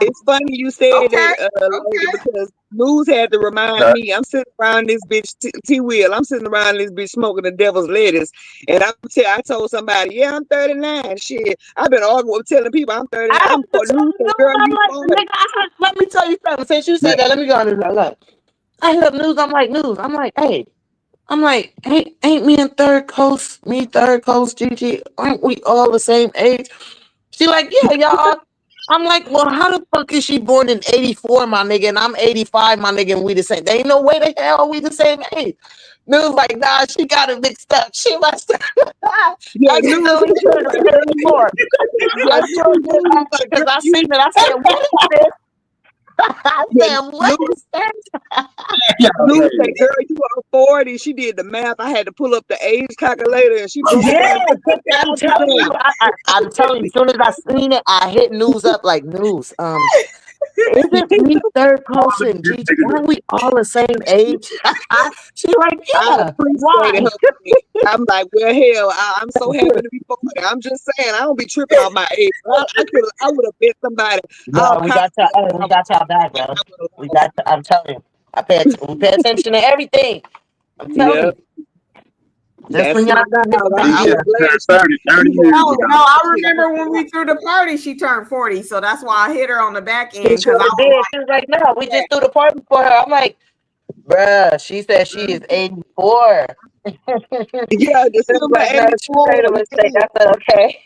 It's funny you said that because News had to remind me. I'm sitting around this bitch T-Wil. I'm sitting around this bitch smoking the devil's lettuce, and I told somebody, yeah, I'm 39. Shit, I've been arguing with telling people I'm 39. Let me tell you something. Since you said that, let me go on this. Look, I hit up News. I'm like, hey. Ain't me and Third Coast, Gigi, aren't we all the same age? She like, yeah, y'all. I'm like, well, how the fuck is she born in 84, my nigga, and I'm 85, my nigga, and we the same? There ain't no way the hell we the same age. News like, nah, she got it mixed up. She must have. I knew we couldn't anymore. Because I seen it. I said, what is this? What is that? News said, girl, you are 40. She did the math. I had to pull up the age calculator, and she broke I'm telling you, as soon as I seen it, I hit News up like, News. Is it me, Third Coast, and Gigi? Aren't we all the same age? She like, yeah. Why? I'm like, well, hell, I'm so happy to be 40. I'm just saying, I don't be tripping on my age. I would have bet somebody. No, we got y'all back, bro. I'm telling you. We pay attention to everything. I'm telling you. That's That's when y'all my got dog. She I should was glad have she. turned 30 years No, ago. I remember when we threw the party, she turned 40. So that's why I hit her on the back She end sure because I did. was She was like, no, we like, just threw the party for her. I'm like, bruh, she said she is 84. Yeah, the She was silver like, no, she made a 84. mistake. I said, okay.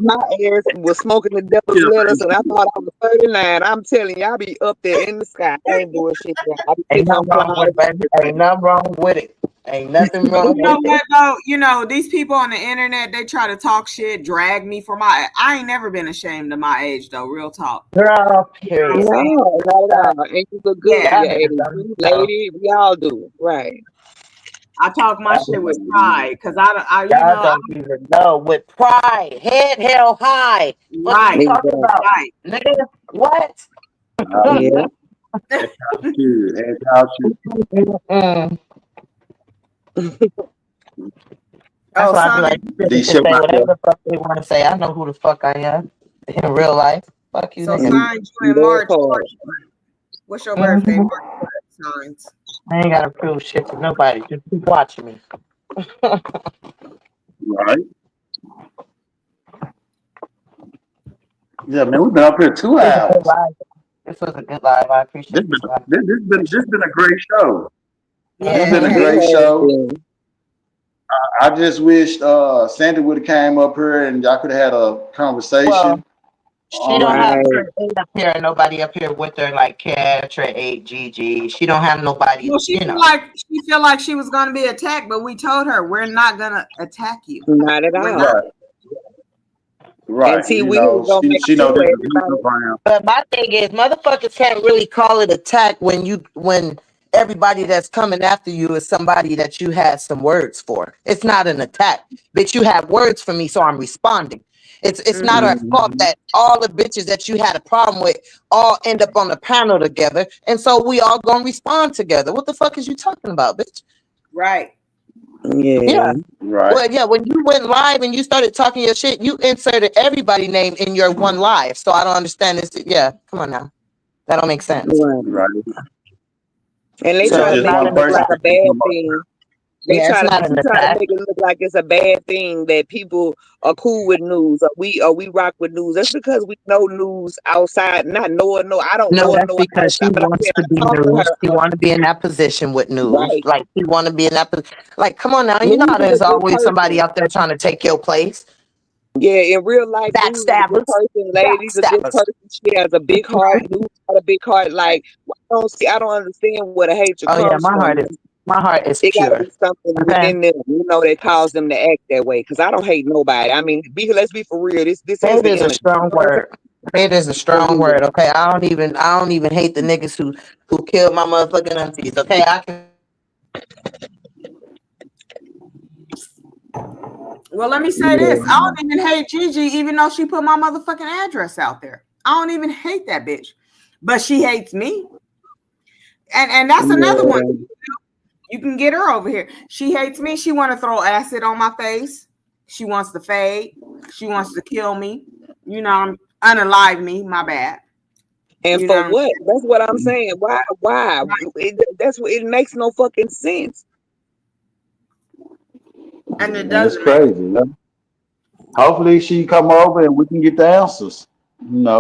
My ass was smoking the devil's lettuce, and I thought I was 39. I'm telling you, I be up there in the sky. I ain't bullshit. I be Ain't sitting on nothing wrong with clouds. it, baby. Ain't nothing wrong with it. Ain't nothing But wrong you know with what it. though? You know, these people on the internet, they try to talk shit, drag me for my I ain't never been ashamed of my age though, real talk. Girl, You know what I'm period. saying? No, not at all. And you look good for Yeah. your age. You lady, we all do. Right. I talk my shit with pride because you Y'all know, don't even know. With pride, head held high. What are you right, talking about? right. Nigga, what? Yeah. Shit, and y'all should. Mm. That's Oh, why I be son, like, people These can shit say out whatever there. the fuck they want to say. I know who the fuck I am in real life. Fuck you, so nigga. signed you in That March. part. What's your birthday? Mhm. March what? Signs. I ain't gotta prove shit to nobody. Just keep watching me. Right? Yeah, man, we've been up here 2 This was a good hours. live. This was a good live. I This appreciate been this live. this been a great show. This been a Yeah. It great has show. been. I just wished Sandy would have came up here and y'all could have had a Well, conversation. she don't have Right. her end up here and nobody up here with her like Cat, 8 Gigi. She don't have nobody, Well, she feel like she was gonna be attacked, but we told her we're not gonna attack you. Not at We're all. not. Right, right. And You T-Will know, was gonna make she know sure this is everybody. neutral ground. But my thing is, motherfuckers can't really call it attack when everybody that's coming after you is somebody that you had some words for. It's not an attack, bitch. You had words for me, so I'm responding. It's not our fault Mhm. that all the bitches that you had a problem with all end up on the panel together, and so we all gonna respond together. What the fuck is you talking about, bitch? Right. Yeah. Yeah. Right. Well, yeah, when you went live and you started talking your shit, you inserted everybody name in your one live. So I don't understand this. Yeah, come on now. That don't make sense. Right. Right. And they It's So try to it's just make not it one an look person like attack. a that can bad come up. thing. Yeah, it's not an She try to attack. make it look like it's a bad thing that people are cool with news or we rock with news. That's because we know news outside. Not know her, no, I don't No, know her, that's no because she outside, but wants to be I talk to news. She her. want to be in that position with news. Right. Like she want to be in that. Like, come on now. You know News how is a there's good always somebody person. out there trying to take your place. Yeah, in real life, News is a good Backstabbers. person. Lady's a good Backstabbers. person. She has a big heart. News got a big heart. Like I don't understand where the hatred Oh yeah, comes from. my heart is It got to pure. be something Okay. within them, that caused them to act that way. Because I don't hate nobody. I mean, let's be for real. This is Hate the is a internet. strong word. Hate is a For strong real. word. Okay. I don't even hate the niggas who killed my motherfucking aunties. Okay. I can. Well, let me say Yeah. this. I don't even hate Gigi, even though she put my motherfucking address out there. I don't even hate that bitch. But she hates me. And that's another one. Yeah. You can get her over here. She hates me. She want to throw acid on my face. She wants to fade. She wants to kill me. Unalive me. My bad. And You for know, what? That's what I'm saying. Why? That's what it makes no fucking sense. and it Man, it's doesn't make. crazy. Man. Hopefully she come over and we can get the answers. And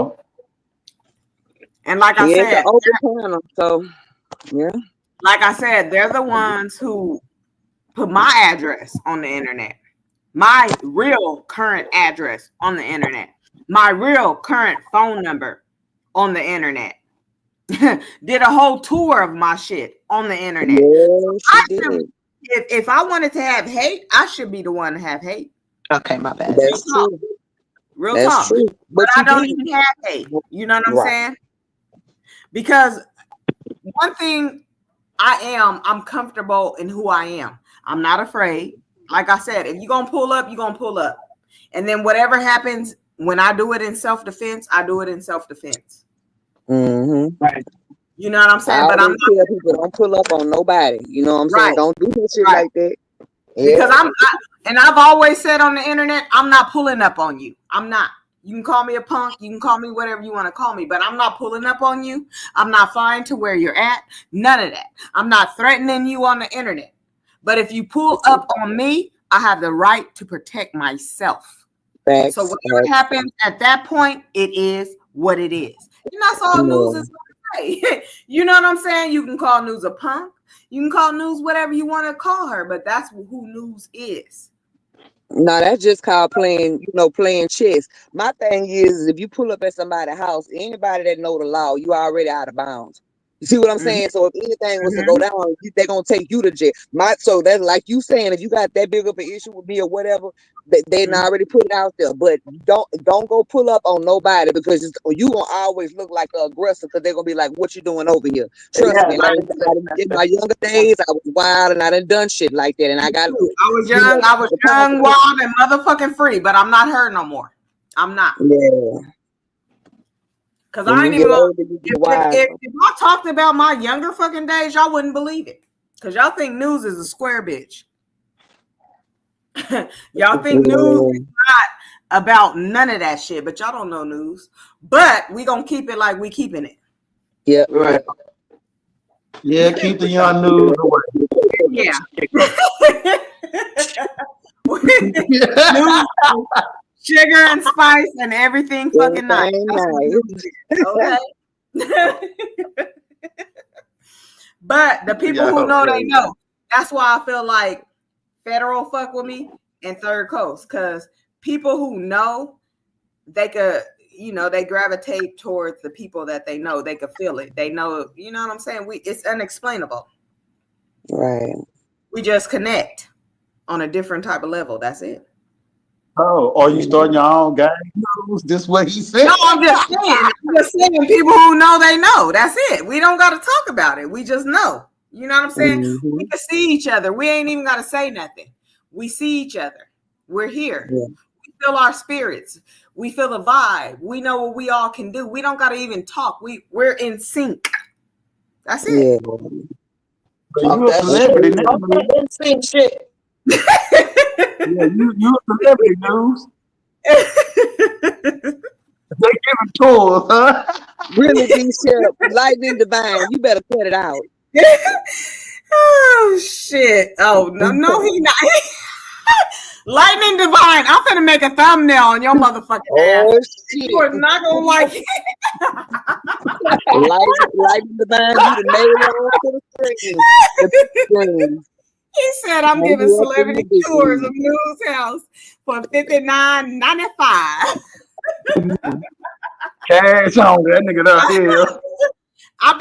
like I Yeah, it's an said, open panel. So yeah. they're the ones who put my address on the internet, my real current address on the internet, my real current phone number on the internet. Did a whole tour of my shit on the internet. Yeah, I she should, did. if I wanted to have hate, I should be the one to have hate. Okay, my bad. Real That's talk. true. Real That's talk. true. But But I you don't did. even have hate. You know what I'm Right. saying? Because one thing I'm comfortable in who I am. I'm not afraid. Like I said, if you're going to pull up, you're going to pull up. And then whatever happens, when I do it in self-defense, I do it in self-defense. Mm-hmm. Right. You know what I'm I saying? But I'm always tell people don't pull up on nobody. You know what I'm saying? right, Don't do this shit right. like that. Because Yeah. I've always said on the internet, I'm not pulling up on you. I'm not. You can call me a punk. You can call me whatever you want to call me, but I'm not pulling up on you. I'm not flying to where you're at. None of that. I'm not threatening you on the internet. But if you pull up on me, I have the right to protect myself. Facts, So whatever happens at that point, it is what it is. And that's all news is going to say. You know what I'm saying? You can call news a punk. You can call news whatever you want to call her, but that's who news is. No, that's just called playing, playing chess. My thing is, if you pull up at somebody's house, anybody that know the law, you already out of bounds. You see what I'm saying? So if anything was to go down, they're gonna take you to jail. So that's like you saying, if you got that big of an issue with me or whatever, they already put it out there. But don't go pull up on nobody, because you gonna always look like an aggressor, because they're gonna be like, "What you doing over here?" Trust me. In my younger days, I was wild and I done shit like that, and I was young, wild, and motherfucking free, but I'm not her no more. I'm not. Yeah. Because I ain't even if I talked about my younger fucking days, y'all wouldn't believe it. Because y'all think news is a square bitch. Y'all think news is not about none of that shit, but y'all don't know news. But we gonna keep it like we keeping it. Yeah. Right. Yeah, keep the young news away. Yeah. News, sugar and spice and everything fucking nice. Okay. But the people who know, they know. That's why I feel like federal fuck with me and Third Coast, because people who know, they could, they gravitate towards the people that they know. They could feel it. They know, you know what I'm saying? It's unexplainable. Right. We just connect on a different type of level. That's it. Oh, are you starting your own game? This what he said. No, I'm just saying. People who know, they know. That's it. We don't got to talk about it. We just know. You know what I'm saying? We can see each other. We ain't even got to say nothing. We see each other. We're here. Yeah. We feel our spirits. We feel the vibe. We know what we all can do. We don't got to even talk. We're in sync. That's it. Yeah. You a celebrity now. In sync shit. Yeah, you a celebrity, news. They giving tours, huh? Really, Bishop, Lightning Divine, you better cut it out. Oh shit! Oh no, he not. Lightning Divine, I'm finna make a thumbnail on your motherfucking ass. Shit. You are not gonna like it. Lightning Divine, you the made on to the screen. He said, "I'm giving celebrity tours of News House for $59.95." Cash on that nigga up here. I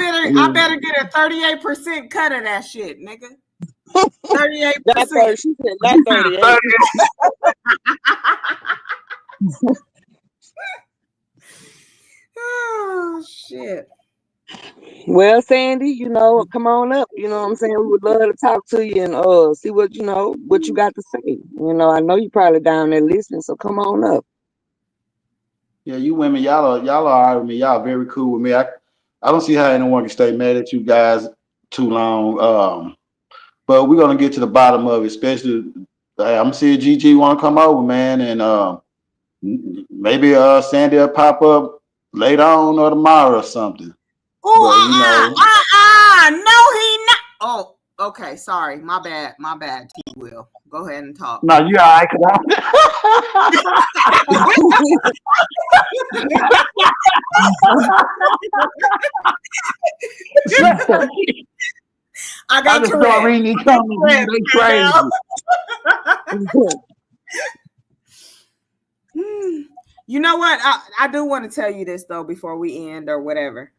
better get a 38% cut of that shit, nigga. 38%. She said not 38. Oh shit. Well, Sandy, come on up. You know what I'm saying? We would love to talk to you and see what you got to say. I know you probably down there listening, so come on up. Yeah, you women, y'all are all right with me. Y'all very cool with me. I don't see how anyone can stay mad at you guys too long. But we're gonna get to the bottom of it, especially I'm gonna see if GG wanna come over, man, and maybe Sandy will pop up later on or tomorrow or something. Oh, no, he not. Oh, okay, sorry, my bad, T-Will. Go ahead and talk. No, you all right, I got to start reading these comments. They crazy. You know what? I do want to tell you this though before we end or whatever.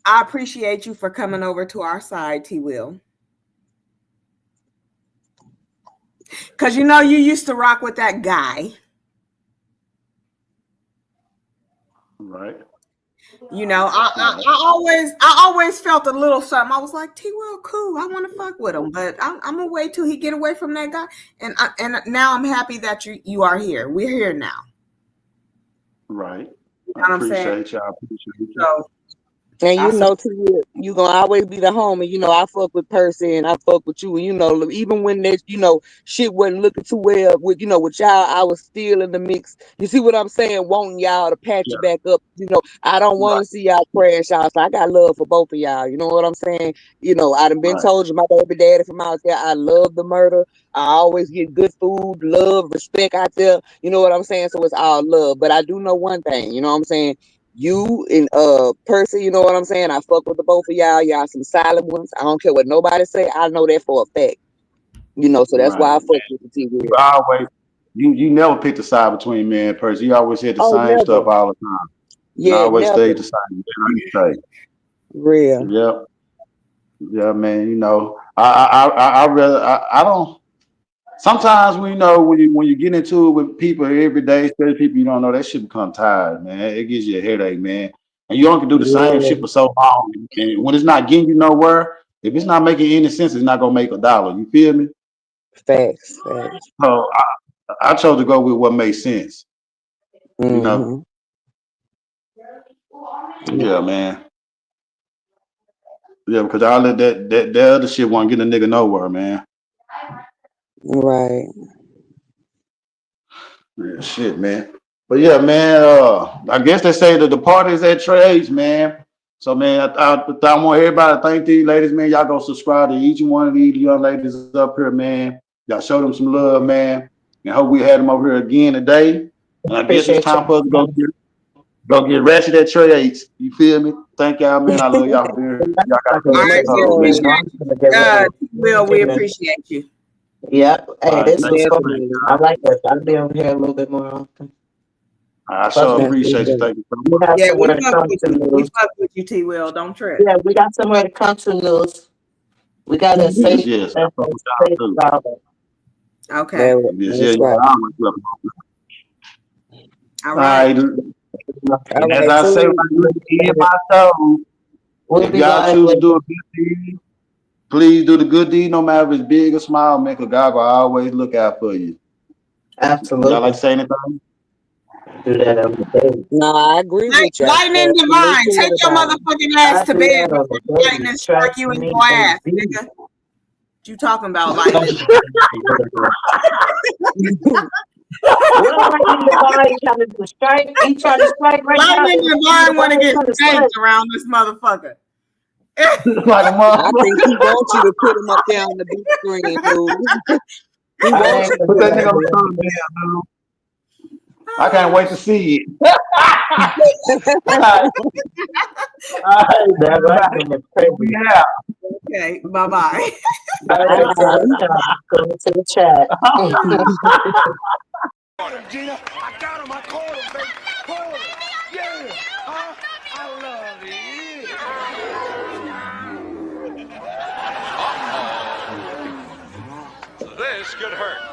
I appreciate you for coming over to our side, T-Will. Because you used to rock with that guy. Right. I always felt a little something. I was like, T-Will, cool. I want to fuck with him, but I'm gonna wait till he get away from that guy. And now I'm happy that you are here. We're here now. Right. You know what I'm saying? Appreciate y'all. So And I you saw. know, T-Will, you gonna always be the homie. You know, I fuck with Percy and I fuck with you. And you know, even when that, you know, shit wasn't looking too well with, you know, with y'all, I was still in the mix. You see what I'm saying? Wanting y'all to patch Yeah, you back up. You know, I don't want right, to see y'all crash out. So I got love for both of y'all. You know what I'm saying? You know, I done been right, told you my baby daddy from out there. I love the murder. I always get good food, love, respect out there. You know what I'm saying? So it's all love. But I do know one thing. You know what I'm saying? You and Percy, you know what I'm saying? I fuck with the both of y'all. Y'all some silent ones. I don't care what nobody say. I know that for a fact. You know, so that's why right. I fuck with the T-Will. You always, you never picked a side between me and Percy. You always said the Oh, same never. stuff all the time, and I Yeah, always never. stayed the same. Man, I can Real. say, yep, yeah, man. You know, I rather, I don't. Sometimes we know when you get into it with people every day, especially people you don't know, that shit become tired, man. It gives you a headache, man. And you only can do the same Yeah. shit for so long. And when it's not getting you nowhere, if it's not making any sense, it's not gonna make a dollar. You feel me? Facts. Facts. So I chose to go with what makes sense. You know? Mm-hmm. Yeah, man. Yeah, because all of that other shit won't get a nigga nowhere, man. Right. Yeah, shit, man. But yeah, man, I guess they say that the party's at Trey's, man. So man, I want everybody to thank these ladies, man. Y'all go subscribe to each one of these young ladies up here, man. Y'all show them some love, man. And hope we had them over here again today. And I guess it's Appreciate time for us to go get ratchet at Trey's. You feel me? Thank y'all, man. I love y'all for being here. Y'all got a All good right, Much we episode, man. love. appreciate Will. We appreciate you. Yep. All Hey, right, this thank was fun. Definitely. I like this. I'll be over here a little bit more often. I Fuck sure with That's you. appreciate you. it. Thank you so We much. have Yeah, we somewhere to fuck come with to, you. We News. fuck with you, T. Will. Don't trip. Yeah, we got somewhere to come to, News. We got a Yes, safe, yes. I a fuck with y'all safe too. outlet. Okay. Yes, yeah, That's yeah. right. I always love it. All All right. right. All And as right. I say when So I do it in my show, We'll if be y'all live choose to later. do a good deed, please do the good deed, no matter if it's big or small, man, because God will always look out for you. Y'all like Absolutely. to say anything? Do that every day. no, I agree with you. I Lightning make Divine, sure take your about it. motherfucking ass I to do bed that on before the daily. lightning strike Trust you in me, your ass, baby. nigga. What you talking about, Lightning? What Lightning Divine trying to do? Strike? He trying to strike right now? Lightning Divine want to get Trying to strike. spanked around this motherfucker. Like a mother. I think he wants you to put him up there on the big screen, dude. He I wants ain't you to gonna Put put do that him nigga up on the there. phone, man, dude. I can't wait to see it. All right. All that. right. Lightning was crazy. Yeah. Okay, bye-bye. All right, coming to the chat. Gina, I got him. I caught him, baby. Caught him. Yeah. Huh? I love it. This could hurt.